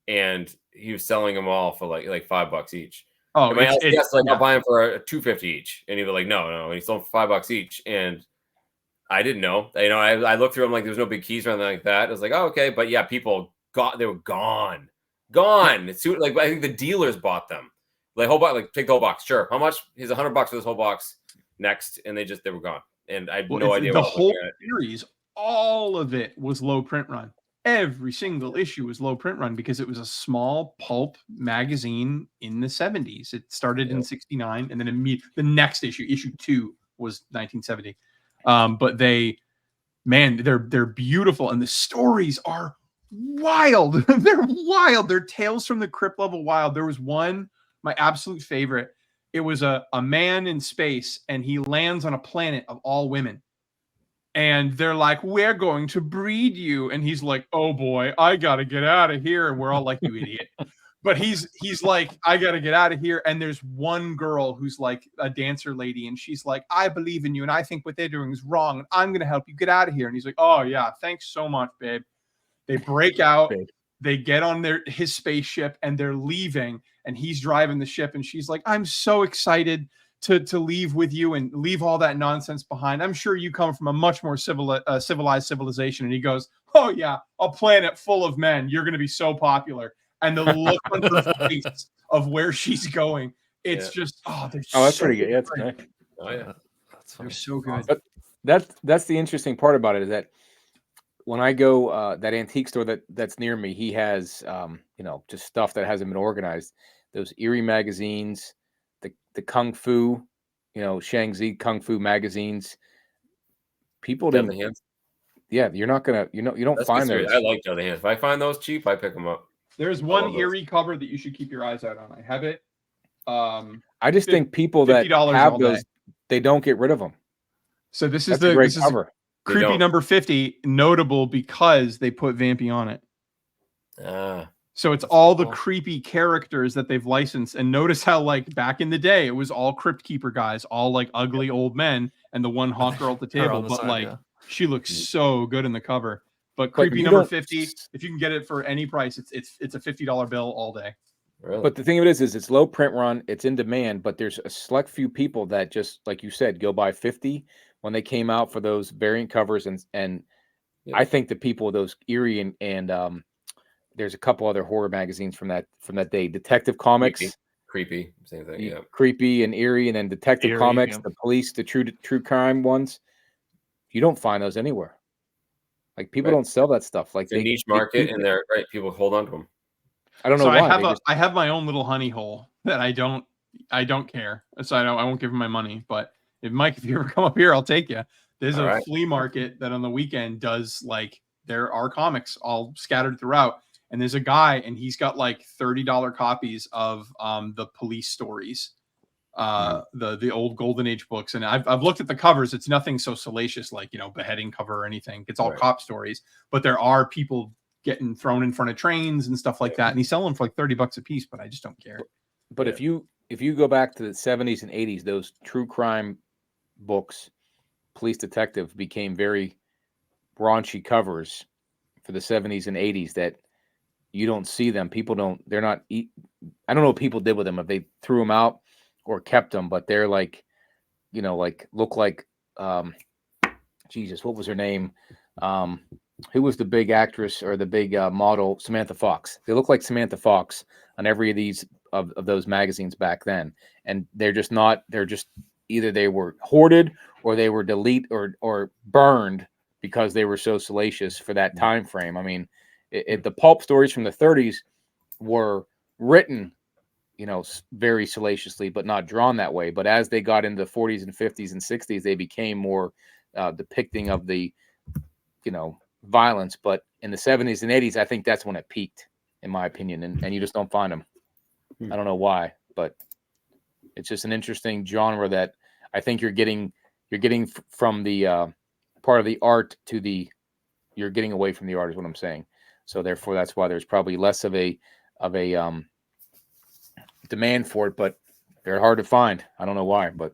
and he was selling them all for like $5 each. Oh, And my LCS, like, yeah. I'll buy them for $2.50 each, and he was like, no, and he sold them for $5 each, and I didn't know. I looked through them like there was no big keys or anything like that. I was like, oh, okay, but yeah, people they were gone. It's like I think the dealers bought them. Like whole box, like take the whole box. Sure, how much? Here's $100 for this whole box. Next, and they were gone, and I had no idea. The what I was whole looking at. series, all of it was low print run. Every single issue was low print run because it was a small pulp magazine in the 70s. It started in 69, and then the next issue 2, was 1970. But they're beautiful, and the stories are wild. They're wild. They're Tales from the Crypt level wild. There was one, my absolute favorite. It was a man in space, and he lands on a planet of all women. And they're like, we're going to breed you. And he's like, oh boy, I got to get out of here. And we're all like, you idiot. But he's like, I got to get out of here. And there's one girl who's like a dancer lady. And she's like, I believe in you. And I think what they're doing is wrong. And I'm going to help you get out of here. And he's like, oh yeah, thanks so much, babe. They break out. They get on his spaceship and they're leaving. And he's driving the ship. And she's like, I'm so excited to leave with you and leave all that nonsense behind. I'm sure you come from a much more civilized civilization. And he goes, oh yeah, a planet full of men. You're going to be so popular. And the look on her face of where she's going, it's just, that's pretty good. Yeah, that's nice. Oh yeah, they're so good. But that's the interesting part about it is that when I go that antique store that's near me, he has just stuff that hasn't been organized. Those Eerie magazines, the Kung Fu, Shang-Chi Kung Fu magazines. People Deadly didn't. Hands. Yeah, you're not gonna. You don't That's find good those. series. I like Deadly Hands. If I find those cheap, I pick them up. There's one Eerie cover that you should keep your eyes out on. I have it. I just think people that $50 have all those, day. they don't get rid of them. So this That's is a great this is cover. creepy don't. number 50, notable because they put Vampy on it. So it's all the creepy characters that they've licensed. And notice how, like, back in the day, it was all Crypt Keeper guys, all like ugly old men, and the one hot girl at the Her table. on the But side, like, yeah. she looks so good in the cover. But creepy you number don't- 50, if you can get it for any price, it's a $50 bill all day. Really? But the thing of it is it's low print run, it's in demand, but there's a select few people that just, like you said, go buy 50 when they came out for those variant covers, and Yeah. I think the people, those Eerie and there's a couple other horror magazines from that day, Detective Comics, Creepy. Same thing. Yeah. Creepy and Eerie, and then Detective Eerie, Comics, yeah. the police, the true crime ones. You don't find those anywhere. Like people Right. don't sell that stuff. Like It's a niche market, and they're right. People hold on to them. I don't know So why. I have my own little honey hole that I don't care. So I won't give him my money. But if Mike, if you ever come up here, I'll take you. There's All a right. flea market that on the weekend does like there are comics all scattered throughout. And there's a guy and he's got like $30 copies of the police stories. The old Golden Age books. And I've looked at the covers. It's nothing so salacious like, you know, beheading cover or anything. It's all Right. cop stories, but there are people getting thrown in front of trains and stuff like that. And he's selling them for like $30 a piece, but I just don't care. But if you go back to the 70s and 80s, those true crime books, Police Detective, became very raunchy covers for the 70s and 80s that you don't see them. People don't. They're not. I don't know what people did with them, if they threw them out or kept them, but they're like, you know, like look like Jesus, what was her name? Who was the big actress or the big model? Samantha Fox. They look like Samantha Fox on every of these of those magazines back then, and they're just not. They're just either they were hoarded or they were deleted or burned because they were so salacious for that time frame. I mean, the pulp stories from the 30s were written, you know, very salaciously, but not drawn that way. But as they got into the 40s and 50s and 60s, they became more depicting of the, you know, violence. But in the 70s and 80s, I think that's when it peaked, in my opinion, and you just don't find them. I don't know why, but it's just an interesting genre that I think you're getting from the part of the art to the, you're getting away from the art is what I'm saying. So therefore, that's why there's probably less of a demand for it, but they're hard to find. I don't know why, but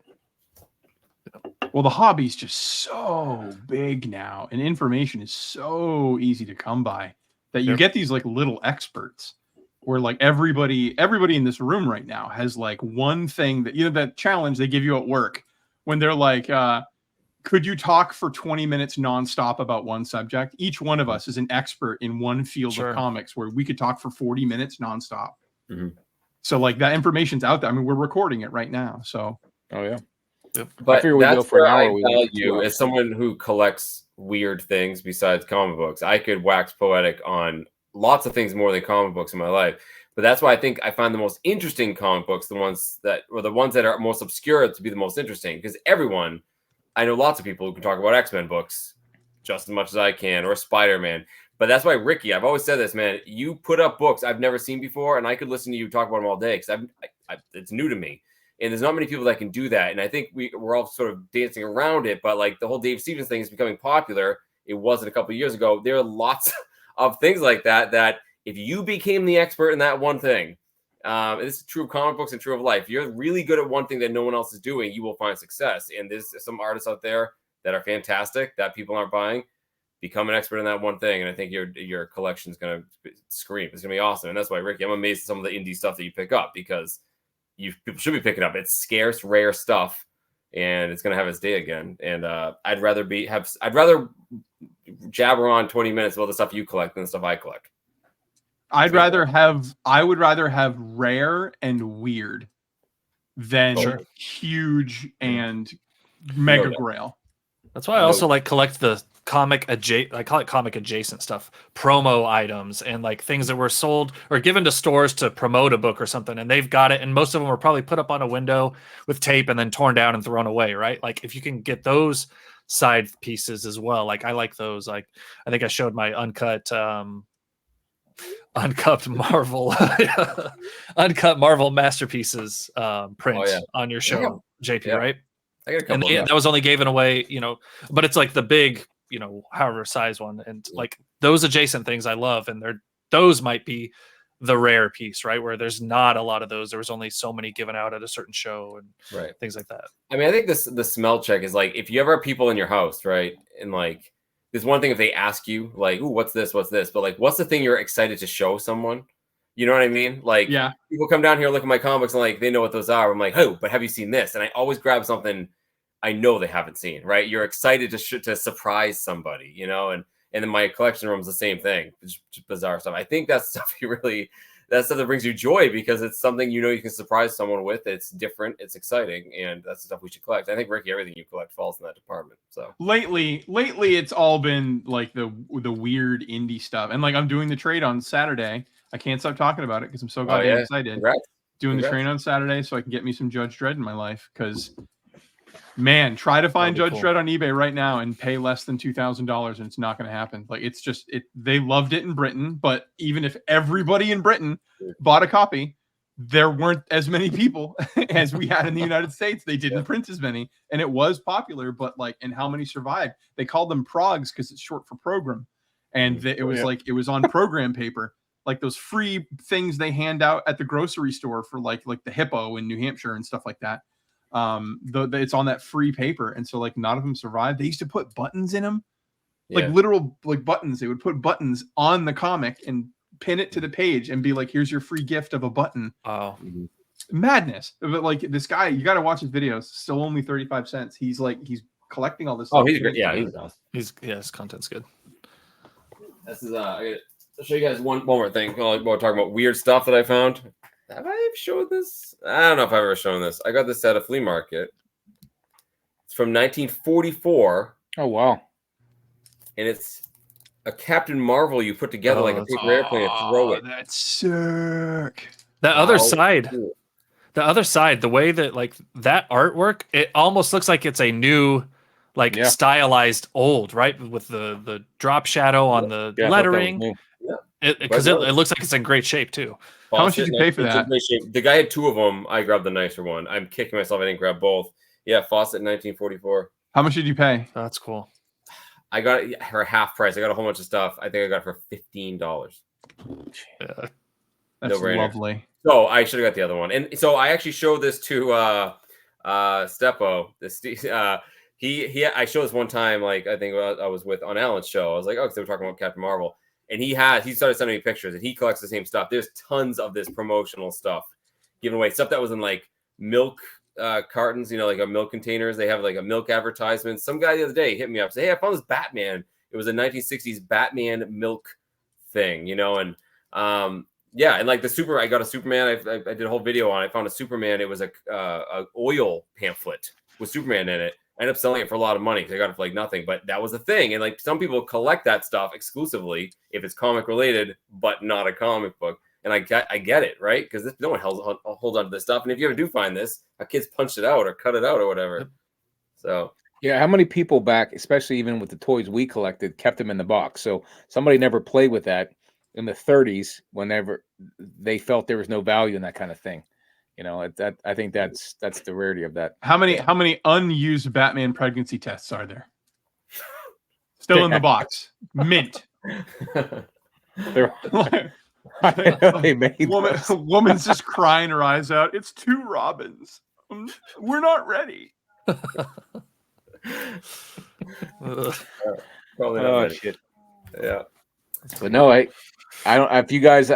Well, the hobby's just so big now, and information is so easy to come by that you get these like little experts where like everybody in this room right now has like one thing that, you know, that challenge they give you at work when they're like, could you talk for 20 minutes nonstop about one subject? Each one of us is an expert in one field of comics where we could talk for 40 minutes nonstop. So like that information's out there. I mean, we're recording it right now. So, oh yeah. But figure we go that's for an where hour, I we went for 2 value hours. as someone who collects weird things besides comic books. I could wax poetic on lots of things more than comic books in my life. But that's why I think I find the most interesting comic books, the ones that are most obscure, to be the most interesting. Because I know lots of people who can talk about X-Men books just as much as I can, or Spider-Man. But that's why, Ricky, I've always said this, man. You put up books I've never seen before, and I could listen to you talk about them all day because it's new to me. And there's not many people that can do that. And I think we're all sort of dancing around it. But like the whole Dave Stevens thing is becoming popular. It wasn't a couple of years ago. There are lots of things like that if you became the expert in that one thing, this is true of comic books and true of life. You're really good at one thing that no one else is doing, you will find success. And there's some artists out there that are fantastic that people aren't buying. Become an expert in that one thing, and I think your collection is going to scream. It's going to be awesome. And that's why, Ricky, I'm amazed at some of the indie stuff that you pick up, because people should be picking up. It's scarce, rare stuff, and it's going to have its day again. And I'd rather jabber on 20 minutes about the stuff you collect than the stuff I collect. I would rather have rare and weird than huge and mega grail. That's why I also like collect the I call it comic adjacent stuff, promo items, and like things that were sold or given to stores to promote a book or something, and they've got it, and most of them were probably put up on a window with tape and then torn down and thrown away, right? Like if you can get those side pieces as well, like I like those. Like I think I showed my uncut Marvel masterpieces print on your show, JP, right? I got a couple. And that was only given away, but it's like the big, however size one, and like those adjacent things I love, and those might be the rare piece, right? Where there's not a lot of those. There was only so many given out at a certain show and things like that. I mean, I think the smell check is like, if you ever have people in your house, right? And like, there's one thing if they ask you like, "Ooh, what's this? What's this?" But like, what's the thing you're excited to show someone? You know what I mean? Like, people come down here, look at my comics, and like, they know what those are. I'm like, "Oh, but have you seen this?" And I always grab something I know they haven't seen, right? You're excited to surprise somebody, and then my collection room is the same thing. It's just bizarre stuff. I think that's stuff that's stuff that brings you joy, because it's something you can surprise someone with. It's different, it's exciting, and that's the stuff we should collect. I think, Ricky, everything you collect falls in that department. So lately it's all been like the weird indie stuff. And like I'm doing the trade on Saturday. I can't stop talking about it because I'm so goddamn excited. Congrats. Doing the train on Saturday so I can get me some Judge Dredd in my life. Because, man, try to find Judge Dredd on eBay right now and pay less than $2,000, and it's not going to happen. Like, it's just it. They loved it in Britain, but even if everybody in Britain bought a copy, there weren't as many people as we had in the United States. They didn't print as many, and it was popular. But like, and how many survived? They called them progs because it's short for program, and it was like it was on program paper. Like those free things they hand out at the grocery store for like the Hippo in New Hampshire and stuff like that. It's on that free paper, and so like none of them survived. They used to put buttons in them, like literal like buttons. They would put buttons on the comic and pin it to the page and be like, "Here's your free gift of a button." Oh, madness! But like this guy, you got to watch his videos. Still only 35 cents. He's collecting all this stuff. Oh, he's great. Yeah, he's awesome. His content's good. This is I'll show you guys one more thing. While we're talking about weird stuff that I found. Have I ever showed this? I don't know if I've ever shown this. I got this at a flea market. It's from 1944. Oh, wow. And it's a Captain Marvel you put together like a paper airplane and throw it. That's sick. That other side. The other side, the way that like that artwork, it almost looks like it's a new stylized old, right? With the drop shadow on the lettering. Because it looks like it's in great shape too. How much did you pay for that? The guy had two of them. I grabbed the nicer one. I'm kicking myself. I didn't grab both. Yeah, Fawcett 1944. How much did you pay? That's cool. I got it for half price. I got a whole bunch of stuff. I think I got it for $15. Yeah. That's lovely. So I should have got the other one. And so I actually showed this to Steppo. I showed this one time, like I think I was with on Alan's show. I was like, oh, because they were talking about Captain Marvel. And he started sending me pictures, and he collects the same stuff. There's tons of this promotional stuff given away. Stuff that was in like milk cartons, like a milk containers. They have like a milk advertisement. Some guy the other day hit me up, say, hey, I found this Batman. It was a 1960s Batman milk thing, and and like the Superman. I got a Superman. I did a whole video on it. I found a Superman. It was a oil pamphlet with Superman in it. I ended up selling it for a lot of money because I got it for like nothing, but that was the thing. And like some people collect that stuff exclusively if it's comic related, but not a comic book. And I get it, right? Because no one holds on to this stuff. And if you ever do find this, a kid's punched it out or cut it out or whatever. So yeah, how many people back, especially even with the toys we collected, kept them in the box? So somebody never played with that in the 30s whenever they felt there was no value in that kind of thing. I think that's the rarity of that. How many unused Batman pregnancy tests are there? Still in the box, mint. Woman's just crying her eyes out. It's 2 Robins. We're not ready. Probably not ready. Shit. Yeah. But no, I don't. If you guys,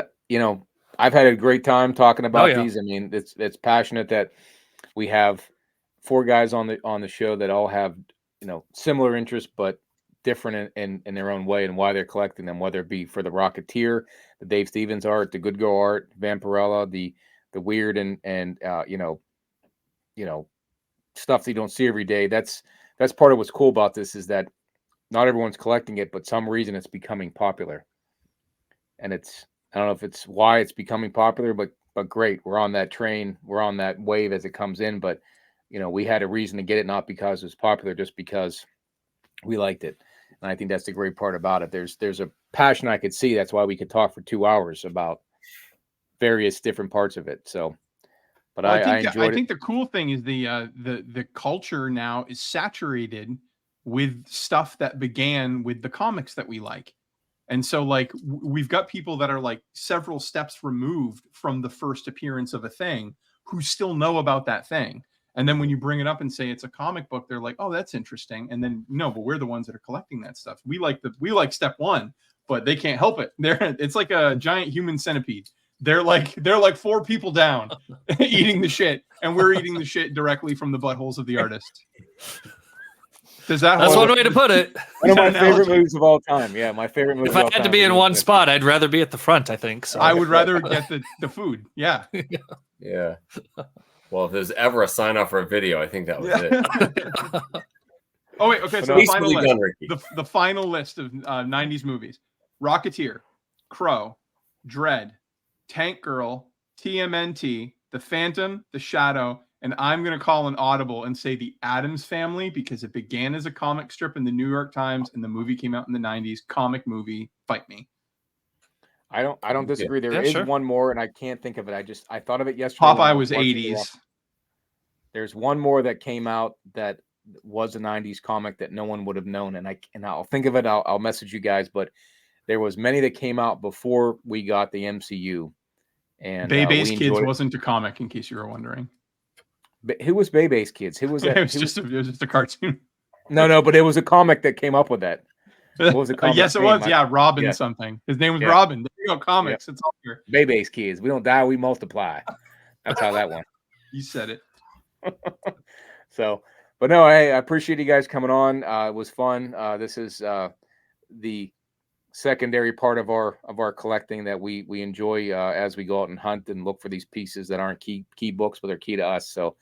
I've had a great time talking about these. I mean, it's passionate that we have 4 guys on the show that all have similar interests but different in their own way and why they're collecting them, whether it be for the Rocketeer, the Dave Stevens art, the Good Girl art, Vampirella, the weird and stuff that you don't see every day. That's part of what's cool about this is that not everyone's collecting it, but some reason it's becoming popular, and I don't know if it's why it's becoming popular, but great. We're on that train. We're on that wave as it comes in. But, we had a reason to get it, not because it was popular, just because we liked it. And I think that's the great part about it. There's a passion I could see. That's why we could talk for 2 hours about various different parts of it. So, but I enjoyed it. I think the cool thing is the culture now is saturated with stuff that began with the comics that we like. And so like we've got people that are like several steps removed from the first appearance of a thing who still know about that thing. And then when you bring it up and say it's a comic book, they're like, oh, that's interesting. And then no, but we're the ones that are collecting that stuff. We like step 1, but they can't help it. It's like a giant human centipede. They're like 4 people down eating the shit, and we're eating the shit directly from the buttholes of the artist. That's one way to put it. One of my favorite movies of all time. Yeah, my favorite movie. If I had to be in one spot, I'd rather be at the front, I think. So. I would rather get the food. Yeah. Yeah. Well, if there's ever a sign off for a video, I think that was it. Oh, wait. Okay. So the final list of 90s movies: Rocketeer, Crow, Dredd, Tank Girl, TMNT, The Phantom, The Shadow, and I'm going to call an audible and say the Addams Family because it began as a comic strip in the New York Times and the movie came out in the 90s. Comic movie, fight me. I don't disagree. There Yeah, is sure. one more, and I can't think of it. I thought of it yesterday. when I Popeye was watching the 80s. There's one more that came out that was a 90s comic that no one would have known, and I'll think of it. I'll message you guys, but there was many that came out before we got the MCU, and Bebe's we Kids enjoyed it. wasn't a comic, in case you were wondering. Who was Bebe's Kids? Who was that? It was just a cartoon. No, but it was a comic that came up with that. What was the comic Yes, it name? was. Yeah, Robin Yeah. something. His name was Yeah. Robin. There you go, comics. It's all here. Bebe's Kids. We don't die, we multiply. That's how that went. You said it. So, but no, I appreciate you guys coming on. It was fun. This is the secondary part of our collecting that we enjoy as we go out and hunt and look for these pieces that aren't key books, but they're key to us. So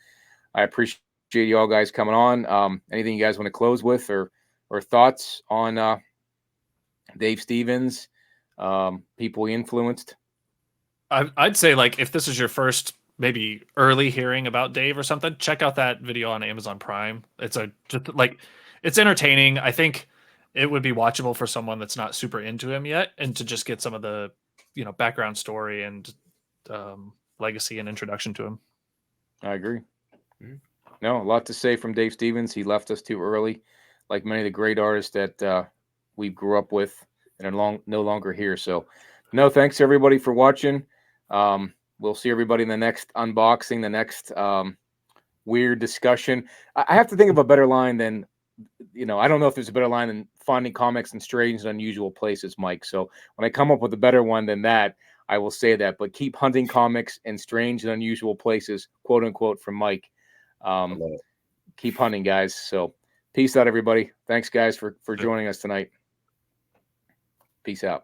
I appreciate you all guys coming on. Anything you guys want to close with or thoughts on Dave Stevens, people he influenced? I'd say, like, if this is your first maybe early hearing about Dave or something, check out that video on Amazon Prime. It's it's entertaining. I think it would be watchable for someone that's not super into him yet, and to just get some of the, background story and legacy and introduction to him. I agree. No, a lot to say from Dave Stevens. He left us too early, like many of the great artists that we grew up with and are no longer here. So, no, thanks everybody for watching. We'll see everybody in the next unboxing, the next weird discussion. I have to think of a better line than, I don't know if there's a better line than finding comics in strange and unusual places, Mike. So when I come up with a better one than that, I will say that. But keep hunting comics in strange and unusual places, quote unquote, from Mike. Keep hunting, guys. So peace out, everybody. Thanks, guys, for joining us tonight. Peace out.